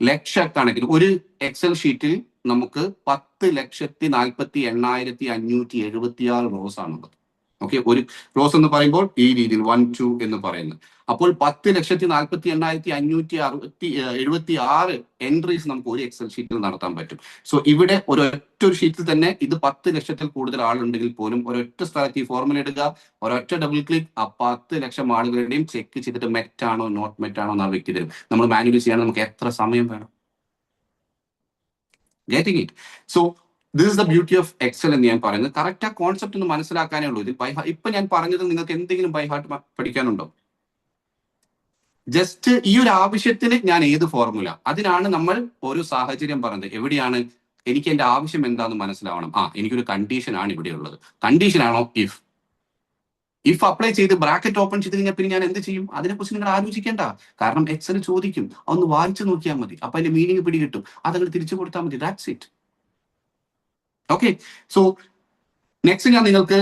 ലക്ഷക്കണക്കിന് ഒരു എക്സൽ ഷീറ്റിൽ നമുക്ക് 10,40,8,576 റോസ് ആണുള്ളത്. ഓക്കെ, ഒരു റോസ് എന്ന് പറയുമ്പോൾ ഈ രീതിയിൽ 1 2 എന്ന് പറയുന്നത്. അപ്പോൾ 10,40,48,576 എൻട്രീസ് നമുക്ക് ഒരു എക്സൽ ഷീറ്റിൽ നടത്താൻ പറ്റും. സോ ഇവിടെ ഒരൊറ്റ ഷീറ്റിൽ തന്നെ ഇത് 10 ലക്ഷത്തിൽ കൂടുതൽ ആളുണ്ടെങ്കിൽ പോലും ഒരൊറ്റ സ്ഥലത്ത് ഈ ഫോർമുല എടുക്കുക, ഒരൊറ്റ ഡബിൾ ക്ലിക്ക്, ആ 10 ലക്ഷം ആളുകളുടെയും ചെക്ക് ചെയ്തിട്ട് മെറ്റ് ആണോ നോട്ട് മെറ്റ് ആണോ എന്ന് വ്യക്തി തരും. നമ്മൾ മാനുവലി ചെയ്യാൻ നമുക്ക് എത്ര സമയം വേണം? Getting it? So this is the beauty of Excel എന്ന് ഞാൻ പറയുന്നത്. കറക്റ്റ് ആ കോൺസെപ്റ്റ് ഒന്ന് മനസ്സിലാക്കാനേ ഉള്ളൂ. ഇതിൽ ഇപ്പൊ ഞാൻ പറഞ്ഞത് നിങ്ങൾക്ക് എന്തെങ്കിലും ബൈ ഹാർട്ട് പഠിക്കാനുണ്ടോ? ജസ്റ്റ് ഈ ഒരു ആവശ്യത്തിന് ഞാൻ ഏത് ഫോർമുല, അതിനാണ് നമ്മൾ ഒരു സാഹചര്യം പറഞ്ഞത്. എവിടെയാണ് എനിക്ക് എന്റെ ആവശ്യം എന്താന്ന് മനസ്സിലാവണം. എനിക്കൊരു കണ്ടീഷൻ ആണ് ഇവിടെ ഉള്ളത്. കണ്ടീഷൻ ആണോ ഇഫ് അപ്ലൈ ചെയ്ത് ബ്രാക്കറ്റ് ഓപ്പൺ ചെയ്ത് കഴിഞ്ഞാൽ പിന്നെ ഞാൻ എന്ത് ചെയ്യും? അതിനെക്കുറിച്ച് നിങ്ങൾ ആലോചിക്കേണ്ട. കാരണം എക്സൽ ചോദിക്കും, അതൊന്ന് വായിച്ചു നോക്കിയാൽ മതി. അപ്പൊ അതിന്റെ മീനിങ് പിടികിട്ടും. അതങ്ങ് തിരിച്ചു കൊടുത്താൽ മതി. That's it. Okay, so next ഞാൻ നിങ്ങൾക്ക്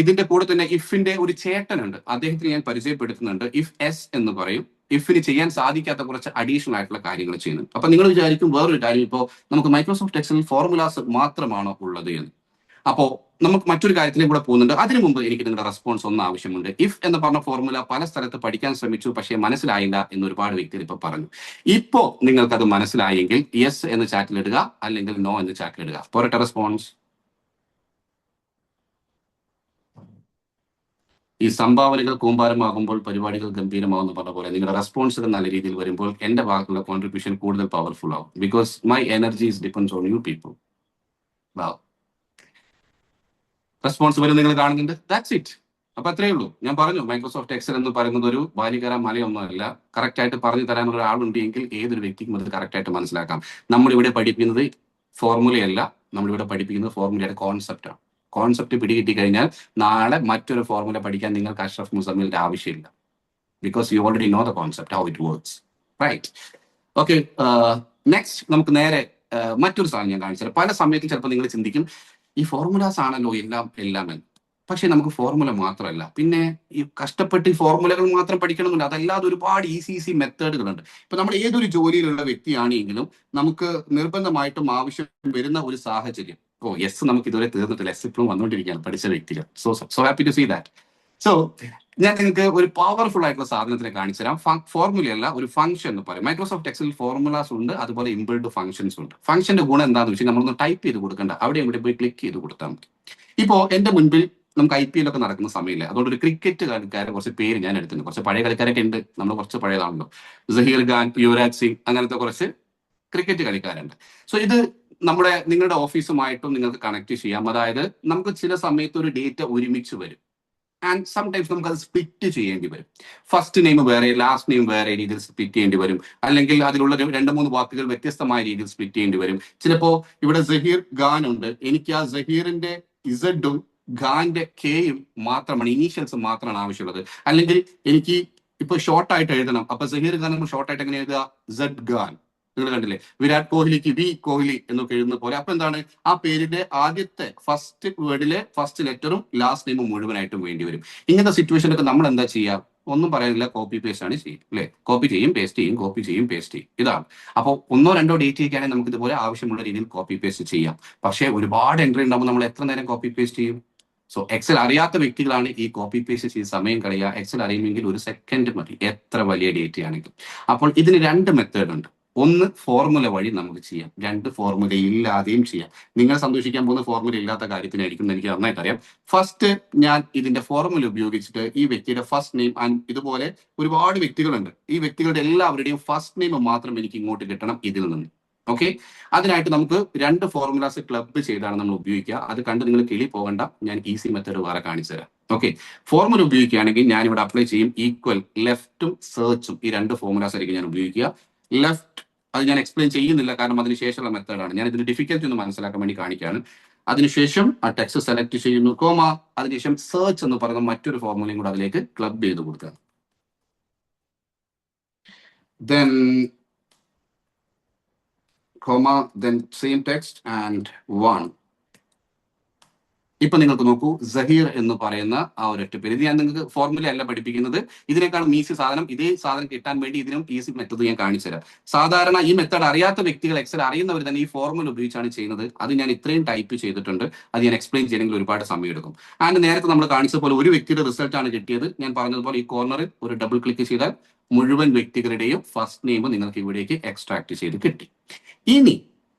ഇതിന്റെ കൂടെ തന്നെ ഇഫിന്റെ ഒരു ചേട്ടനുണ്ട്, അദ്ദേഹത്തിന് ഞാൻ പരിചയപ്പെടുത്തുന്നുണ്ട്. ഇഫ് എസ് എന്ന് പറയും. ഇഫിന് ചെയ്യാൻ സാധിക്കാത്ത കുറച്ച് അഡീഷണൽ ആയിട്ടുള്ള കാര്യങ്ങൾ ചെയ്യുന്നു. അപ്പൊ നിങ്ങൾ വിചാരിക്കും വേറൊരു കാര്യം, ഇപ്പോൾ നമുക്ക് മൈക്രോസോഫ്റ്റ് എക്സലിൽ ഫോർമുലാസ് മാത്രമാണോ ഉള്ളത് എന്ന്. അപ്പോ നമുക്ക് മറ്റൊരു കാര്യത്തിലേക്ക് കൂടെ പോകുന്നുണ്ട്. അതിനു മുമ്പ് എനിക്ക് നിങ്ങളുടെ റെസ്പോൺസ് ഒന്ന് ആവശ്യമുണ്ട്. ഇഫ് എന്ന് പറഞ്ഞ ഫോർമുല പല സ്ഥലത്ത് പഠിക്കാൻ ശ്രമിച്ചു, പക്ഷേ മനസ്സിലായില്ല എന്ന് ഒരുപാട് വ്യക്തികൾ ഇപ്പൊ പറഞ്ഞു. ഇപ്പോ നിങ്ങൾക്ക് അത് മനസ്സിലായെങ്കിൽ യെസ് എന്ന് ചാറ്റിൽ ഇടുക, അല്ലെങ്കിൽ നോ എന്ന് ചാറ്റിൽ ഇടുക. പോരട്ടെ റെസ്പോൺസ്? ഈ സംഭാവനകൾ കൂമ്പാരമാകുമ്പോൾ പരിപാടികൾ ഗംഭീരമാകുന്ന പറഞ്ഞ പോലെ നിങ്ങളുടെ റെസ്പോൺസുകൾ നല്ല രീതിയിൽ വരുമ്പോൾ എന്റെ ഭാഗത്തുള്ള കോൺട്രിബ്യൂഷൻ കൂടുതൽ പവർഫുൾ ആവും. Because my energies depends on you people. Response വരും, നിങ്ങൾ കാണുന്നുണ്ട്. That's it. അപ്പൊ അത്രയേ ഉള്ളൂ. ഞാൻ പറഞ്ഞു, മൈക്രോസോഫ്റ്റ് എക്സൽ എന്ന് പറയുന്നത് ഒരു ബാലികര മലയൊന്നുമല്ല. കറക്റ്റ് ആയിട്ട് പറഞ്ഞു തരാനുള്ള ഒരാളുണ്ടെങ്കിൽ ഏതൊരു വ്യക്തിക്കും അത് കറക്റ്റ് ആയിട്ട് മനസ്സിലാക്കാം. നമ്മളിവിടെ പഠിപ്പിക്കുന്നത് ഫോർമുലയല്ല, നമ്മളിവിടെ പഠിപ്പിക്കുന്നത് ഫോർമുലയുടെ കോൺസെപ്റ്റാണ്. കോൺസെപ്റ്റ് പിടികിട്ടി കഴിഞ്ഞാൽ നാളെ മറ്റൊരു ഫോർമുല പഠിക്കാൻ നിങ്ങൾക്ക് അഷ്റഫ് മുസമ്മിലിന്റെ ആവശ്യമില്ല. Because you already know the concept how it works. Right. Okay, next നമുക്ക് നേരെ മറ്റൊരു സാധനം ഞാൻ കാണിച്ചത്. പല സമയത്തും ചിലപ്പോൾ നിങ്ങൾ ചിന്തിക്കും ഈ ഫോർമുലാസ് ആണല്ലോ എല്ലാം എന്ന്. പക്ഷെ നമുക്ക് ഫോർമുല മാത്രമല്ല, പിന്നെ ഈ കഷ്ടപ്പെട്ട് ഈ ഫോർമുലകൾ മാത്രം പഠിക്കണമെന്നില്ല. അതല്ലാതെ ഒരുപാട് ഈസി മെത്തേഡുകളുണ്ട്. ഇപ്പൊ നമ്മൾ ഏതൊരു ജോലിയിലുള്ള വ്യക്തിയാണെങ്കിലും നമുക്ക് നിർബന്ധമായിട്ടും ആവശ്യം വരുന്ന ഒരു സാഹചര്യം, യെസ് നമുക്ക് ഇതുവരെ തീർന്നിട്ടില്ല, എസ് ഇപ്പോഴും വന്നുകൊണ്ടിരിക്കുകയാണ് പഠിച്ച വ്യക്തികൾ. So happy to see that. So ഞാൻ നിങ്ങൾക്ക് ഒരു പവർഫുൾ ആയിട്ടുള്ള സാധനത്തിനെ കാണിച്ചു തരാം. ഫോർമുലയല്ല, ഒരു ഫംഗ്ഷൻ എന്ന് പറയും. മൈക്രോസോഫ്റ്റ് എക്സൽ ഫോർമുലാസ് ഉണ്ട്, അതുപോലെ ഇൻബിൽഡ് ഫംഗ്ഷൻസ് ഉണ്ട്. ഫംഗ്ഷന്റെ ഗുണം എന്താണെന്ന് വെച്ചാൽ നമ്മളൊന്ന് ടൈപ്പ് ചെയ്ത് കൊടുക്കണ്ട, അവിടെ ഇവിടെ പോയി ക്ലിക്ക് ചെയ്ത് കൊടുത്താൽ മതി. ഇപ്പോ എന്റെ മുൻപിൽ നമുക്ക് IPL ഒക്കെ നടക്കുന്ന സമയമില്ല, അതുകൊണ്ട് ഒരു ക്രിക്കറ്റ് കളിക്കാരെ കുറച്ച് പേര് ഞാൻ എടുത്തിട്ടുണ്ട്. കുറച്ച് പഴയ കളിക്കാരൊക്കെ ഉണ്ട്, നമ്മൾ കുറച്ച് പഴയതാണല്ലോ. സഹീർ ഖാൻ, യുവരാജ് സിംഗ്, അങ്ങനത്തെ കുറച്ച് ക്രിക്കറ്റ് കളിക്കാരുണ്ട്. സോ ഇത് നിങ്ങളുടെ ഓഫീസുമായിട്ടും നിങ്ങൾക്ക് കണക്ട് ചെയ്യാം. അതായത് നമുക്ക് ചില സമയത്ത് ഒരു ഡേറ്റ ഒരുമിച്ച് വരും, ആൻഡ് സംടൈംസ് നമുക്ക് അത് സ്പ്ലിറ്റ് ചെയ്യേണ്ടി വരും. ഫസ്റ്റ് നെയിം വേറെ, ലാസ്റ്റ് നെയിം വേറെ രീതിയിൽ സ്പ്ലിറ്റ് ചെയ്യേണ്ടി വരും. അല്ലെങ്കിൽ അതിലുള്ള 2-3 വാക്കുകൾ വ്യത്യസ്തമായ രീതിയിൽ സ്പ്ലിറ്റ് ചെയ്യേണ്ടി വരും. ചിലപ്പോ ഇവിടെ സഹീർ ഖാൻ ഉണ്ട്, എനിക്ക് ആ സഹീറിന്റെ ഇസഡും ഖാന്റെ കെയും മാത്രമാണ്, ഇനീഷ്യൽസ് മാത്രമാണ് ആവശ്യമുള്ളത്. അല്ലെങ്കിൽ എനിക്ക് ഇപ്പൊ ഷോർട്ട് ആയിട്ട് എഴുതണം, അപ്പൊ സഹീർ ഖാൻ നമ്മൾ ഷോർട്ട് ആയിട്ട് എങ്ങനെ എഴുതുക? സെഡ് ഖാൻ. നിങ്ങൾ കണ്ടില്ലേ, വിരാട് കോഹ്ലിക്ക് വി കോഹ്ലി എന്നൊക്കെ എഴുതുന്ന പോലെ. അപ്പൊ എന്താണ്, ആ പേരിന്റെ ആദ്യത്തെ ഫസ്റ്റ് വേർഡിലെ ഫസ്റ്റ് ലെറ്ററും ലാസ്റ്റ് നെയിമും മുഴുവനായിട്ടും വേണ്ടി വരും. ഇങ്ങനത്തെ സിറ്റുവേഷനൊക്കെ നമ്മൾ എന്താ ചെയ്യുക? ഒന്നും പറയാനില്ല, കോപ്പി പേസ്റ്റ് ആണ് ചെയ്യും, അല്ലെ? കോപ്പി ചെയ്യും, പേസ്റ്റ് ചെയ്യും, കോപ്പി ചെയ്യും, പേസ്റ്റ് ചെയ്യും. ഇതാണ്. അപ്പോൾ 1-2 ഡേറ്റയൊക്കെയാണെങ്കിൽ നമുക്ക് ഇതുപോലെ ആവശ്യമുള്ള രീതിയിൽ കോപ്പി പേസ്റ്റ് ചെയ്യാം. പക്ഷേ ഒരുപാട് എൻട്രി ഉണ്ടാകുമ്പോൾ നമ്മൾ എത്ര നേരം കോപ്പി പേസ്റ്റ് ചെയ്യും? സോ എക്സൽ അറിയാത്ത വ്യക്തികളാണ് ഈ കോപ്പി പേസ്റ്റ് ചെയ്ത് സമയം കളയുക. എക്സൽ അറിയുമെങ്കിൽ 1 സെക്കൻഡ് മതി, എത്ര വലിയ ഡേറ്റ ആണെങ്കിൽ. അപ്പോൾ ഇതിന് 2 മെത്തേഡ് ഉണ്ട്. ഒന്ന്, ഫോർമുല വഴി നമുക്ക് ചെയ്യാം. 2, ഫോർമുല ഇല്ലാതെയും ചെയ്യാം. നിങ്ങൾ സന്തോഷിക്കാൻ പോകുന്ന ഫോർമുല ഇല്ലാത്ത കാര്യത്തിനായിരിക്കും എന്ന് എനിക്ക് നന്നായിട്ട് അറിയാം. ഫസ്റ്റ്, ഞാൻ ഇതിന്റെ ഫോർമുല ഉപയോഗിച്ചിട്ട് ഈ വ്യക്തിയുടെ ഫസ്റ്റ് നെയിം, ആൻഡ് ഇതുപോലെ ഒരുപാട് വ്യക്തികളുണ്ട്, ഈ വ്യക്തികളുടെ എല്ലാവരുടെയും ഫസ്റ്റ് നെയിം മാത്രം എനിക്ക് ഇങ്ങോട്ട് കിട്ടണം ഇതിൽ നിന്ന്. ഓക്കെ, അതിനായിട്ട് നമുക്ക് 2 ഫോർമുലാസ് ക്ലബ് ചെയ്താണ് നമ്മൾ ഉപയോഗിക്കുക. അത് കണ്ട് നിങ്ങൾ കിളി പോകണ്ട, ഞാൻ ഈസി മെത്തേഡ് വേറെ കാണിച്ചു തരാം. ഓക്കെ, ഫോർമുല ഉപയോഗിക്കുകയാണെങ്കിൽ ഞാൻ ഇവിടെ അപ്ലൈ ചെയ്യും ഈക്വൽ ലെഫ്റ്റും സെർച്ചും, ഈ 2 ഫോർമുലാസ് ആയിരിക്കും ഞാൻ ഉപയോഗിക്കുക. ലെഫ്റ്റ് അത് ഞാൻ എക്സ്പ്ലെയിൻ ചെയ്യുന്നില്ല, കാരണം അതിന് ശേഷമുള്ള മെത്തേഡാണ്. ഞാൻ ഇതിന്റെ ഡിഫിക്കൽറ്റി ഒന്ന് മനസ്സിലാക്കാൻ വേണ്ടി കാണിക്കുകയാണ്. അതിനുശേഷം ആ ടെക്സ്റ്റ് സെലക്ട് ചെയ്യുന്നു, കോമ, അതിനുശേഷം സെർച്ച് എന്ന് പറയുന്ന മറ്റൊരു ഫോർമുലയും കൂടെ അതിലേക്ക് ക്ലബ് ചെയ്ത് കൊടുക്കുക. Then comma, then same text and 1. ഇപ്പൊ നിങ്ങൾക്ക് നോക്കൂ, സഹീർ എന്ന് പറയുന്ന ആ ഒരൊറ്റ പേര്. ഇത് ഞാൻ നിങ്ങൾക്ക് ഫോർമുല അല്ല പഠിപ്പിക്കുന്നത്, ഇതിനേക്കാളും ഈസി സാധനം, ഇതേ സാധനം കിട്ടാൻ വേണ്ടി ഇതിനും ഈസി മെത്തേഡ് ഞാൻ കാണിച്ചു തരാം. സാധാരണ ഈ മെത്തേഡ് അറിയാത്ത വ്യക്തികൾ, എക്സൽ അറിയുന്നവർ തന്നെ ഈ ഫോർമുല ഉപയോഗിച്ചാണ് ചെയ്യുന്നത്. അത് ഞാൻ ഇത്രയും ടൈപ്പ് ചെയ്തിട്ടുണ്ട്, അത് ഞാൻ എക്സ്പ്ലെയിൻ ചെയ്യണമെങ്കിൽ ഒരുപാട് സമയം എടുക്കും. ആൻഡ് നേരത്തെ നമ്മൾ കാണിച്ച പോലെ ഒരു വ്യക്തിയുടെ റിസൾട്ട് ആണ് കിട്ടിയത്. ഞാൻ പറഞ്ഞതുപോലെ ഈ കോർണറിൽ ഒരു ഡബിൾ ക്ലിക്ക് ചെയ്താൽ മുഴുവൻ വ്യക്തികളുടെയും ഫസ്റ്റ് നെയിം നിങ്ങൾക്ക് ഇവിടേക്ക് എക്സ്ട്രാക്ട് ചെയ്ത് കിട്ടി. ഇനി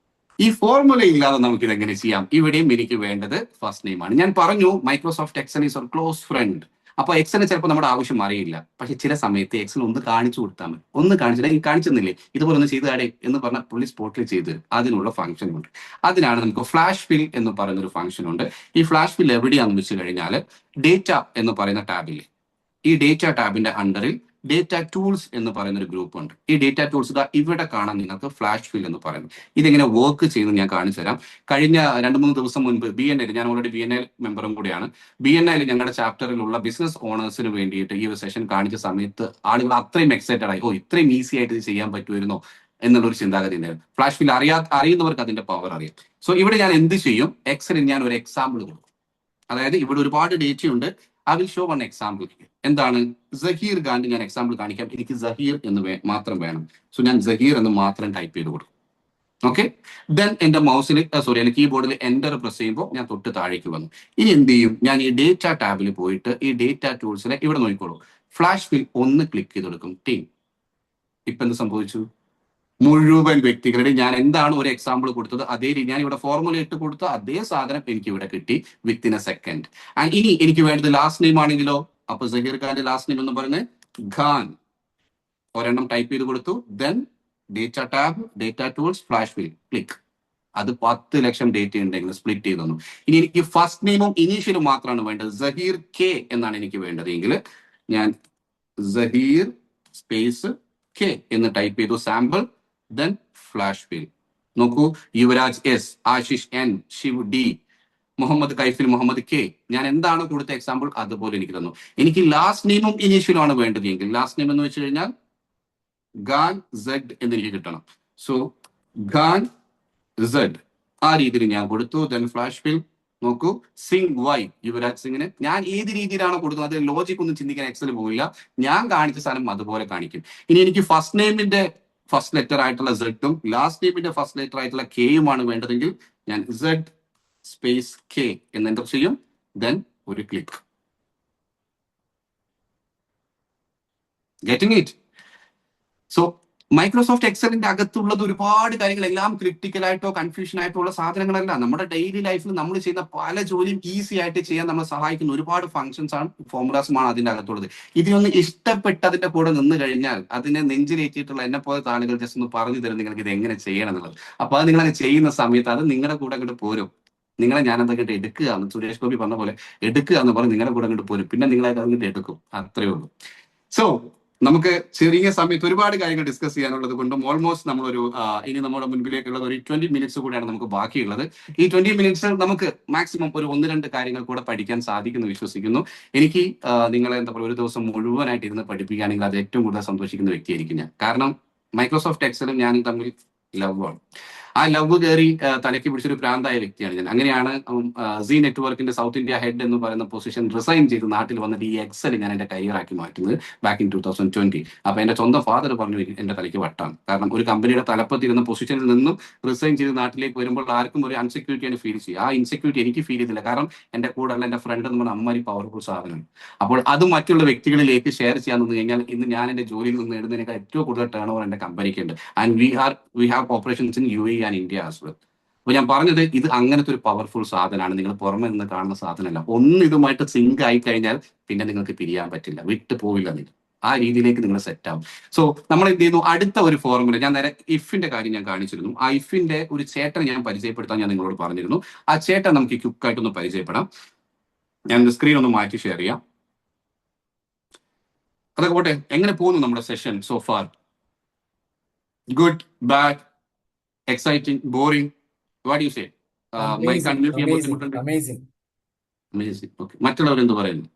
ഈ ഫോർമുല ഇല്ലാതെ നമുക്ക് ഇത് എങ്ങനെ ചെയ്യാം? ഇവിടെയും എനിക്ക് വേണ്ടത് ഫസ്റ്റ് നെയിം ആണ്. ഞാൻ പറഞ്ഞു മൈക്രോസോഫ്റ്റ് എക്സൽ ഈസ് ഒരു ക്ലോസ് ഫ്രണ്ട്. അപ്പൊ എക്സലിന് ചിലപ്പോൾ നമ്മുടെ ആവശ്യം അറിയില്ല, പക്ഷെ ചില സമയത്ത് എക്സൽ ഒന്ന് കാണിച്ചു കൊടുത്താൽ മതി. ഒന്ന് കാണിച്ചിട്ട് ഈ കാണിച്ചെന്നില്ലേ, ഇതുപോലെ ഒന്ന് ചെയ്താടേ എന്ന് പറഞ്ഞാൽ പുള്ളി സ്പോട്ടിൽ ചെയ്ത് തരും. അതിനുള്ള ഫംഗ്ഷൻ ഉണ്ട്. അതിനാണ് നമുക്ക് ഫ്ലാഷ് ഫിൽ എന്ന് പറയുന്ന ഒരു ഫംഗ്ഷൻ ഉണ്ട്. ഈ ഫ്ലാഷ് ഫിൽ എവിടെയാണെന്ന് വെച്ച് കഴിഞ്ഞാൽ ഡേറ്റ എന്ന് പറയുന്ന ടാബിൽ, ഈ ഡേറ്റ ടാബിന്റെ അണ്ടറിൽ ഡേറ്റ ടൂൾസ് എന്ന് പറയുന്ന ഒരു ഗ്രൂപ്പ് ഉണ്ട്. ഈ ഡേറ്റ ടൂൾസ് ഇവിടെ കാണാൻ നിങ്ങൾക്ക് ഫ്ലാഷ് ഫിൽ എന്ന് പറയുന്നത്. ഇതെങ്ങനെ വർക്ക് ചെയ്യുന്നത് ഞാൻ കാണിച്ചു തരാം. കഴിഞ്ഞ 2-3 ദിവസം മുൻപ് BNL, ഞാൻ ഓൾറെഡി BNL മെമ്പറും കൂടിയാണ്, BNL ഞങ്ങളുടെ ചാപ്റ്ററിലുള്ള ബിസിനസ് ഓണേഴ്സിന് വേണ്ടിയിട്ട് ഈ ഒരു സെഷൻ കാണിച്ച സമയത്ത് ആളുകൾ അത്രയും എക്സൈറ്റഡ് ആയി, ഓ ഇത്രയും ഈസി ആയിട്ട് ഇത് ചെയ്യാൻ പറ്റുമായിരുന്നോ എന്നുള്ളൊരു ചിന്താഗതി ഉണ്ടായിരുന്നു. ഫ്ലാഷ് ഫിൽ അറിയുന്നവർക്ക് അതിന്റെ പവർ അറിയാം. സോ ഇവിടെ ഞാൻ എന്ത് ചെയ്യും, എക്സലിൽ ഞാൻ ഒരു എക്സാമ്പിൾ കൊടുക്കും. അതായത് ഇവിടെ ഒരുപാട് ഡേറ്റ ഉണ്ട്. I will show one example. എന്താണ് സഹീർ ഖാന്റെ ഞാൻ എക്സാമ്പിൾ കാണിക്കാം. എനിക്ക് സഹീർ എന്ന് മാത്രം വേണം. സോ ഞാൻ സഹീർ എന്ന് മാത്രം ടൈപ്പ് ചെയ്ത് കൊടുക്കും. ഓക്കെ, ദെൻ എന്റെ മൗസിൽ എന്റെ കീബോർഡിൽ എന്റർ പ്രസ് ചെയ്യുമ്പോൾ ഞാൻ തൊട്ട് താഴേക്ക് വന്നു. ഇനി എന്ത് ചെയ്യും, ഞാൻ ഈ ഡേറ്റ ടാബിൽ പോയിട്ട് ഈ ഡേറ്റ ടൂൾസിലെ ഇവിടെ നോക്കിക്കോളൂ, ഫ്ലാഷ് ഫിൽ ഒന്ന് ക്ലിക്ക് ചെയ്ത് കൊടുക്കും. ടീം ഇപ്പൊ എന്ത് സംഭവിച്ചു, മുഴുവൻ വ്യക്തികളുടെ ഞാൻ എന്താണ് ഒരു എക്സാമ്പിൾ കൊടുത്തത് അതേ രീതി ഞാൻ ഇവിടെ ഫോർമുല ഇട്ട് കൊടുത്ത അതേ സാധനം എനിക്ക് ഇവിടെ കിട്ടി വിത്തിൻ എ സെക്കൻഡ്. ആൻഡ് ഇനി എനിക്ക് വേണ്ടത് ലാസ്റ്റ് നെയിം ആണെങ്കിലോ, അപ്പൊ സഹീർ ഖാന്റെ ലാസ്റ്റ് നെയിം എന്ന് പറഞ്ഞ് ഖാൻ ഒരെണ്ണം ടൈപ്പ് ചെയ്ത് കൊടുത്തു. Then data tab, data tools, flash fill, click. അത് 10 ലക്ഷം ഡേറ്റ ഉണ്ടെങ്കിൽ സ്പ്ലിറ്റ് ചെയ്ത് തന്നു. ഇനി എനിക്ക് ഫസ്റ്റ് നെയിമും ഇനീഷ്യലും മാത്രമാണ് വേണ്ടത്. സഹീർ കെ എന്നാണ് എനിക്ക് വേണ്ടത് എങ്കിൽ ഞാൻ സഹീർ സ്പേസ് കെ എന്ന് ടൈപ്പ് ചെയ്തു, സാമ്പിൾ. ദെൻ ഫ്ലാഷ് ഫിൽ നോക്കൂ, Yuvraj S, Ashish N, Shiv D, Muhammad കൈഫിൽ, മുഹമ്മദ് കെ. ഞാൻ എന്താണ് കൊടുത്ത എക്സാമ്പിൾ അതുപോലെ എനിക്ക് തന്നു. എനിക്ക് ലാസ്റ്റ് നെയിമും ഇനീഷ്യലും ആണ് വേണ്ടത് എങ്കിൽ ലാസ്റ്റ് നെയിം എന്ന് വെച്ച് കഴിഞ്ഞാൽ ഖാൻ സെഡ് എന്ന് എനിക്ക് കിട്ടണം. സോ ഖാൻ സെഡ് ആ രീതിയിൽ ഞാൻ കൊടുത്തു. ദെൻ ഫ്ലാഷ് ഫിൽ നോക്കൂ, സിംഗ് വൈ, യുവരാജ് സിംഗിന് ഞാൻ ഏത് രീതിയിലാണ് കൊടുക്കുന്നത്, അത് ലോജിക് ഒന്നും ചിന്തിക്കാൻ എക്സൽ പോയില്ല. ഞാൻ കാണിച്ച സാധനം അതുപോലെ കാണിക്കും. ഇനി എനിക്ക് ഫസ്റ്റ് നെയിമിന്റെ ഫസ്റ്റ് ലെറ്റർ ആയിട്ടുള്ള സെഡും ലാസ്റ്റ് നെയിമിന്റെ ഫസ്റ്റ് ലെറ്റർ ആയിട്ടുള്ള കെയുമാണ് വേണ്ടതെങ്കിൽ ഞാൻ സെഡ് സ്പേസ് കെ എന്ന് എന്റർ ചെയ്യും. ദെൻ ഒരു click. Getting it? So Microsoft എക്സലിന്റെ അകത്തുള്ളത് ഒരുപാട് കാര്യങ്ങൾ, എല്ലാം ക്രിട്ടിക്കൽ ആയിട്ടോ കൺഫ്യൂഷൻ ആയിട്ടോ ഉള്ള സാധനങ്ങളല്ല. നമ്മുടെ ഡെയിലി ലൈഫിൽ നമ്മൾ ചെയ്യുന്ന പല ജോലിയും ഈസി ആയിട്ട് ചെയ്യാൻ നമ്മളെ സഹായിക്കുന്ന ഒരുപാട് ഫംഗ്ഷൻസ് ആണ്, ഫോർമുലാസുമാണ് അതിന്റെ അകത്തുള്ളത്. ഇതിനൊന്ന് ഇഷ്ടപ്പെട്ട് അതിന്റെ കൂടെ നിന്ന് കഴിഞ്ഞാൽ അതിനെ നെഞ്ചിലേറ്റിയിട്ടുള്ള എന്നെ പോലത്തെ ആളുകൾ ജസ്റ്റ് ഒന്ന് പറഞ്ഞു തരും നിങ്ങൾക്ക് ഇത് എങ്ങനെ ചെയ്യണം എന്നുള്ളത്. അപ്പൊ അത് നിങ്ങൾ ചെയ്യുന്ന സമയത്ത് അത് നിങ്ങളുടെ കൂടെ അങ്ങോട്ട് പോരും. നിങ്ങളെ ഞാൻ എന്തൊക്കെ എടുക്കുക എന്ന് സുരേഷ് ഗോപി പറഞ്ഞ പോലെ എടുക്കുക എന്ന് പറഞ്ഞ് നിങ്ങളുടെ കൂടെ അങ്ങോട്ട് പോരും. പിന്നെ നിങ്ങളെ അങ്ങോട്ട് എടുക്കും. അത്രേ ഉള്ളൂ. സോ നമുക്ക് ചെറിയ സമയത്ത് ഒരുപാട് കാര്യങ്ങൾ ഡിസ്കസ് ചെയ്യാനുള്ളത് കൊണ്ടും ഓൾമോസ്റ്റ് നമ്മളൊരു ഇനി നമ്മുടെ മുൻപിലേക്കുള്ളത് ഒരു 20 മിനിറ്റ്സ് കൂടെയാണ് നമുക്ക് ബാക്കിയുള്ളത്. ഈ 20 മിനിറ്റ്സ് നമുക്ക് മാക്സിമം ഒരു 1-2 കാര്യങ്ങൾ കൂടെ പഠിക്കാൻ സാധിക്കുന്നു വിശ്വസിക്കുന്നു. എനിക്ക് നിങ്ങളെ എന്താ പറയുക ഒരു ദിവസം മുഴുവനായിട്ട് ഇരുന്ന് പഠിപ്പിക്കുകയാണെങ്കിൽ അത് ഏറ്റവും കൂടുതൽ സന്തോഷിക്കുന്ന വ്യക്തിയായിരിക്കും ഞാൻ. കാരണം മൈക്രോസോഫ്റ്റ് എക്സലും ഞാനും തമ്മിൽ ലവ് ആണ്. ആ ലവ് കയറി തലയ്ക്ക് പിടിച്ചൊരു പ്രാന്തായ വ്യക്തിയാണ് ഞാൻ. അങ്ങനെയാണ് സി നെറ്റ്വർക്കിന്റെ സൗത്ത് ഇന്ത്യ ഹെഡ് എന്ന് പറയുന്ന പൊസിഷൻ റിസൈൻ ചെയ്ത് നാട്ടിൽ വന്നിട്ട് ഈ എക്സൽ ഞാൻ എന്റെ കരിയറാക്കി മാറ്റുന്നത് ബാക്ക് ഇൻ 2020. അപ്പൊ എന്റെ സ്വന്തം ഫാദർ പറഞ്ഞു എന്റെ തലയ്ക്ക് വട്ടാണ്. കാരണം ഒരു കമ്പനിയുടെ തലപ്പത്തിരുന്ന പൊസിഷനിൽ നിന്നും റിസൈൻ ചെയ്ത് നാട്ടിലേക്ക് വരുമ്പോൾ ആർക്കും ഒരു അൺസെക്യൂരിറ്റിയാണ് ഫീൽ ചെയ്യുക. ആ ഇൻസെക്യൂരിറ്റി എനിക്ക് ഫീൽ ചെയ്തില്ല. കാരണം എന്റെ കൂടെ അല്ല എന്റെ ഫ്രണ്ട് എന്ന് പറഞ്ഞാൽ അമ്മമാരി പവർഫുൾ സാധനമാണ്. അപ്പോൾ അത് മറ്റുള്ള വ്യക്തികളിലേക്ക് ഷെയർ ചെയ്യാൻ നിന്ന് കഴിഞ്ഞാൽ ഇന്ന് ഞാൻ എന്റെ ജോലിയിൽ നിന്ന് നേടുന്നതിനേക്കാൾ ഏറ്റവും കൂടുതൽ ടേൺ ഓവർ എന്റെ കമ്പനിക്ക് ഉണ്ട്. And we have operations in UAE and India as well. അപ്പൊ ഞാൻ പറഞ്ഞത് ഇത് അങ്ങനത്തെ ഒരു പവർഫുൾ സാധനമാണ്. നിങ്ങൾ പുറമെ നിന്ന് കാണുന്ന സാധനമല്ല. ഒന്ന് ഇതുമായിട്ട് സിങ്ക് ആയി കഴിഞ്ഞാൽ പിന്നെ നിങ്ങൾക്ക് പിരിയാൻ പറ്റില്ല, വിട്ടു പോവില്ല നിങ്ങൾ. ആ രീതിയിലേക്ക് നിങ്ങൾ സെറ്റ് ആവും. സോ നമ്മൾ എന്ത് ചെയ്യുന്നു, അടുത്ത ഒരു ഫോർമുല ഞാൻ നേരെ ഇഫിന്റെ കാര്യം ഞാൻ കാണിച്ചിരുന്നു. ആ ഇഫിന്റെ ഒരു ചേട്ടൻ ഞാൻ പരിചയപ്പെടുത്താൻ ഞാൻ നിങ്ങളോട് പറഞ്ഞിരുന്നു. ആ ചേട്ടൻ നമുക്ക് ക്വിക്കായിട്ടൊന്ന് പരിചയപ്പെടാം. ഞാൻ സ്ക്രീൻ ഒന്ന് മാറ്റി ഷെയർ ചെയ്യാം. അതൊക്കെ പോട്ടെ, എങ്ങനെ പോകുന്നു നമ്മുടെ session so far? Good, bad, exciting, boring? What you say? Mike Amazing, unmute ചെയ്യാൻ amazing, ബുദ്ധിമുട്ടുണ്ട്? amazing. അമേസിംഗ്. ഓക്കെ, മറ്റുള്ളവർ എന്ത് പറയുന്നു?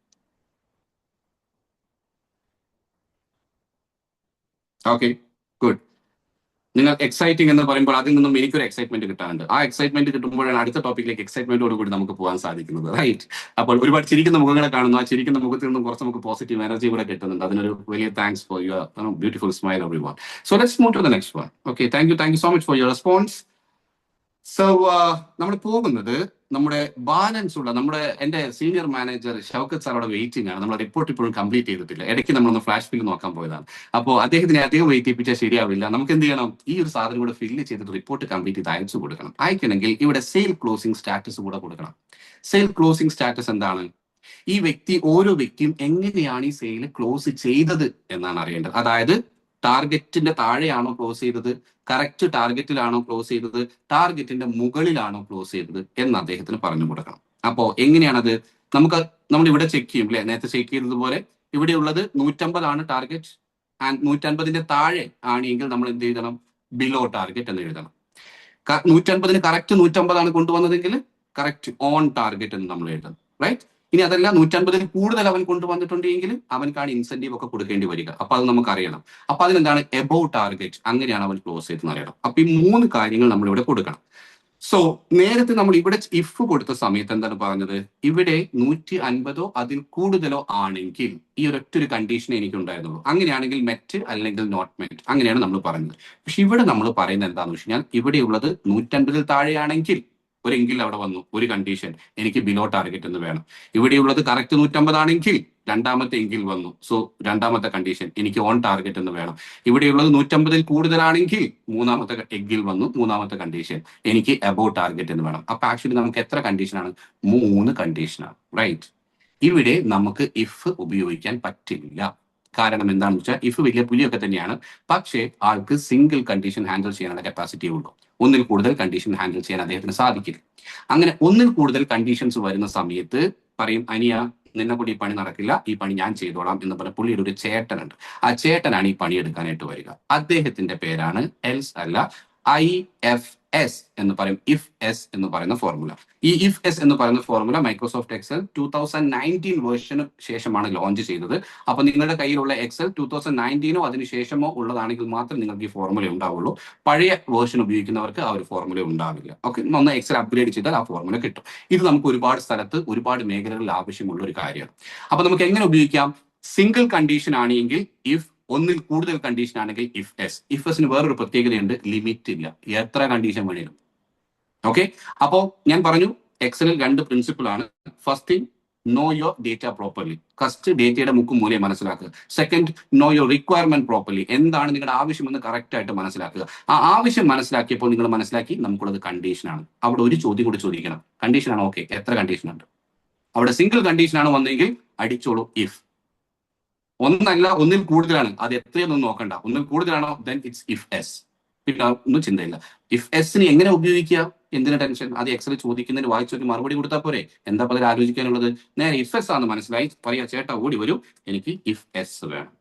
Okay, good. നിങ്ങൾ എക്സൈറ്റിംഗ് എന്ന് പറയുമ്പോൾ അതിൽ നിന്നും എനിക്കൊരു എക്സൈറ്റ്മെന്റ് കിട്ടാറുണ്ട്. ആ എക്സൈറ്റ്മെന്റ് കിട്ടുമ്പോഴാണ് അടുത്ത ടോപ്പിക്കിലേക്ക് എക്സൈറ്റ്മെന്റോട് കൂടി നമുക്ക് പോകാൻ സാധിക്കുന്നത്, റൈറ്റ്? അപ്പോൾ ഒരുപാട് ചിരിക്കുന്ന മുഖങ്ങളെ കാണുന്നു. ആ ചിരിക്കുന്ന മുഖത്തിൽ നിന്നും കുറച്ച് നമുക്ക് പോസിറ്റീവ് എനർജി കൂടെ കിട്ടുന്നുണ്ട്. അതിനൊരു വലിയ thanks for your beautiful smile everyone. So let's move to the next one. Okay, thank you so much for your response. So നമ്മൾ പോകുന്നത് നമ്മുടെ ബാലൻസ് ഉള്ള എന്റെ സീനിയർ മാനേജർ ഷൗക്കത്ത് സാർ അവിടെ വെയിറ്റിംഗ് ആണ്. നമ്മുടെ റിപ്പോർട്ട് ഇപ്പോഴും കംപ്ലീറ്റ് ചെയ്തിട്ടില്ല. ഇടയ്ക്ക് നമ്മളൊന്ന് ഫ്ലാഷ് ഫിൽ നോക്കാൻ പോയതാണ്. അപ്പോൾ അദ്ദേഹത്തിനെ അധികം വെയിറ്റ് ചെയ്യിപ്പിച്ചാൽ ശരിയാവില്ല. നമുക്ക് എന്ത് ചെയ്യണം, ഈ ഒരു സാധനം കൂടെ ഫില്ല് ചെയ്തിട്ട് റിപ്പോർട്ട് കംപ്ലീറ്റ് ചെയ്ത് അയച്ചു കൊടുക്കണം. അയക്കണമെങ്കിൽ ഇവിടെ സെയിൽ ക്ലോസിംഗ് സ്റ്റാറ്റസ് കൂടെ കൊടുക്കണം. സെയിൽ ക്ലോസിംഗ് സ്റ്റാറ്റസ് എന്താണ്? ഈ ഓരോ വ്യക്തിയും എങ്ങനെയാണ് ഈ സെയിൽ ക്ലോസ് ചെയ്തത് എന്നാണ് അറിയേണ്ടത്. അതായത് ടാർഗറ്റിന്റെ താഴെയാണോ ക്ലോസ് ചെയ്തത്, കറക്റ്റ് ടാർഗറ്റിലാണോ ക്ലോസ് ചെയ്തത്, ടാർഗറ്റിന്റെ മുകളിലാണോ ക്ലോസ് ചെയ്തത് എന്ന് അദ്ദേഹത്തിന് പറഞ്ഞു കൊടുക്കണം. അപ്പോ എങ്ങനെയാണത്? നമ്മൾ ഇവിടെ ചെക്ക് ചെയ്യും അല്ലെ, നേരത്തെ ചെക്ക് ചെയ്തതുപോലെ ഇവിടെ ഉള്ളത് 150 ടാർഗറ്റ് ആൻഡ് 150ന്റെ താഴെ ആണെങ്കിൽ നമ്മൾ എന്ത് എഴുതണം? ബിലോ ടാർഗറ്റ് എന്ന് എഴുതണം. 150ന് കറക്റ്റ് 150 കൊണ്ടുവന്നതെങ്കിൽ കറക്റ്റ് ഓൺ ടാർഗറ്റ് എന്ന് നമ്മൾ എഴുതണം, റൈറ്റ്? ഇനി അതല്ല 150ന് കൂടുതൽ അവൻ കൊണ്ടുവന്നിട്ടുണ്ടെങ്കിൽ അവൻക്കാണ് ഇൻസെന്റീവ് ഒക്കെ കൊടുക്കേണ്ടി വരിക. അപ്പൊ അത് നമുക്ക് അറിയണം. അപ്പൊ അതിനെന്താണ്? എബോവ് ടാർഗറ്റ്, അങ്ങനെയാണ് അവൻ ക്ലോസ് ചെയ്തെന്ന് അറിയണം. അപ്പൊ ഈ 3 കാര്യങ്ങൾ നമ്മൾ ഇവിടെ കൊടുക്കണം. സോ നേരത്തെ നമ്മൾ ഇവിടെ ഇഫ് കൊടുത്ത സമയത്ത് എന്താണ് പറഞ്ഞത്? ഇവിടെ 150 അതിൽ കൂടുതലോ ആണെങ്കിൽ ഈ ഒരൊറ്റൊരു കണ്ടീഷൻ എനിക്ക് ഉണ്ടായിരുന്നുള്ളൂ. അങ്ങനെയാണെങ്കിൽ മെറ്റ് അല്ലെങ്കിൽ നോട്ട് മെറ്റ്, അങ്ങനെയാണ് നമ്മൾ പറഞ്ഞത്. പക്ഷെ ഇവിടെ നമ്മൾ പറയുന്നത് എന്താണെന്ന് വെച്ച് കഴിഞ്ഞാൽ ഇവിടെയുള്ളത് 150ൽ താഴെയാണെങ്കിൽ ഒരെങ്കിൽ അവിടെ വന്നു ഒരു കണ്ടീഷൻ, എനിക്ക് ബിലോ ടാർഗറ്റ് എന്ന് വേണം. ഇവിടെയുള്ളത് കറക്റ്റ് 150 ആണെങ്കിൽ രണ്ടാമത്തെ എങ്കിൽ വന്നു. സോ രണ്ടാമത്തെ കണ്ടീഷൻ, എനിക്ക് ഓൺ ടാർഗറ്റ് എന്ന് വേണം. ഇവിടെയുള്ളത് 150ൽ കൂടുതലാണെങ്കിൽ മൂന്നാമത്തെ എങ്കിൽ വന്നു, മൂന്നാമത്തെ കണ്ടീഷൻ, എനിക്ക് അബോവ് ടാർഗറ്റ് എന്ന് വേണം. അപ്പൊ ആക്ച്വലി നമുക്ക് എത്ര കണ്ടീഷനാണ്? 3 കണ്ടീഷനാണ്, റൈറ്റ്? ഇവിടെ നമുക്ക് ഇഫ് ഉപയോഗിക്കാൻ പറ്റില്ല. കാരണം എന്താണെന്ന് വെച്ചാൽ ഇഫ് വലിയ പുലിയൊക്കെ തന്നെയാണ്, പക്ഷേ ആൾക്ക് സിംഗിൾ കണ്ടീഷൻ ഹാൻഡിൽ ചെയ്യാനുള്ള കപ്പാസിറ്റി ഉള്ളൂ. ഒന്നിൽ കൂടുതൽ കണ്ടീഷൻ ഹാൻഡിൽ ചെയ്യാൻ അദ്ദേഹത്തിന് സാധിക്കില്ല. അങ്ങനെ ഒന്നിൽ കൂടുതൽ കണ്ടീഷൻസ് വരുന്ന സമയത്ത് പറയും, അനിയ നിന്നെ കൂടി ഈ പണി നടക്കില്ല, ഈ പണി ഞാൻ ചെയ്തോളാം എന്ന് പറഞ്ഞ പുള്ളിയുടെ ഒരു ചേട്ടനുണ്ട്. ആ ചേട്ടനാണ് ഈ പണി എടുക്കാനായിട്ട് വരിക. അദ്ദേഹത്തിന്റെ പേരാണ് എൽസ് അല്ല IFS എന്ന് പറയും, ഇഫ് എസ് എന്ന് പറയുന്ന ഫോർമുല. ഈ ഇഫ് എസ് എന്ന് പറയുന്ന ഫോർമുല മൈക്രോസോഫ്റ്റ് എക്സൽ 2019 വേർഷന് ശേഷമാണ് ലോഞ്ച് ചെയ്തത്. അപ്പൊ നിങ്ങളുടെ കയ്യിലുള്ള എക്സൽ 2019 അതിനുശേഷമോ ഉള്ളതാണെങ്കിൽ മാത്രം നിങ്ങൾക്ക് ഈ ഫോർമുല ഉണ്ടാവുള്ളൂ. പഴയ വേർഷൻ ഉപയോഗിക്കുന്നവർക്ക് ആ ഒരു ഫോർമുല ഉണ്ടാവില്ല. ഓക്കെ, ഒന്ന് എക്സൽ അപ്ഗ്രേഡ് ചെയ്താൽ ആ ഫോർമുല കിട്ടും. ഇത് നമുക്ക് ഒരുപാട് സ്ഥലത്ത് ഒരുപാട് മേഖലകളിൽ ആവശ്യമുള്ള ഒരു കാര്യമാണ്. അപ്പൊ നമുക്ക് എങ്ങനെ ഉപയോഗിക്കാം? സിംഗിൾ കണ്ടീഷൻ ആണെങ്കിൽ ഇഫ്, ഒന്നിൽ കൂടുതൽ കണ്ടീഷൻ ആണെങ്കിൽ ഇഫ് എസ്. ഇഫ് എസിന് വേറൊരു പ്രത്യേകതയുണ്ട്, ലിമിറ്റ് ഇല്ല, എത്ര കണ്ടീഷൻ വേണേലും. ഓക്കെ, അപ്പോ ഞാൻ പറഞ്ഞു എക്സലിൽ 2 പ്രിൻസിപ്പിൾ ആണ്. First thing, no your data properly. First ഡേറ്റയുടെ മുക്കും മൂലയും മനസ്സിലാക്കുക. Second, no your requirement properly. എന്താണ് നിങ്ങളുടെ ആവശ്യമെന്ന് കറക്റ്റ് ആയിട്ട് മനസ്സിലാക്കുക. ആ ആവശ്യം മനസ്സിലാക്കിയപ്പോൾ നിങ്ങൾ മനസ്സിലാക്കി നമുക്കുള്ളത് കണ്ടീഷനാണ്. അവിടെ ഒരു ചോദ്യം കൂടി ചോദിക്കണം, കണ്ടീഷനാണ്, ഓക്കെ, എത്ര കണ്ടീഷൻ ഉണ്ട്? അവിടെ സിംഗിൾ കണ്ടീഷനാണ് വന്നെങ്കിൽ അടിച്ചോളൂ ഇഫ്. ഒന്നല്ല, ഒന്നിൽ കൂടുതലാണ്, അത് എത്രയൊന്നും നോക്കണ്ട. ഒന്നിൽ കൂടുതലാണോ, ദെൻ ഇറ്റ്സ് ഇഫ് എസ്. പിന്നെ ഒന്നും ചിന്തയില്ല. ഇഫ് എസിന് എങ്ങനെ ഉപയോഗിക്കുക, എന്തിനാ ടെൻഷൻ? അത് എക്സൽ ചോദിക്കുന്നതിന് വായിച്ചൊരു മറുപടി കൊടുത്താൽ പോരെ. എന്താ അതിൽ ആലോചിക്കാനുള്ളത്? നേരെ ഇഫ് എസ് ആണെന്ന് മനസ്സിലായി, പറയാ ചേട്ടാ ഓടി വരൂ, എനിക്ക് ഇഫ് എസ് വേണം.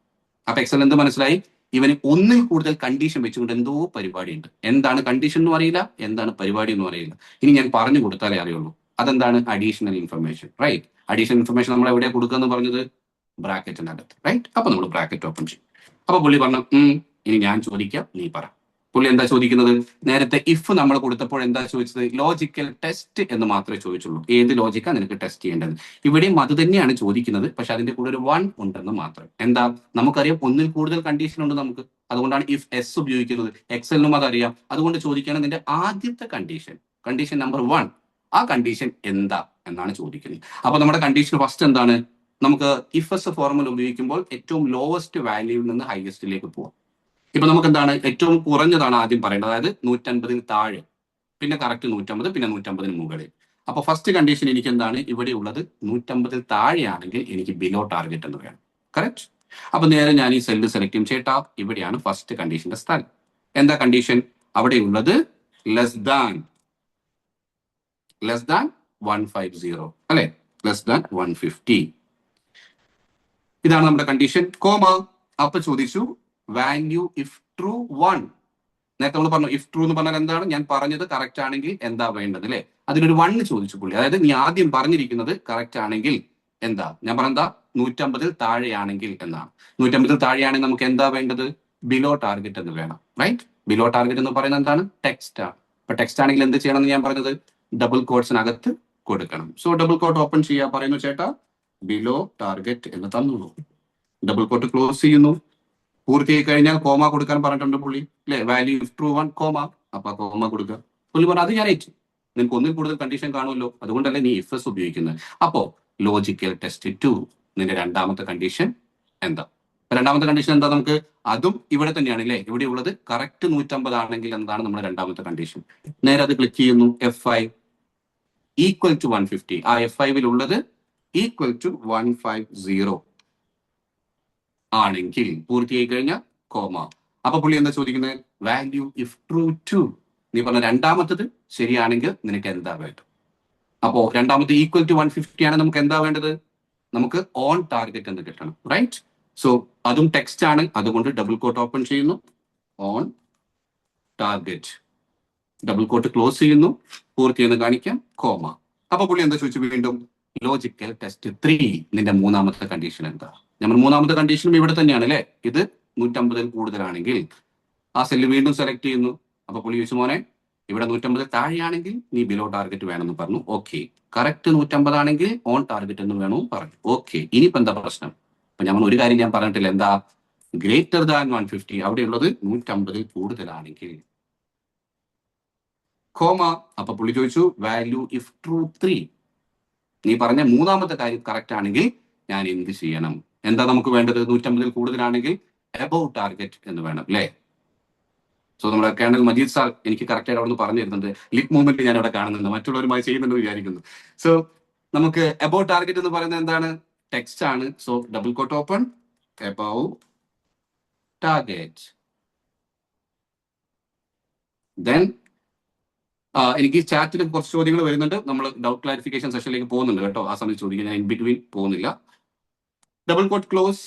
അപ്പൊ എക്സൽ എന്ത് മനസ്സിലായി? ഇവന് ഒന്നിൽ കൂടുതൽ കണ്ടീഷൻ വെച്ചുകൊണ്ട് എന്തോ പരിപാടി ഉണ്ട്. എന്താണ് കണ്ടീഷൻ എന്നും അറിയില്ല, എന്താണ് പരിപാടി എന്നും അറിയില്ല. ഇനി ഞാൻ പറഞ്ഞു കൊടുത്താലേ അറിയുള്ളൂ. അതെന്താണ്? Additional information, right? Additional information നമ്മൾ എവിടെ കൊടുക്കുക എന്ന് പറഞ്ഞത്? ബ്രാക്കറ്റിനകത്ത്, റൈറ്റ്? അപ്പൊ നമ്മൾ ബ്രാക്കറ്റ് ഓപ്പൺ ചെയ്യും. അപ്പൊ പുള്ളി പറഞ്ഞു, ഇനി ഞാൻ ചോദിക്കാം, നീ പറ. പുള്ളി എന്താ ചോദിക്കുന്നത്? നേരത്തെ ഇഫ് നമ്മൾ കൊടുത്തപ്പോൾ എന്താ ചോദിച്ചത്? ലോജിക്കൽ ടെസ്റ്റ് എന്ന് മാത്രമേ ചോദിച്ചുള്ളൂ. ഏത് ലോജിക്കാ നിനക്ക് ടെസ്റ്റ് ചെയ്യേണ്ടത്? ഇവിടെയും അത് തന്നെയാണ് ചോദിക്കുന്നത്, പക്ഷെ അതിന്റെ കൂടെ ഒരു 1 ഉണ്ടെന്ന് മാത്രം. എന്താ? നമുക്കറിയാം ഒന്നിൽ കൂടുതൽ കണ്ടീഷൻ ഉണ്ട് നമുക്ക്, അതുകൊണ്ടാണ് ഇഫ് എസ് ഉപയോഗിക്കുന്നത്. എക്സലിനും അതറിയാം. അതുകൊണ്ട് ചോദിക്കുകയാണ് നിന്റെ ആദ്യത്തെ കണ്ടീഷൻ, കണ്ടീഷൻ നമ്പർ 1, ആ കണ്ടീഷൻ എന്താ എന്നാണ് ചോദിക്കുന്നത്. അപ്പൊ നമ്മുടെ കണ്ടീഷൻ ഫസ്റ്റ് എന്താണ്? നമുക്ക് ഇഫ് എസ് ഫോർമുല ഉപയോഗിക്കുമ്പോൾ ഏറ്റവും ലോവസ്റ്റ് വാല്യൂവിൽ നിന്ന് ഹയസ്റ്റിലേക്ക് പോവാം. ഇപ്പൊ നമുക്ക് എന്താണ്? ഏറ്റവും കുറഞ്ഞതാണ് ആദ്യം പറയേണ്ടത്, അതായത് 150ന് താഴെ, പിന്നെ കറക്റ്റ് 150, പിന്നെ 150ന് മുകളിൽ. അപ്പൊ ഫസ്റ്റ് കണ്ടീഷൻ എനിക്ക് എന്താണ്? ഇവിടെ ഉള്ളത് 150ൽ താഴെയാണെങ്കിൽ എനിക്ക് ബിലോ ടാർഗറ്റ് എന്ന് വേണം, കറക്റ്റ്? അപ്പൊ നേരെ ഞാൻ ഈ സെല്ല് സെലക്ട് ചെയ്യും. ചേട്ടാ ഇവിടെയാണ് ഫസ്റ്റ് കണ്ടീഷന്റെ സ്ഥലം. എന്താ കണ്ടീഷൻ? അവിടെ ഉള്ളത് ലെസ് ദാൻ 150 അല്ലെ, ലെസ് ദാൻ 150. ഇതാണ് നമ്മുടെ കണ്ടീഷൻ. കോമ. അപ്പൊ ചോദിച്ചു വാല്യൂ ഇഫ് ട്രൂ 1. നേരത്തെ നമ്മൾ പറഞ്ഞു ഇഫ് ട്രൂ എന്ന് പറഞ്ഞാൽ എന്താണ്? ഞാൻ പറഞ്ഞത് കറക്റ്റ് ആണെങ്കിൽ എന്താ വേണ്ടത് അല്ലെ? അതിലൊരു 1 ചോദിച്ചു പുള്ളി. അതായത് നീ ആദ്യം പറഞ്ഞിരിക്കുന്നത് കറക്റ്റ് ആണെങ്കിൽ എന്താ? ഞാൻ പറഞ്ഞെന്താ? 150 താഴെയാണെങ്കിൽ എന്നാണ്. 150 താഴെയാണെങ്കിൽ നമുക്ക് എന്താ വേണ്ടത്? ബിലോ ടാർഗറ്റ് എന്ന് വേണം. റൈറ്റ്? ബിലോ ടാർഗറ്റ് എന്ന് പറയുന്നത് എന്താണ്? ടെക്സ്റ്റ് ആണ്. അപ്പൊ ടെക്സ്റ്റ് ആണെങ്കിൽ എന്ത് ചെയ്യണം എന്ന് ഞാൻ പറഞ്ഞത്? ഡബിൾ കോട്ട്സിനകത്ത് കൊടുക്കണം. സോ ഡബിൾ കോട്ട് ഓപ്പൺ ചെയ്യാ പറയുന്നു, ചേട്ടാ ബിലോ ടാർഗറ്റ് എന്ന് തന്നുള്ളൂ. ഡബിൾ കോട്ട് ക്ലോസ് ചെയ്യുന്നു. പൂർത്തിയായി കഴിഞ്ഞാൽ കോമ കൊടുക്കാൻ പറഞ്ഞിട്ടുണ്ട് പുള്ളി അല്ലെ? Value if true 1 comma. അപ്പൊ കോമ കൊടുക്കുക. പുള്ളി പറഞ്ഞു അത് ഞാൻ ഏറ്റു. നിനക്ക് ഒന്നിൽ കൂടുതൽ കണ്ടീഷൻ കാണുമല്ലോ, അതുകൊണ്ടല്ലേ നീ ഇഫ് എസ് ഉപയോഗിക്കുന്നത്. അപ്പോ ലോജിക്കൽ ടെസ്റ്റ് 2 നിന്റെ രണ്ടാമത്തെ കണ്ടീഷൻ എന്താ? രണ്ടാമത്തെ കണ്ടീഷൻ എന്താ? നമുക്ക് അതും ഇവിടെ തന്നെയാണ് അല്ലേ? ഇവിടെ ഉള്ളത് കറക്റ്റ് 150 ആണെങ്കിൽ എന്താണ് നമ്മുടെ രണ്ടാമത്തെ കണ്ടീഷൻ? നേരെ അത് ക്ലിക്ക് ചെയ്യുന്നു. F5 equal to 150. ആ F5 ഉള്ളത് ഈക്വൽ ടു 150 ആണെങ്കിൽ പൂർത്തിയായി കഴിഞ്ഞാൽ കോമ. അപ്പൊ പുള്ളി എന്താ ചോദിക്കുന്നത്? Value if true 2. നീ പറഞ്ഞ രണ്ടാമത്തത് ശരിയാണെങ്കിൽ നിനക്ക് എന്താ വേണ്ടത്? അപ്പോ രണ്ടാമത്തെ ഈക്വൽ ടു 150 ആണ്. നമുക്ക് എന്താ വേണ്ടത്? നമുക്ക് ഓൺ ടാർഗറ്റ് എന്ന് കിട്ടണം. റൈറ്റ്? സോ അതും ടെക്സ്റ്റ് ആണ്, അതുകൊണ്ട് ഡബിൾ കോട്ട് ഓപ്പൺ ചെയ്യുന്നു. On target, double quote close ചെയ്യുന്നു. പൂർത്തിയെന്ന് കാണിക്കാം കോമ. അപ്പൊ പുള്ളി എന്താ ചോദിച്ചു? വീണ്ടും ലോജിക്കൽ ടെസ്റ്റ് 3 നിന്റെ മൂന്നാമത്തെ കണ്ടീഷൻ എന്താ? നമ്മൾ മൂന്നാമത്തെ കണ്ടീഷനും ഇവിടെ തന്നെയാണ് അല്ലെ? ഇത് 150 കൂടുതലാണെങ്കിൽ ആ സെല്ല് വീണ്ടും സെലക്ട് ചെയ്യുന്നു. അപ്പൊ പുള്ളി ചോദിച്ചു, മോനെ ഇവിടെ 150 താഴെയാണെങ്കിൽ നീ ബിലോ ടാർഗറ്റ് വേണമെന്ന് പറഞ്ഞു. ഓക്കെ. കറക്റ്റ് 150 ആണെങ്കിൽ ഓൺ ടാർഗറ്റ് എന്ന് വേണമെന്ന് പറഞ്ഞു. ഓക്കെ. ഇനിയിപ്പോ എന്താ പ്രശ്നം? അപ്പൊ നമ്മൾ ഒരു കാര്യം ഞാൻ പറഞ്ഞിട്ടില്ല. എന്താ? Greater than 150. അവിടെയുള്ളത് 150 കൂടുതലാണെങ്കിൽ കോമ. അപ്പൊ പുള്ളി ചോദിച്ചു വാല്യൂ ഇഫ് ട്രൂ 3. നീ പറഞ്ഞ മൂന്നാമത്തെ കാര്യം കറക്റ്റ് ആണെങ്കിൽ ഞാൻ എന്ത് ചെയ്യണം? എന്താ നമുക്ക് വേണ്ടത്? 150 കൂടുതലാണെങ്കിൽ അബൌവ് ടാർഗറ്റ് എന്ന് വേണം അല്ലേ? സോ നമ്മുടെ കേണൽ മജീദ് സാർ എനിക്ക് കറക്റ്റ് ആയിട്ട് അവിടെ നിന്ന് പറഞ്ഞു തരുന്നുണ്ട്. ലിപ് മൂവ്മെന്റ് ഞാൻ അവിടെ കാണുന്നുണ്ട്, മറ്റുള്ളവരുമായി ചെയ്യുന്നുണ്ടെന്ന് വിചാരിക്കുന്നു. സോ നമുക്ക് അബൌവ് ടാർഗറ്റ് എന്ന് പറയുന്നത് എന്താണ്? ടെക്സ്റ്റ് ആണ്. So double quote open, above target. Then എനിക്ക് ചാറ്റിൽ കുറച്ച് ചോദ്യങ്ങൾ വരുന്നുണ്ട്. നമ്മൾ ഡൗട്ട് ക്ലാരിഫിക്കേഷൻ സെഷനിലേക്ക് പോകുന്നുണ്ട് കേട്ടോ. ആ സമയത്ത് ചോദിക്കാൻ ഞാൻ ഇൻ ബിറ്റ്വീൻ പോകുന്നില്ല. Double quote close.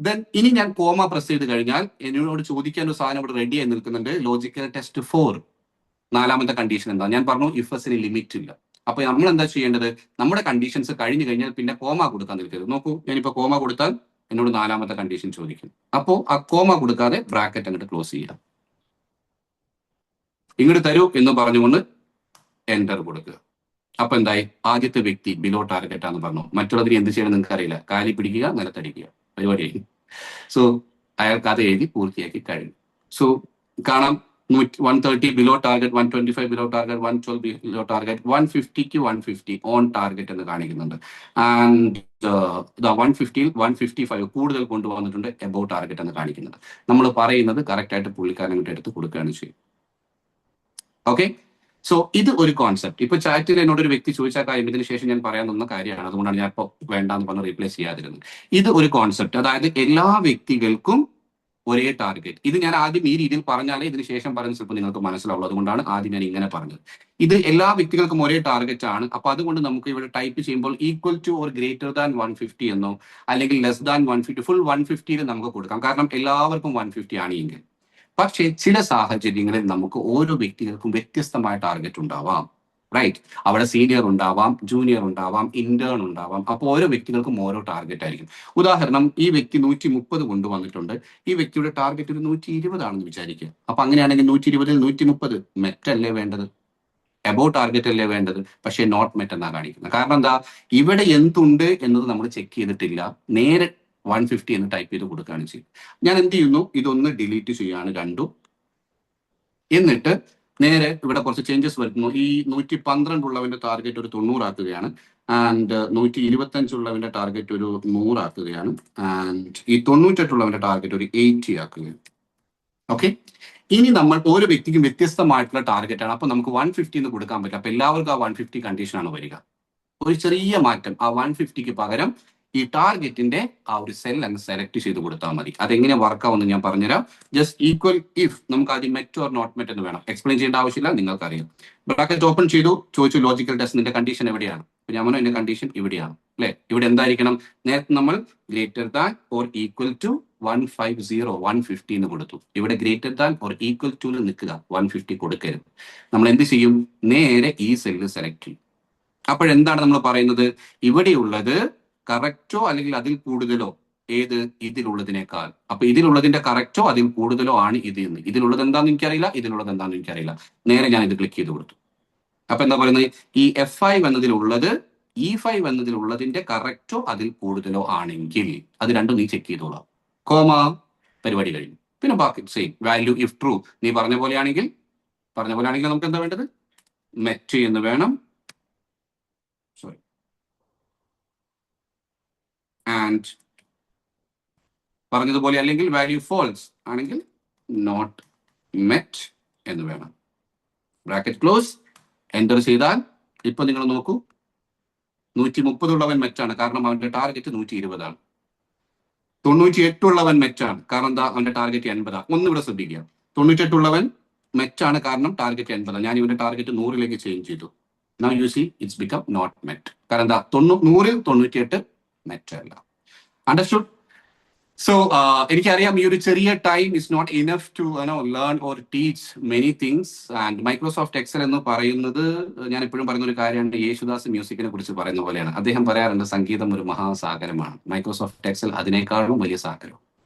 ദെൻ ഇനി ഞാൻ കോമ പ്രസ് ചെയ്ത് കഴിഞ്ഞാൽ എന്നോട് ചോദിക്കാൻ ഒരു സാധനം ഇവിടെ റെഡി ആയി നിൽക്കുന്നുണ്ട്. ലോജിക്കൽ ടെസ്റ്റ് 4 നാലാമത്തെ കണ്ടീഷൻ എന്താ? ഞാൻ പറഞ്ഞു ഇഫ് എസിന് ലിമിറ്റ് ഇല്ല. അപ്പൊ നമ്മൾ എന്താ ചെയ്യേണ്ടത്? നമ്മുടെ കണ്ടീഷൻസ് കഴിഞ്ഞു കഴിഞ്ഞാൽ പിന്നെ കോമ കൊടുക്കാൻ നിൽക്കരുത്. നോക്കൂ, ഞാനിപ്പോ കോമ കൊടുത്താൽ എന്നോട് നാലാമത്തെ കണ്ടീഷൻ ചോദിക്കും. അപ്പോ ആ കോമ കൊടുക്കാതെ ബ്രാക്കറ്റ് അങ്ങോട്ട് ക്ലോസ് ചെയ്യാം. ഇങ്ങോട്ട് തരൂ എന്ന് പറഞ്ഞുകൊണ്ട് എന്റർ കൊടുക്കുക. അപ്പൊ എന്തായി? ആദ്യത്തെ വ്യക്തി ബിലോ ടാർഗറ്റ് ആണെന്ന് പറഞ്ഞു. മറ്റുള്ളതിന് എന്ത് ചെയ്യണം നിങ്ങൾക്ക് അറിയില്ല. കാലി പിടിക്കുക, നിലത്തടിക്കുക, പരിപാടിയായി. സോ അയാൾക്ക് അത് എഴുതി പൂർത്തിയാക്കി കഴിഞ്ഞു. സോ കാണാം 130 below target, 125 below target, 112 below target, 150ക്ക് 150 ഓൺ ടാർഗറ്റ് എന്ന് കാണിക്കുന്നുണ്ട്. ആൻഡ് 150യിൽ 155 കൂടുതൽ കൊണ്ടുവന്നിട്ടുണ്ട് എബൌ ടാർഗറ്റ് എന്ന് കാണിക്കുന്നുണ്ട്. നമ്മൾ പറയുന്നത് കറക്റ്റ് ആയിട്ട് പുള്ളിക്കാരൻ അങ്ങോട്ട് എടുത്ത് കൊടുക്കുകയാണ് ചെയ്യും. ഓക്കെ. സോ ഇത് ഒരു കോൺസെപ്റ്റ്. ഇപ്പൊ ചാറ്റിൽ എന്നോട് ഒരു വ്യക്തി ചോദിച്ച കാര്യം ഇതിന് ശേഷം ഞാൻ പറയാൻ തന്ന കാര്യമാണ്. അതുകൊണ്ടാണ് ഞാൻ ഇപ്പോൾ വേണ്ടാന്ന് പറഞ്ഞ് റീപ്ലേസ് ചെയ്യാതിരുന്നത്. ഇത് ഒരു കോൺസെപ്റ്റ്, അതായത് എല്ലാ വ്യക്തികൾക്കും ഒരേ ടാർഗറ്റ്. ഇത് ഞാൻ ആദ്യം ഈ രീതിയിൽ പറഞ്ഞാലേ ഇതിന് ശേഷം പറഞ്ഞ് ചിലപ്പോൾ നിങ്ങൾക്ക് മനസ്സിലാവുള്ളൂ. അതുകൊണ്ടാണ് ആദ്യം ഞാൻ ഇങ്ങനെ പറഞ്ഞത്. ഇത് എല്ലാ വ്യക്തികൾക്കും ഒരേ ടാർഗറ്റ് ആണ്. അപ്പൊ അതുകൊണ്ട് നമുക്ക് ഇവിടെ ടൈപ്പ് ചെയ്യുമ്പോൾ equal two or greater than 150 എന്നോ അല്ലെങ്കിൽ ലെസ് ദാൻ 150, ഫുൾ 150യിൽ നമുക്ക് കൊടുക്കാം. കാരണം എല്ലാവർക്കും 150 ആണ് എങ്കിൽ. പക്ഷേ ചില സാഹചര്യങ്ങളിൽ നമുക്ക് ഓരോ വ്യക്തികൾക്കും വ്യത്യസ്തമായ ടാർഗറ്റ് ഉണ്ടാവാം. റൈറ്റ്? അവിടെ സീനിയർ ഉണ്ടാവാം, ജൂനിയർ ഉണ്ടാവാം, ഇന്റേൺ ഉണ്ടാവാം. അപ്പോൾ ഓരോ വ്യക്തികൾക്കും ഓരോ ടാർഗറ്റ് ആയിരിക്കും. ഉദാഹരണം, ഈ വ്യക്തി 130 കൊണ്ടുവന്നിട്ടുണ്ട്. ഈ വ്യക്തിയുടെ ടാർഗറ്റ് ഒരു 120 ആണെന്ന് വിചാരിക്കുക. അപ്പൊ അങ്ങനെയാണെങ്കിൽ 120ൽ 130 മെറ്റല്ലേ വേണ്ടത്? എബോ ടാർഗറ്റ് അല്ലേ വേണ്ടത്? പക്ഷേ നോട്ട് മെറ്റ് എന്നാ കാണിക്കുന്നത്. കാരണം എന്താ? ഇവിടെ എന്തുണ്ട് എന്നത് നമ്മൾ ചെക്ക് ചെയ്തിട്ടില്ല. നേരെ 150 എന്ന് ടൈപ്പ് ചെയ്ത് കൊടുക്കുകയാണ് ചെയ്യും. ഞാൻ എന്ത് ചെയ്യുന്നു? ഇതൊന്ന് ഡിലീറ്റ് ചെയ്യാണ് രണ്ടും. എന്നിട്ട് നേരെ ഇവിടെ കുറച്ച് ചേഞ്ചസ് വരുത്തുന്നു. ഈ 112 ഉള്ളവന്റെ ടാർഗറ്റ് ഒരു 90 ആക്കുകയാണ്. ആൻഡ് 125 ഉള്ളവന്റെ ടാർഗറ്റ് ഒരു 100 ആക്കുകയാണ്. ആൻഡ് ഈ 98 ഉള്ളവന്റെ ടാർഗറ്റ് ഒരു 80 ആക്കുകയാണ്. ഓക്കെ. ഇനി നമ്മൾ ഓരോ വ്യക്തിക്കും വ്യത്യസ്തമായിട്ടുള്ള ടാർഗറ്റ് ആണ്. അപ്പൊ നമുക്ക് 150 എന്ന് കൊടുക്കാൻ പറ്റും. അപ്പൊ എല്ലാവർക്കും ആ 150 കണ്ടീഷൻ ആണ് വരിക. ഒരു ചെറിയ മാറ്റം, ആ 150ക്ക് പകരം ഈ ടാർഗറ്റിന്റെ ആ ഒരു സെൽ അങ്ങ് സെലക്ട് ചെയ്ത് കൊടുത്താൽ മതി. അതെങ്ങനെ വർക്കാവുമെന്ന് ഞാൻ പറഞ്ഞുതരാം. ജസ്റ്റ് ഈക്വൽ ഇഫ് നമുക്ക് ആദ്യം മെറ്റ് ഓർ നോട്ട് മെറ്റ് എന്ന് വേണം. എക്സ്പ്ലെയിൻ ചെയ്യേണ്ട ആവശ്യമില്ല, നിങ്ങൾക്കറിയാം. ബ്രാക്കറ്റ് ഓപ്പൺ ചെയ്തു, ചോദിച്ചു ലോജിക്കൽ ടെസ്റ്റിന്റെ കണ്ടീഷൻ എവിടെയാണ്. അപ്പൊ ഞാൻ പറഞ്ഞു എന്റെ കണ്ടീഷൻ ഇവിടെയാണ് അല്ലെ. ഇവിടെ എന്തായിരിക്കണം, നേരത്തെ നമ്മൾ greater than or equal to 150 150 എന്ന് കൊടുത്തു. ഇവിടെ greater than or equal to നിൽക്കുക, 150 കൊടുക്കരുത്. നമ്മൾ എന്ത് ചെയ്യും, നേരെ ഈ സെല്ല് സെലക്ട് ചെയ്യും. അപ്പോഴെന്താണ് നമ്മൾ പറയുന്നത്, ഇവിടെയുള്ളത് കറക്റ്റോ അല്ലെങ്കിൽ അതിൽ കൂടുതലോ ഏത് ഇതിലുള്ളതിനേക്കാൾ. അപ്പൊ ഇതിലുള്ളതിന്റെ കറക്റ്റോ അതിൽ കൂടുതലോ ആണ് ഇത് എന്ന്. ഇതിലുള്ളത് എന്താണെന്ന് എനിക്കറിയില്ല, ഇതിലുള്ളത് എന്താണെന്ന് എനിക്കറിയില്ല. നേരെ ഞാൻ ഇത് ക്ലിക്ക് ചെയ്ത് കൊടുത്തു. അപ്പൊ എന്താ പറയുന്നത്, ഈ F5 എന്നതിലുള്ളത് E5 എന്നതിലുള്ളതിന്റെ കറക്റ്റോ അതിൽ കൂടുതലോ ആണെങ്കിൽ അത് രണ്ടും നീ ചെക്ക് ചെയ്തോളാം. കോമ, പരിപാടി കഴിഞ്ഞു. പിന്നെ ബാക്കി സെയിം വാല്യൂ ഇഫ് ട്രൂ. നീ പറഞ്ഞ പോലെയാണെങ്കിൽ നമുക്ക് എന്താ വേണ്ടത്, മെറ്റ് എന്ന് വേണം. സോറി, ആൻഡ് പറഞ്ഞതുപോലെ അല്ലെങ്കിൽ വാല്യൂ ഫോൾസ് ആണെങ്കിൽ നോട്ട് മെറ്റ് എന്ന് വേണം. ബ്രാക്കറ്റ് ക്ലോസ്, എൻ്റർ ചെയ്താൽ ഇപ്പൊ നിങ്ങൾ നോക്കൂ, 130 ഉള്ളവൻ മെറ്റാണ്, കാരണം അവന്റെ ടാർഗറ്റ് 120 ആണ്. 98 ഉള്ളവൻ മെറ്റാണ്, കാരണം എന്താ, അവന്റെ ടാർഗറ്റ് 80. ഒന്നിവിടെ ശ്രദ്ധിക്കുക, 98 ഉള്ളവൻ മെറ്റാണ്, കാരണം ടാർഗറ്റ് 80. ഞാൻ ഇവന്റെ ടാർഗറ്റ് 100ലേക്ക് ചേഞ്ച് ചെയ്തു. Now you see it's become not met. കാരണം എന്താ, 100ൽ 98 മെറ്റ് അല്ല. അണ്ടർസ്റ്റുഡ്? സോ എനിക്കറിയാം ഈ ഒരു ചെറിയ time is not enough to learn or teach many things. And Microsoft Excel എന്ന് പറയുന്നത്, ഞാൻ എപ്പോഴും പറയുന്ന ഒരു കാര്യമാണ്, യേശുദാസ് മ്യൂസിക്കിനെ കുറിച്ച് പറയുന്ന പോലെയാണ്. അദ്ദേഹം പറയാറുണ്ട്, സംഗീതം ഒരു മഹാസാഗരമാണ്. മൈക്രോസോഫ്റ്റ് എക്സൽ അതിനേക്കാളും വലിയ സാഗരം.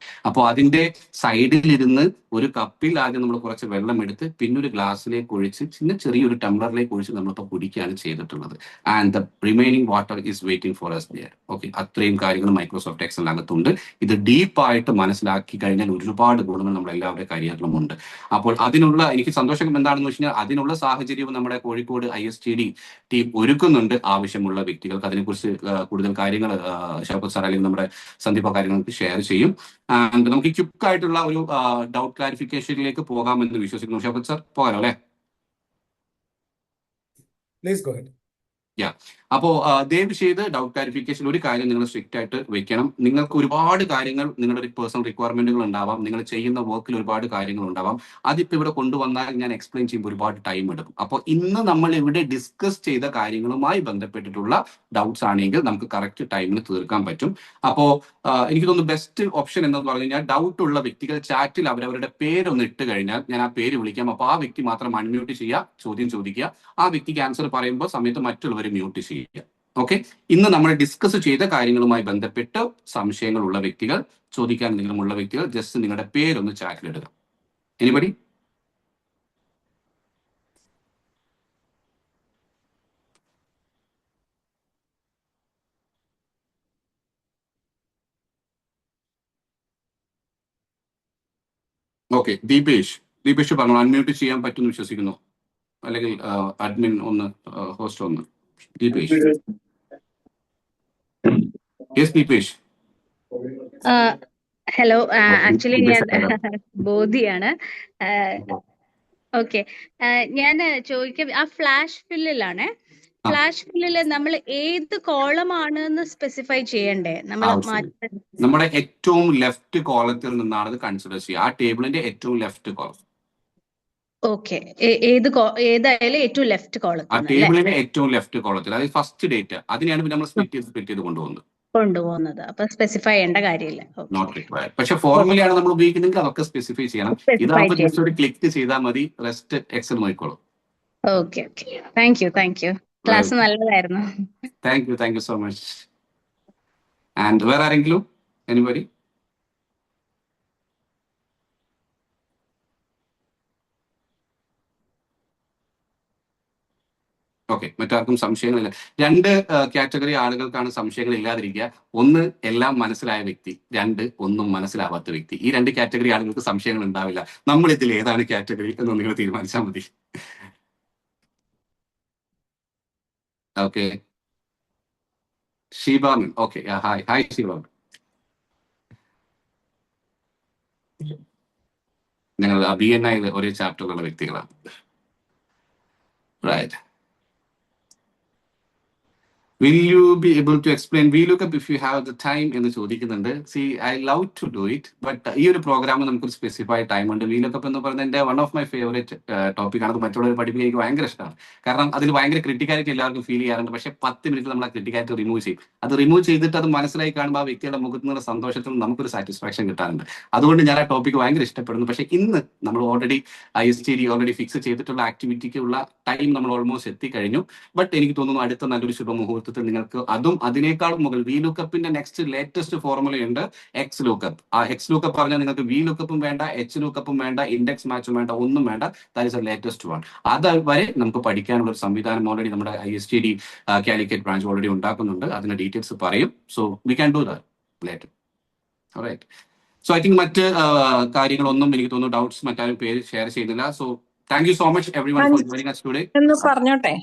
അപ്പോൾ അതിന്റെ സൈഡിലിരുന്ന് ഒരു കപ്പിൽ ആദ്യം നമ്മൾ കുറച്ച് വെള്ളം എടുത്ത് പിന്നെ ഒരു ഗ്ലാസ്സിലേക്ക് ഒഴിച്ച് പിന്നെ ചെറിയൊരു ടംബ്ലറിലേക്ക് ഒഴിച്ച് നമ്മളിപ്പോൾ കുടിക്കുകയാണ് ചെയ്തിട്ടുള്ളത്. And the remaining water is waiting for us there. Okay, അത്രയും കാര്യങ്ങൾ മൈക്രോസോഫ്റ്റ് എക്സലിനകത്തുണ്ട്. ഇത് ഡീപ്പായിട്ട് മനസ്സിലാക്കി കഴിഞ്ഞാൽ ഒരുപാട് ഗുണങ്ങൾ നമ്മുടെ എല്ലാവരുടെ കരിയറിലും ഉണ്ട്. അപ്പോൾ അതിനുള്ള എനിക്ക് സന്തോഷം എന്താണെന്ന് വെച്ച് കഴിഞ്ഞാൽ, അതിനുള്ള സാഹചര്യവും നമ്മുടെ കോഴിക്കോട് ISTD ടീം ഒരുക്കുന്നുണ്ട്. ആവശ്യമുള്ള വ്യക്തികൾക്ക് അതിനെക്കുറിച്ച് കൂടുതൽ കാര്യങ്ങൾ ഷൗക്കത്ത് സാർ അല്ലെങ്കിൽ നമ്മുടെ സന്ദീപ കാര്യങ്ങൾക്ക് ഷെയർ ചെയ്യും. ആൻഡ് നമുക്ക് ക്വിക്ക് ആയിട്ടുള്ള ഒരു ഡൗട്ട് ക്ലാരിഫിക്കേഷനിലേക്ക് പോകാമെന്ന് വിശ്വസിക്കുന്നു. ഷൗക്കത്ത് സാർ, പോകാലോ അല്ലെ? അപ്പോ ദയവ് ചെയ്ത് ഡൗട്ട് ക്ലാരിഫിക്കേഷൻ ഒരു കാര്യം നിങ്ങൾ സ്ട്രിക്റ്റ് ആയിട്ട് വെക്കണം. നിങ്ങൾക്ക് ഒരുപാട് കാര്യങ്ങൾ, നിങ്ങളുടെ ഒരു പേഴ്സണൽ റിക്വയർമെന്റുകൾ ഉണ്ടാവാം, നിങ്ങൾ ചെയ്യുന്ന വർക്കിൽ ഒരുപാട് കാര്യങ്ങൾ ഉണ്ടാവാം. അതിപ്പോ ഇവിടെ കൊണ്ടുവന്നാൽ ഞാൻ എക്സ്പ്ലെയിൻ ചെയ്യുമ്പോൾ ഒരുപാട് ടൈം എടുക്കും. അപ്പോൾ ഇന്ന് നമ്മൾ ഇവിടെ ഡിസ്കസ് ചെയ്ത കാര്യങ്ങളുമായി ബന്ധപ്പെട്ടിട്ടുള്ള ഡൗട്ട്സ് ആണെങ്കിൽ നമുക്ക് കറക്റ്റ് ടൈമിന് തീർക്കാൻ പറ്റും. അപ്പോൾ എനിക്ക് തോന്നുന്നു ബെസ്റ്റ് ഓപ്ഷൻ എന്ന് പറഞ്ഞു കഴിഞ്ഞാൽ, ഡൗട്ട് ഉള്ള വ്യക്തികൾ ചാറ്റിൽ അവരവരുടെ പേരൊന്ന് ഇട്ട് കഴിഞ്ഞാൽ ഞാൻ ആ പേര് വിളിക്കാം. അപ്പോൾ ആ വ്യക്തി മാത്രം അൺമ്യൂട്ട് ചെയ്യുക, ചോദ്യം ചോദിക്കുക. ആ വ്യക്തിക്ക് ആൻസർ പറയുമ്പോൾ സമയത്ത് മറ്റുള്ളവർ മ്യൂട്ട് ചെയ്യുക. ഓക്കെ, ഇന്ന് നമ്മൾ ഡിസ്കസ് ചെയ്ത കാര്യങ്ങളുമായി ബന്ധപ്പെട്ട് സംശയങ്ങളുള്ള വ്യക്തികൾ, ചോദിക്കാൻ എന്തെങ്കിലുമുള്ള വ്യക്തികൾ ജസ്റ്റ് നിങ്ങളുടെ പേരൊന്ന് ചാറ്റിലിടുക. എനിബഡി? ഓക്കെ, ദീപേഷ് പറഞ്ഞു, അൺമ്യൂട്ട് ചെയ്യാൻ പറ്റുമെന്ന് വിശ്വസിക്കുന്നു. അല്ലെങ്കിൽ അഡ്മിൻ ഒന്ന്, ഹോസ്റ്റ് ഒന്ന്. Deepesh? Yes Deepesh. Hello, actually ഞാൻ ബോധിയാണ്. ഓക്കെ, ഞാൻ ചോദിക്കാം, ആ ഫ്ലാഷ് ഫില്ലിലാണ്, ഫ്ലാഷ് ഫില്ലില് നമ്മൾ ഏത് കോളം ആണെന്ന് സ്പെസിഫൈ ചെയ്യണ്ടേ? നമ്മൾ നമ്മുടെ ഏറ്റവും ലെഫ്റ്റ് കോളത്തിൽ നിന്നാണ് ഇത് കൺസിഡർ ചെയ്യുക. ആ ടേബിളിന്റെ ഏറ്റവും ലെഫ്റ്റ് കോളം. ഓക്കെ, ഏതായാലും ഏറ്റവും ലെഫ്റ്റ് കോളത്തിൽ, ആ ടേബിളിന്റെ ഏറ്റവും ലെഫ്റ്റ് കോളത്തിൽ, അതായത് ഫസ്റ്റ് ഡേറ്റ്, അതിനെയാണ് നമ്മൾ സ്പ്ലിറ്റ് ചെയ്ത് കൊണ്ടുപോകുന്നത്. അപ്പൊ സ്പെസിഫൈ ചെയ്യേണ്ട കാര്യമില്ല. Not required. പക്ഷെ ഫോർമുലയാണ് നമ്മൾ ഉപയോഗിക്കുന്നെങ്കിൽ അതൊക്കെ സ്പെസിഫൈ ചെയ്യണം. ഇതാകുമ്പോൾ ജസ്റ്റ് ഒരു ക്ലിക്ക് ചെയ്താൽ മതി, റെസ്റ്റ് എക്സൽ നോക്കിക്കോളും. Okay okay, thank you. Class നല്ലതായിരുന്നു. Thank you so much. And വേറെ ആരെങ്കിലും? എനിബഡി? ഓക്കെ, മറ്റാർക്കും സംശയങ്ങളില്ല. രണ്ട് കാറ്റഗറി ആളുകൾക്കാണ് സംശയങ്ങൾ ഇല്ലാതിരിക്കുക. ഒന്ന്, എല്ലാം മനസ്സിലായ വ്യക്തി. രണ്ട്, ഒന്നും മനസ്സിലാവാത്ത വ്യക്തി. ഈ രണ്ട് കാറ്റഗറി ആളുകൾക്ക് സംശയങ്ങൾ ഉണ്ടാവില്ല. നമ്മൾ ഇതിൽ ഏതാണ് കാറ്റഗറി എന്ന് നിങ്ങൾ തീരുമാനിച്ചാൽ മതി. ഓക്കെ, ഷീബാമൻ. ഓക്കെ, ഹായ് ഷീബാമൻ. ഞങ്ങൾ BNI ഒരേ ചാപ്റ്ററിലുള്ള വ്യക്തികളാണ്. Right. Will you be able to explain VLOOKUP if you have the time എന്ന് ചോദിക്കുന്നുണ്ട്. See I love to do it, but ഈ ഒരു പ്രോഗ്രാം നമുക്കൊരു സ്പെസിഫൈഡ് ടൈം ഉണ്ട്. VLOOKUP എന്ന് പറയുന്നത് എൻ്റെ one of my favourite topic ആണ്. അത് മറ്റുള്ളവർ പഠിപ്പിക്കാൻ എനിക്ക് ഭയങ്കര ഇഷ്ടമാണ്. കാരണം അതിൽ ഭയങ്കര ക്രിട്ടിക്കാലിറ്റി എല്ലാവർക്കും ഫീൽ ചെയ്യാറുണ്ട്. പക്ഷേ 10 മിനിറ്റ് നമ്മൾ ആ ക്രിട്ടിക്കാലിറ്റി റിമൂവ് ചെയ്യും. അത് റിമൂവ് ചെയ്തിട്ട് അത് മനസ്സിലായി കാണുമ്പോൾ ആ വ്യക്തിയുടെ മുഖത്ത് നിന്നുള്ള സന്തോഷത്തിൽ നമുക്കൊരു സാറ്റിസ്ഫാക്ഷൻ കിട്ടാറുണ്ട്. അതുകൊണ്ട് ഞാൻ ആ ടോപ്പിക് ഭയങ്കര ഇഷ്ടപ്പെടുന്നു. പക്ഷേ ഇന്ന് നമ്മൾ ഓൾറെഡി ISTD ഓൾറെഡി ഫിക്സ് ചെയ്തിട്ടുള്ള ആക്ടിവിറ്റിക്കുള്ള ടൈം നമ്മൾ ഓൾമോസ്റ്റ് എത്തിക്കഴിഞ്ഞു. ബട്ട് എനിക്ക് തോന്നുന്നു അടുത്ത നല്ലൊരു ശുഭമുഹൂർത്തത്തിൽ നിങ്ങൾക്ക് അതും അതിനേക്കാളും മുകളിൽ VLOOKUPന്റെ നെക്സ്റ്റ് ലേറ്റസ്റ്റ് ഫോർമുലയുണ്ട് XLOOKUP. ആ XLOOKUP പറഞ്ഞാൽ നിങ്ങൾക്ക് VLOOKUPും വേണ്ട, HLOOKUPും വേണ്ട, ഇൻഡെക്സ് മാച്ചും വേണ്ട, ഒന്നും വേണ്ട. That is A latest one. അത് വരെ നമുക്ക് പഠിക്കാനുള്ള ഒരു സംവിധാനം ഓൾറെഡി നമ്മുടെ ISTD കാലിക്കറ്റ് ബ്രാഞ്ച് ഓൾറെഡി ഉണ്ടാക്കുന്നുണ്ട്. അതിന്റെ ഡീറ്റെയിൽസ് പറയും. So we can do that later. Alright. So I think മറ്റ് കാര്യങ്ങളൊന്നും എനിക്ക് തോന്നുന്നു ഡൗട്ട്സ് മറ്റാരും പേര് ഷെയർ ചെയ്യുന്നില്ല. So thank you so much everyone for joining us today. എന്ന് പറഞ്ഞോട്ടെ.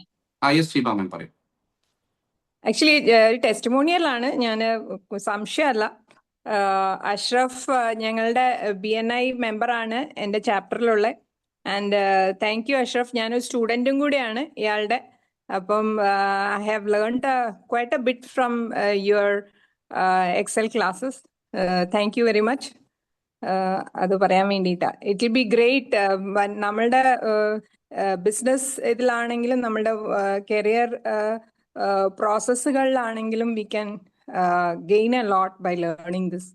yes ഷീബ മാം പറയും. ആക്ച്വലി ഒരു ടെസ്റ്റിമോണിയലാണ്, ഞാൻ സംശയമല്ല. അഷ്റഫ് ഞങ്ങളുടെ BNI മെമ്പറാണ് എൻ്റെ ചാപ്റ്ററിലുള്ള. And thank you Ashraf. ഞാനൊരു സ്റ്റുഡൻറ്റും കൂടിയാണ് ഇയാളുടെ. അപ്പം I have learned quite a bit from your Excel classes. Thank you very much. അത് പറയാൻ വേണ്ടിയിട്ടാണ്. It will be great. നമ്മളുടെ ബിസിനസ് ഇതിലാണെങ്കിലും നമ്മളുടെ കരിയർ പ്രോസസ്സുകളിലാണെങ്കിലും we can gain a lot by learning this.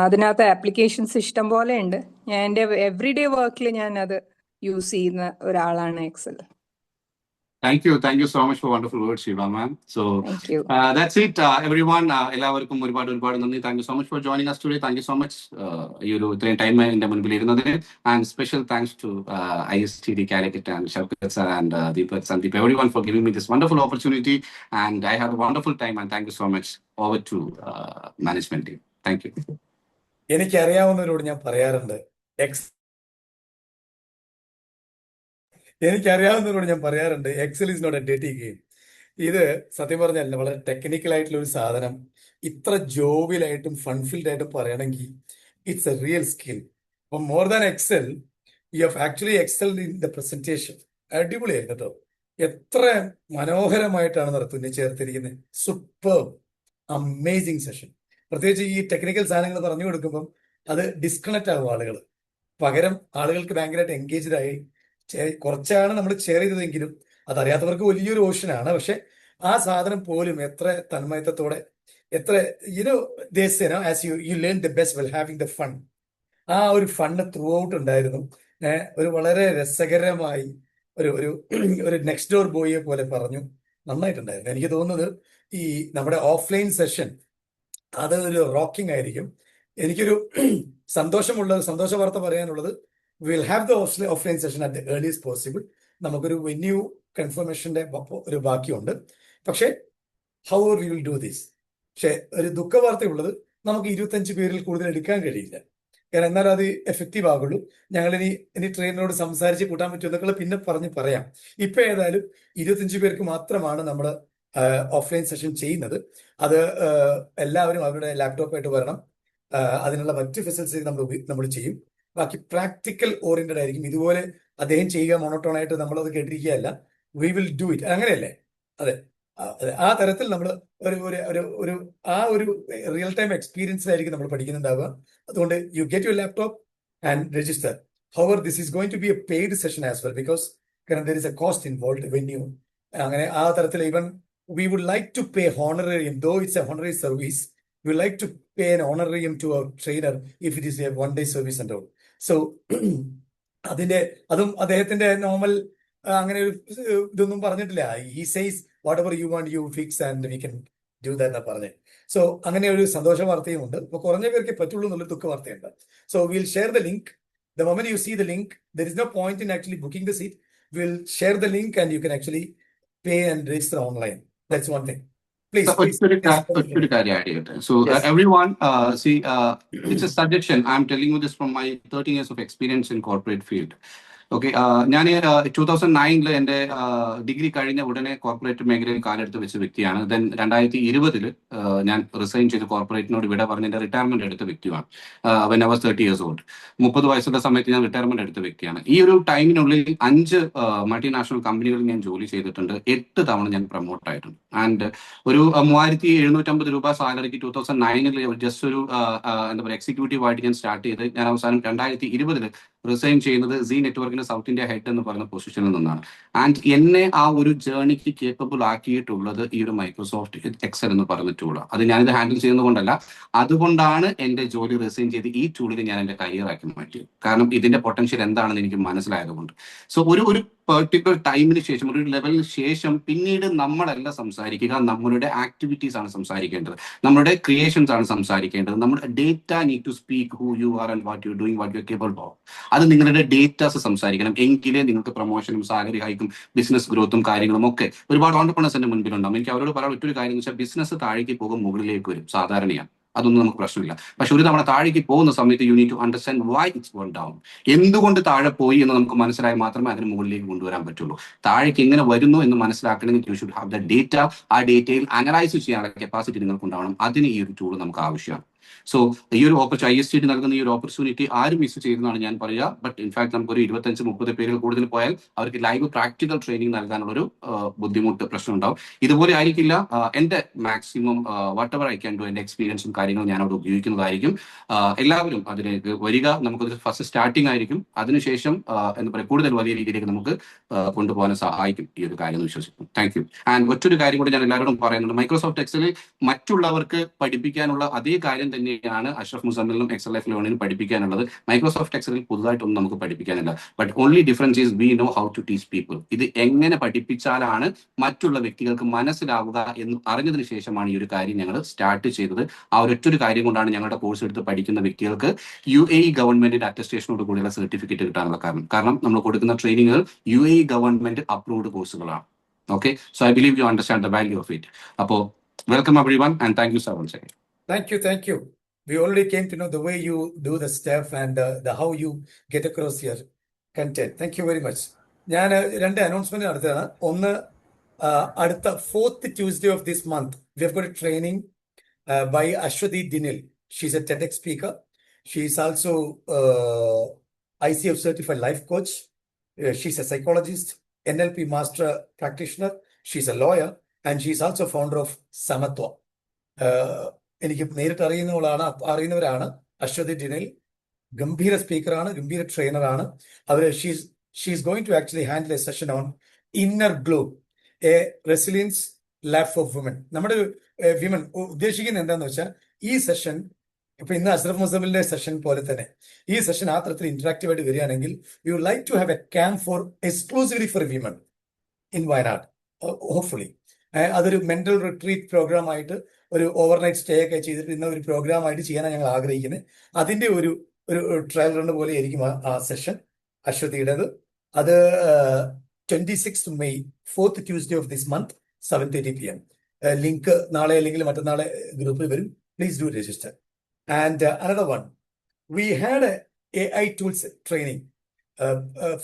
അതിനകത്ത് ആപ്ലിക്കേഷൻസ് ഇഷ്ടം പോലെ ഉണ്ട്. ഞാൻ എൻ്റെ എവറി ഡേ വർക്കിൽ ഞാൻ അത് യൂസ് ചെയ്യുന്ന ഒരാളാണ് Excel. Thank you so much for wonderful words, Shiva ma'am. So Thank you. That's it, everyone. എല്ലാവർക്കും ഒരുപാട് നന്ദി. Thank you so much for joining us today. Thank you so much ഈ ഒരു ഇത്രയും ടൈം എൻ്റെ മുൻപിൽ ഇരുന്നതിന്. And special thanks to ISTD Calicut and Shaukat sir and Deepak Sandeep, everyone for giving me this wonderful opportunity. And I had a wonderful time, and thank you so much. Over to management team. Thank you. എനിക്കറിയാവുന്നവരോട് ഞാൻ പറയാറുണ്ട്, Excel is not a data game. ഇത് സത്യം പറഞ്ഞാൽ വളരെ technical ആയിട്ടുള്ള ഒരു സാധനം ഇത്ര ജോവിലായിട്ടും ഫൺഫിൽഡ് ആയിട്ടും പറയണമെങ്കിൽ ഇറ്റ്സ് എ റിയൽ സ്കിൽ. അപ്പം more than Excel, you have actually excelled in the presentation. അടിപൊളിയായിരുന്നു കേട്ടോ. എത്ര മനോഹരമായിട്ടാണ് നടത്തുന്നത് ചേർത്തിരിക്കുന്നത്. Super amazing session. പ്രത്യേകിച്ച് ഈ ടെക്നിക്കൽ സാധനങ്ങൾ പറഞ്ഞു കൊടുക്കുമ്പം അത് ഡിസ്കണക്ട് ആകും ആളുകൾ. പകരം ആളുകൾക്ക് ഭയങ്കരമായിട്ട് എൻഗേജ്ഡ് ആയി. കുറച്ചാണ് നമ്മൾ ഷെയർ ചെയ്തതെങ്കിലും അതറിയാത്തവർക്ക് വലിയൊരു ഓഷനാണ്. പക്ഷെ ആ സാധനം പോലും എത്ര തന്മയത്വത്തോടെ, എത്ര as you learn the best well having the fun. ആ ഒരു ഫണ്ണ് ത്രൂ ഔട്ട് ഉണ്ടായിരുന്നു. ഒരു വളരെ രസകരമായി ഒരു നെക്സ്റ്റ് ഡോർ ബോയിയെ പോലെ പറഞ്ഞു. നന്നായിട്ടുണ്ടായിരുന്നു. എനിക്ക് തോന്നുന്നത് ഈ നമ്മുടെ ഓഫ്ലൈൻ സെഷൻ അത് ഒരു റോക്കിംഗ് ആയിരിക്കും. എനിക്കൊരു സന്തോഷ വാർത്ത പറയാനുള്ളത്, will have the offline session at the earliest possible. നമുക്കൊരു വെന്യൂ കൺഫർമേഷന്റെ ഒരു ബാക്കിയുണ്ട്. പക്ഷേ how we will do this. പക്ഷെ ഒരു ദുഃഖവാർത്തയുള്ളത്, നമുക്ക് 25 പേരിൽ കൂടുതൽ എടുക്കാൻ കഴിയില്ല. കാരണം എന്നാലും അത് എഫക്റ്റീവ് ആകുള്ളൂ. ഞങ്ങൾ ഇനി ട്രെയിനറോട് സംസാരിച്ച് കൂട്ടാൻ പറ്റുമെന്നൊക്കെ പിന്നെ പറയാം. ഇപ്പൊ ഏതായാലും 25 പേർക്ക് മാത്രമാണ് നമ്മൾ ഓഫ്ലൈൻ സെഷൻ ചെയ്യുന്നത്. അത് എല്ലാവരും അവരുടെ ലാപ്ടോപ്പായിട്ട് വരണം. അതിനുള്ള മറ്റ് ഫെസിലിറ്റീസ് നമ്മൾ ചെയ്യും. ബാക്കി പ്രാക്ടിക്കൽ ഓറിയന്റഡ് ആയിരിക്കും. ഇതുപോലെ അദ്ദേഹം ചെയ്യുക മോണോട്ടോണായിട്ട് നമ്മളത് കേട്ടിരിക്കുകയല്ല. We will do it. അങ്ങനെയല്ലേ? അതെ, ആ തരത്തിൽ നമ്മൾ ഒരു റിയൽ ടൈം എക്സ്പീരിയൻസിലായിരിക്കും നമ്മൾ പഠിക്കുന്നുണ്ടാവുക. അതുകൊണ്ട് you get your laptop and register. However this is going to be a paid session as well, because കാരണം there is a cost involve venue. അങ്ങനെ ആ തരത്തിൽ even we would like to pay honorarium, though it's a honorary service. We would like to pay an honorarium to our trainer if it is a one-day service and all. So അതും അദ്ദേഹത്തിന്റെ normal അങ്ങനെ ഇതൊന്നും പറഞ്ഞിട്ടില്ല. He says whatever you want you fix and we can do that എന്നാ പറഞ്ഞത്. So അങ്ങനെ ഒരു സന്തോഷ വാർത്തയും ഉണ്ട്. ഇപ്പൊ കുറഞ്ഞ പേർക്ക് പറ്റുള്ളൂ എന്നുള്ളൊരു ദുഃഖ വാർത്തയുണ്ട്. So we'll share the link. The moment you see the link, there is no point in actually booking the seat. We'll share the link and you can actually pay and register online. That's one thing. Please. So everyone, it's a suggestion. I'm telling you this from my 13 years of experience in corporate field. Okay. ഞാൻ 2009 എൻ്റെ degree കഴിഞ്ഞ ഉടനെ corporate മേഖലയിൽ കാലെടുത്ത് വെച്ച വ്യക്തിയാണ്. Then 2020 ഞാൻ resign ചെയ്ത് കോർപ്പറേറ്റിനോട് വിട പറഞ്ഞ് എൻ്റെ റിട്ടയർമെന്റ് എടുത്ത വ്യക്തിയാണ്. When I was 30 years old. 30 വയസ്സുള്ള സമയത്ത് ഞാൻ റിട്ടയർമെന്റ് എടുത്ത വ്യക്തിയാണ്. ഈ ഒരു ടൈമിനുള്ളിൽ 5 മൾട്ടിനാഷണൽ കമ്പനികളിൽ ഞാൻ ജോലി ചെയ്തിട്ടുണ്ട്. 8 തവണ ഞാൻ പ്രൊമോട്ട് ആയിട്ടുണ്ട്. ആൻഡ് ഒരു 3750 രൂപ സാലറിക്ക് 2009 ജസ്റ്റ് ഒരു എന്താ പറയുക എക്സിക്യൂട്ടീവ് ആയിട്ട് ഞാൻ സ്റ്റാർട്ട് ചെയ്ത് ഞാൻ അവസാനം 2020 റിസൈൻ ചെയ്യുന്നത് സി നെറ്റ്വർക്കിന്റെ സൗത്ത് ഇന്ത്യ ഹെഡ് എന്ന് പറയുന്ന പൊസിഷനിൽ നിന്നാണ്. ആൻഡ് എന്നെ ആ ഒരു ജേർണിക്ക് കേപ്പബിൾ ആക്കിയിട്ടുള്ളത് ഈ ഒരു മൈക്രോസോഫ്റ്റ് എക്സൽ എന്ന് പറയുന്ന ടൂളാണ്. അത് ഞാനിത് ഹാൻഡിൽ ചെയ്യുന്നതുകൊണ്ടല്ല, അതുകൊണ്ടാണ് എന്റെ ജോലി റിസൈൻ ചെയ്ത് ഈ ടൂളിൽ ഞാൻ എന്റെ കരിയർ ആക്കി മാറ്റിയത്. കാരണം ഇതിന്റെ പൊട്ടൻഷ്യൽ എന്താണെന്ന് എനിക്ക് മനസ്സിലായതുകൊണ്ട്. സോ ഒരു പെർട്ടിക്കുലർ ടൈമിന് ശേഷം, ഒരു ലെവലിന് ശേഷം പിന്നീട് നമ്മളല്ല സംസാരിക്കുക, നമ്മളുടെ ആക്ടിവിറ്റീസ് ആണ് സംസാരിക്കേണ്ടത്, നമ്മുടെ ക്രിയേഷൻസ് ആണ് സംസാരിക്കേണ്ടത്. നമ്മുടെ data need to speak who you are and what you doing, what you capable of. അത് നിങ്ങളുടെ ഡേറ്റാസ് സംസാരിക്കണം. എങ്കിലേ നിങ്ങൾക്ക് പ്രൊമോഷനും സാലറി ഹൈക്കും ബിസിനസ് ഗ്രോത്തും കാര്യങ്ങളും ഒക്കെ. ഒരുപാട് ഓൺടർപ്രണേഴ്സ് എന്റെ മുൻപിലുണ്ടാവും. എനിക്ക് അവരോട് പറയാൻ ഒറ്റൊരു കാര്യം എന്ന് വെച്ചാൽ, ബിസിനസ് താഴേക്ക് പോകും മുകളിലേക്ക് വരും സാധാരണയാണ്, അതൊന്നും നമുക്ക് പ്രശ്നമില്ല. പക്ഷെ ഒരു തവണ താഴേക്ക് പോകുന്ന സമയത്ത് you need to understand why it's gone down. എന്തുകൊണ്ട് താഴെ പോയി എന്ന് നമുക്ക് മനസ്സിലായി മാത്രമേ അതിന് മുകളിലേക്ക് കൊണ്ടുവരാൻ പറ്റുള്ളൂ. താഴേക്ക് എങ്ങനെ വരുന്നു എന്ന് മനസ്സിലാക്കണമെങ്കിൽ you should have the data. ആ ഡേറ്റയിൽ അനലൈസ് ചെയ്യാനുള്ള കപ്പാസിറ്റി നിങ്ങൾക്ക് ഉണ്ടാവണം. അതിന് ഈ ഒരു ടൂൾ നമുക്ക് ആവശ്യമാണ്. സോ ഈ ഒരു IST നൽകുന്ന ഈ ഒരു ഓപ്പർച്യൂണിറ്റി ആരും മിസ് ചെയ്യുന്നതാണ് ഞാൻ പറയുക. ബട്ട് ഇൻഫാക്ട് നമുക്കൊരു 25-30 പേരുകൾ കൂടുതൽ പോയാൽ അവർക്ക് ലൈവ് പ്രാക്ടിക്കൽ ട്രെയിനിങ് നൽകാനുള്ളൊരു ബുദ്ധിമുട്ട് പ്രശ്നം ഉണ്ടാവും. ഇതുപോലെ ആയിരിക്കില്ല. എന്റെ maximum what ever I can do, എന്റെ എക്സ്പീരിയൻസും കാര്യങ്ങളും ഞാൻ അവിടെ ഉപയോഗിക്കുന്നതായിരിക്കും. എല്ലാവരും അതിലേക്ക് വരിക. നമുക്കത് ഫസ്റ്റ് സ്റ്റാർട്ടിംഗ് ആയിരിക്കും. അതിനുശേഷം എന്താ പറയുക, കൂടുതൽ വലിയ രീതിയിലേക്ക് നമുക്ക് കൊണ്ടുപോകാൻ സഹായിക്കും ഈ ഒരു കാര്യം എന്ന് വിശ്വസിക്കും. Thank you. ആൻഡ് ഒറ്റൊരു കാര്യം കൂടി ഞാൻ എല്ലാവരോടും പറയുന്നുണ്ട്. മൈക്രോസോഫ്റ്റ് എക്സലിൽ മറ്റുള്ളവർക്ക് പഠിപ്പിക്കാനുള്ള അതേ കാര്യം തന്നെയാണ് അഷ്റഫ് മുസമ്മിലിനും എക്സൽ ലൈഫ് ലേണിംഗിനും പഠിപ്പിക്കാനുള്ളത്. മൈക്രോസോഫ്റ്റ് എക്സലിൽ പുതുതായിട്ടൊന്നും നമുക്ക് പഠിപ്പിക്കാനില്ല. But only difference is we know how to teach people. ഇത് എങ്ങനെ പഠിപ്പിച്ചാലാണ് മറ്റുള്ള വ്യക്തികൾക്ക് മനസ്സിലാവുക എന്ന് അറിഞ്ഞതിന് ശേഷമാണ് ഈ ഒരു കാര്യം ഞങ്ങൾ സ്റ്റാർട്ട് ചെയ്തത്. ആ ഒരൊറ്റൊരു കാര്യം കൊണ്ടാണ് ഞങ്ങളുടെ കോഴ്സ് എടുത്ത് പഠിക്കുന്ന വ്യക്തികൾക്ക് UAE ഗവൺമെന്റിന്റെ അറ്റസ്റ്റേഷനോട് കൂടിയുള്ള സർട്ടിഫിക്കറ്റ് കിട്ടാനുള്ള കാരണം നമ്മൾ കൊടുക്കുന്ന ട്രെയിനിങ്ങുകൾ UAE ഗവൺമെന്റ് അപ്രൂവ്ഡ് കോഴ്സുകളാണ്. Okay, so I believe you understand the value of it. അപ്പോൾ welcome everyone and thank you so much. Thank you. We already came to know the way you do the stuff and the how you get across your content. Thank you very much. ഞാൻ 2 announcement നടത്തുകയാണ്. ഒന്ന്, അടുത്ത 4th Tuesday of this month we have got a training by Ashwati Dinil. She's a TEDx speaker. She is also ICF certified life coach. She's a psychologist, NLP master practitioner. She's a lawyer and she's also founder of Samatwa. എനിക്ക് നേരിട്ട് അറിയുന്നവരാണ് അശ്വതി ഡിനിൽ. ഗംഭീര സ്പീക്കറാണ്, ഗംഭീര ട്രെയിനറാണ്. She's going to actually handle a session on inner glow, a resilience lab for women. നമ്മുടെ women ഉദ്ദേശിക്കുന്നത് എന്താന്ന് വെച്ചാൽ, ഈ സെഷൻ ഇപ്പൊ ഇന്ന് അഷ്റഫ് മുസമ്മിലിന്റെ സെഷൻ പോലെ തന്നെ ഈ സെഷൻ ആ തരത്തിൽ ഇന്ററാക്റ്റീവ് ആയിട്ട് വരികയാണെങ്കിൽ you like to have a camp for exclusively for women in Wayanad. Hopefully അതൊരു മെന്റൽ റിട്രീറ്റ് പ്രോഗ്രാം ആയിട്ട്, ഒരു ഓവർനൈറ്റ് സ്റ്റേ ഒക്കെ ചെയ്തിട്ട് ഇന്ന ഒരു പ്രോഗ്രാം ആയിട്ട് ചെയ്യാനാണ് ഞങ്ങൾ ആഗ്രഹിക്കുന്നത്. അതിന്റെ ഒരു ട്രയൽ റൺ പോലെ ആയിരിക്കും ആ സെഷൻ അശ്വതിയുടേത്. അത് 26th May, 4th Tuesday of this month, 7:30 PM. Link നാളെ അല്ലെങ്കിൽ മറ്റന്നാളെ ഗ്രൂപ്പിൽ വരും. Please do register. And another one, we had AI tools training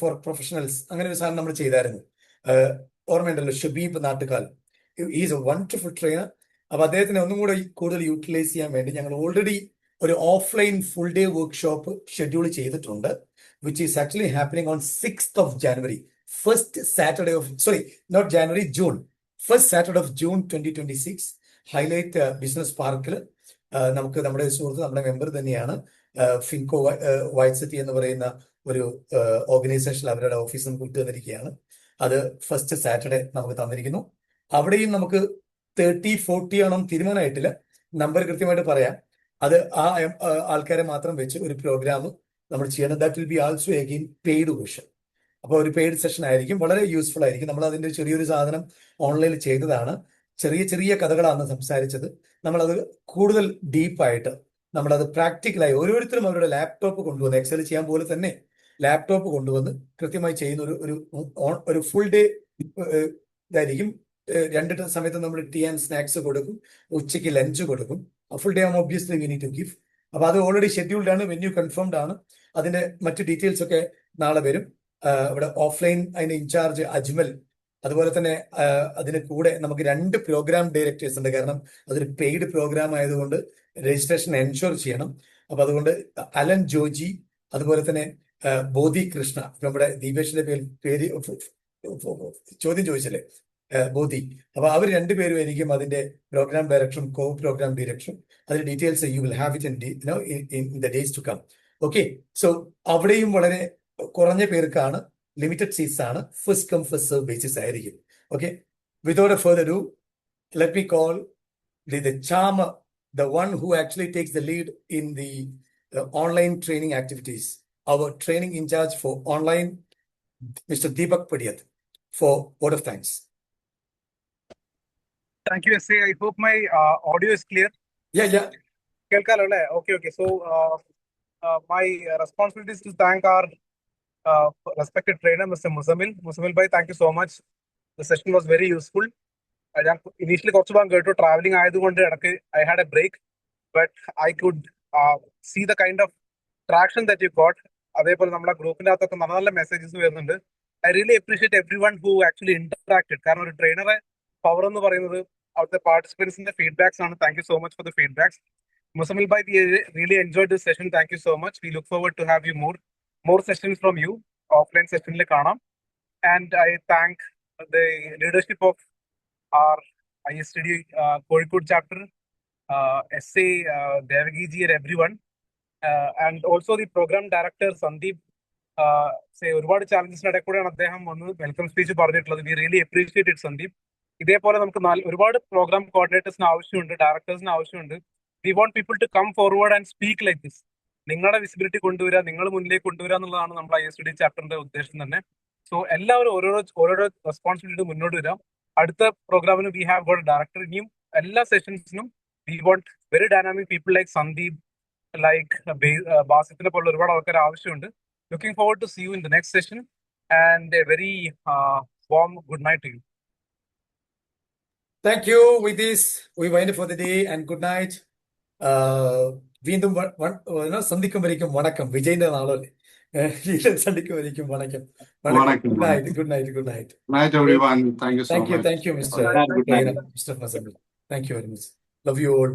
four professionals. അങ്ങനെ ഒരു സാധനം നമ്മൾ ചെയ്തായിരുന്നു. ഓർമ്മയുണ്ടല്ലോ, Shabeeb Nattukal. Is A wonderful trainer. അപ്പൊ അദ്ദേഹത്തിനെ ഒന്നും കൂടെ കൂടുതൽ യൂട്ടിലൈസ് ചെയ്യാൻ വേണ്ടി ഞങ്ങൾ ഓൾറെഡി ഒരു offline full day workshop schedule ചെയ്തിട്ടുണ്ട്, which is actually happening on 6th of January. First Saturday of June. First Saturday of June 2026. Highlight business പാർക്കിൽ നമുക്ക് നമ്മുടെ സുഹൃത്ത്, നമ്മുടെ മെമ്പർ തന്നെയാണ്, ഫിൻകോ വൈറ്റ് എന്ന് പറയുന്ന ഒരു ഓർഗനൈസേഷൻ, അവരുടെ ഓഫീസ് നമുക്ക് വിട്ടു തന്നിരിക്കുകയാണ്. അത് ഫസ്റ്റ് സാറ്റർഡേ നമുക്ക് തന്നിരിക്കുന്നു. അവിടെയും നമുക്ക് 30-40 ആണോ തീരുമാനമായിട്ടില്ല, നമ്പർ കൃത്യമായിട്ട് പറയാം. അത് ആ ആൾക്കാരെ മാത്രം വെച്ച് ഒരു പ്രോഗ്രാം നമ്മൾ ചെയ്യണം. That will be also again paid version. അപ്പോൾ ഒരു പെയ്ഡ് സെഷൻ ആയിരിക്കും, വളരെ യൂസ്ഫുൾ ആയിരിക്കും. നമ്മൾ അതിന്റെ ചെറിയൊരു സാധനം ഓൺലൈനിൽ ചെയ്തതാണ്. ചെറിയ കഥകളാണ് സംസാരിച്ചത്. നമ്മളത് കൂടുതൽ ഡീപ്പായിട്ട് നമ്മളത് പ്രാക്ടിക്കലായി ഓരോരുത്തരും അവരുടെ ലാപ്ടോപ്പ് കൊണ്ടുവന്ന്, എക്സൽ ചെയ്യാൻ പോലെ തന്നെ ലാപ്ടോപ്പ് കൊണ്ടുവന്ന് കൃത്യമായി ചെയ്യുന്ന ഒരു ഫുൾ ഡേ ഇതായിരിക്കും. 2 സമയത്ത് നമ്മൾ ടീ ആൻഡ് സ്നാക്സ് കൊടുക്കും, ഉച്ചയ്ക്ക് ലഞ്ച് കൊടുക്കും. ഫുൾ ഡേ ആകുമ്പോൾ obviously we need to give. അപ്പൊ അത് ഓൾറെഡി ഷെഡ്യൂൾഡ് ആണ്, വെന്യൂ കൺഫേംഡ് ആണ്. അതിന്റെ മറ്റു ഡീറ്റെയിൽസ് ഒക്കെ നാളെ വരും. ഇവിടെ ഓഫ്ലൈൻ അതിന് ഇൻചാർജ് അജ്മൽ, അതുപോലെ തന്നെ അതിന് കൂടെ നമുക്ക് 2 പ്രോഗ്രാം ഡയറക്ടേഴ്സ് ഉണ്ട്. കാരണം അതൊരു പെയ്ഡ് പ്രോഗ്രാം ആയതുകൊണ്ട് രജിസ്ട്രേഷൻ എൻഷുർ ചെയ്യണം. അപ്പൊ അതുകൊണ്ട് അലൻ ജോജി, അതുപോലെ തന്നെ ബോധി കൃഷ്ണ, നമ്മുടെ ദീപേഷിന്റെ പേര് ചോദ്യം ചോദിച്ചല്ലേ, ബോധി. അപ്പൊ അവർ 2 പേരും ആയിരിക്കും അതിന്റെ പ്രോഗ്രാം ഡയറക്ടറും കോ പ്രോഗ്രാം ഡയറക്ടറും. അതിന്റെ details you will have it in the days to come. Okay, so അവിടെയും വളരെ കുറഞ്ഞ പേർക്കാണ്, ലിമിറ്റഡ് സീറ്റ്സ് ആണ്, first come first serve basis ആയിരിക്കും. Okay, without a further do, let me call the charmer, the one who actually takes the lead in the online training activities, our training in charge for online, Mr. Deepak Padiat, for vote of thanks. Thank you, SA. I hope my audio is clear. Yeah. Kelkalo, okay. So, my responsibility is to thank our respected trainer, Mr. Muzammil. Muzammil bhai, thank you so much. The session was very useful. Initially, traveling, I had a break, but I could see the kind of traction that you got. Group messages. I really appreciate everyone who actually interacted. Because a trainer, power of the participants in the feedbacks. Thank you so much for the feedbacks. Muzammil bhai, we really enjoyed this session. Thank you so much. We look forward to have you more sessions from you, offline session. And I thank the leadership of our ISTD Kozhikode chapter, SA Devagi ji and everyone, and also the program director Sandeep. Say ഒരുപാട് challenges നടക്കൂടെയാണ് അദ്ദേഹം വന്ന് welcome speech പറഞ്ഞിട്ടുള്ളത്. We really appreciate it, Sandeep. ഇതേപോലെ നമുക്ക് ഒരുപാട് programme കോർഡിനേറ്റേഴ്സിന് ആവശ്യമുണ്ട്, ഡയറക്ടേഴ്സിന് ആവശ്യമുണ്ട്. We want people to come forward and speak like this. നിങ്ങളുടെ വിസിബിലിറ്റി കൊണ്ടുവരിക, നിങ്ങൾ മുന്നിലേക്ക് കൊണ്ടുവരിക എന്നുള്ളതാണ് നമ്മുടെ ISTD ചാപ്റ്ററിന്റെ ഉദ്ദേശം തന്നെ. സോ എല്ലാവരും ഓരോരോ റെസ്പോൺസിബിലിറ്റി മുന്നോട്ട് വരാം. അടുത്ത പ്രോഗ്രാമിന് വി ഹാവ് ഗോട്ട് ഡയറക്ടർ. ഇനിയും എല്ലാ സെഷൻസിനും we want very dynamic people like Sandeep, like ബാസിത്തിനെ പോലുള്ള ഒരുപാട് ആൾക്കാർ ആവശ്യമുണ്ട്. Looking forward to see you in the next session and a very warm good night to you. Thank you. With this, we wind up for the day and good night. വീണ്ടും സന്ധിക്കും വരയ്ക്കും വണക്കം. വിജയന്റെ നാളല്ലേ, സന്ധിക്കും വരയ്ക്കും വണക്കം. Good night. Night everyone. Thank you so much. Thank you, Mr. Muzammil. Thank you very much. Love you all.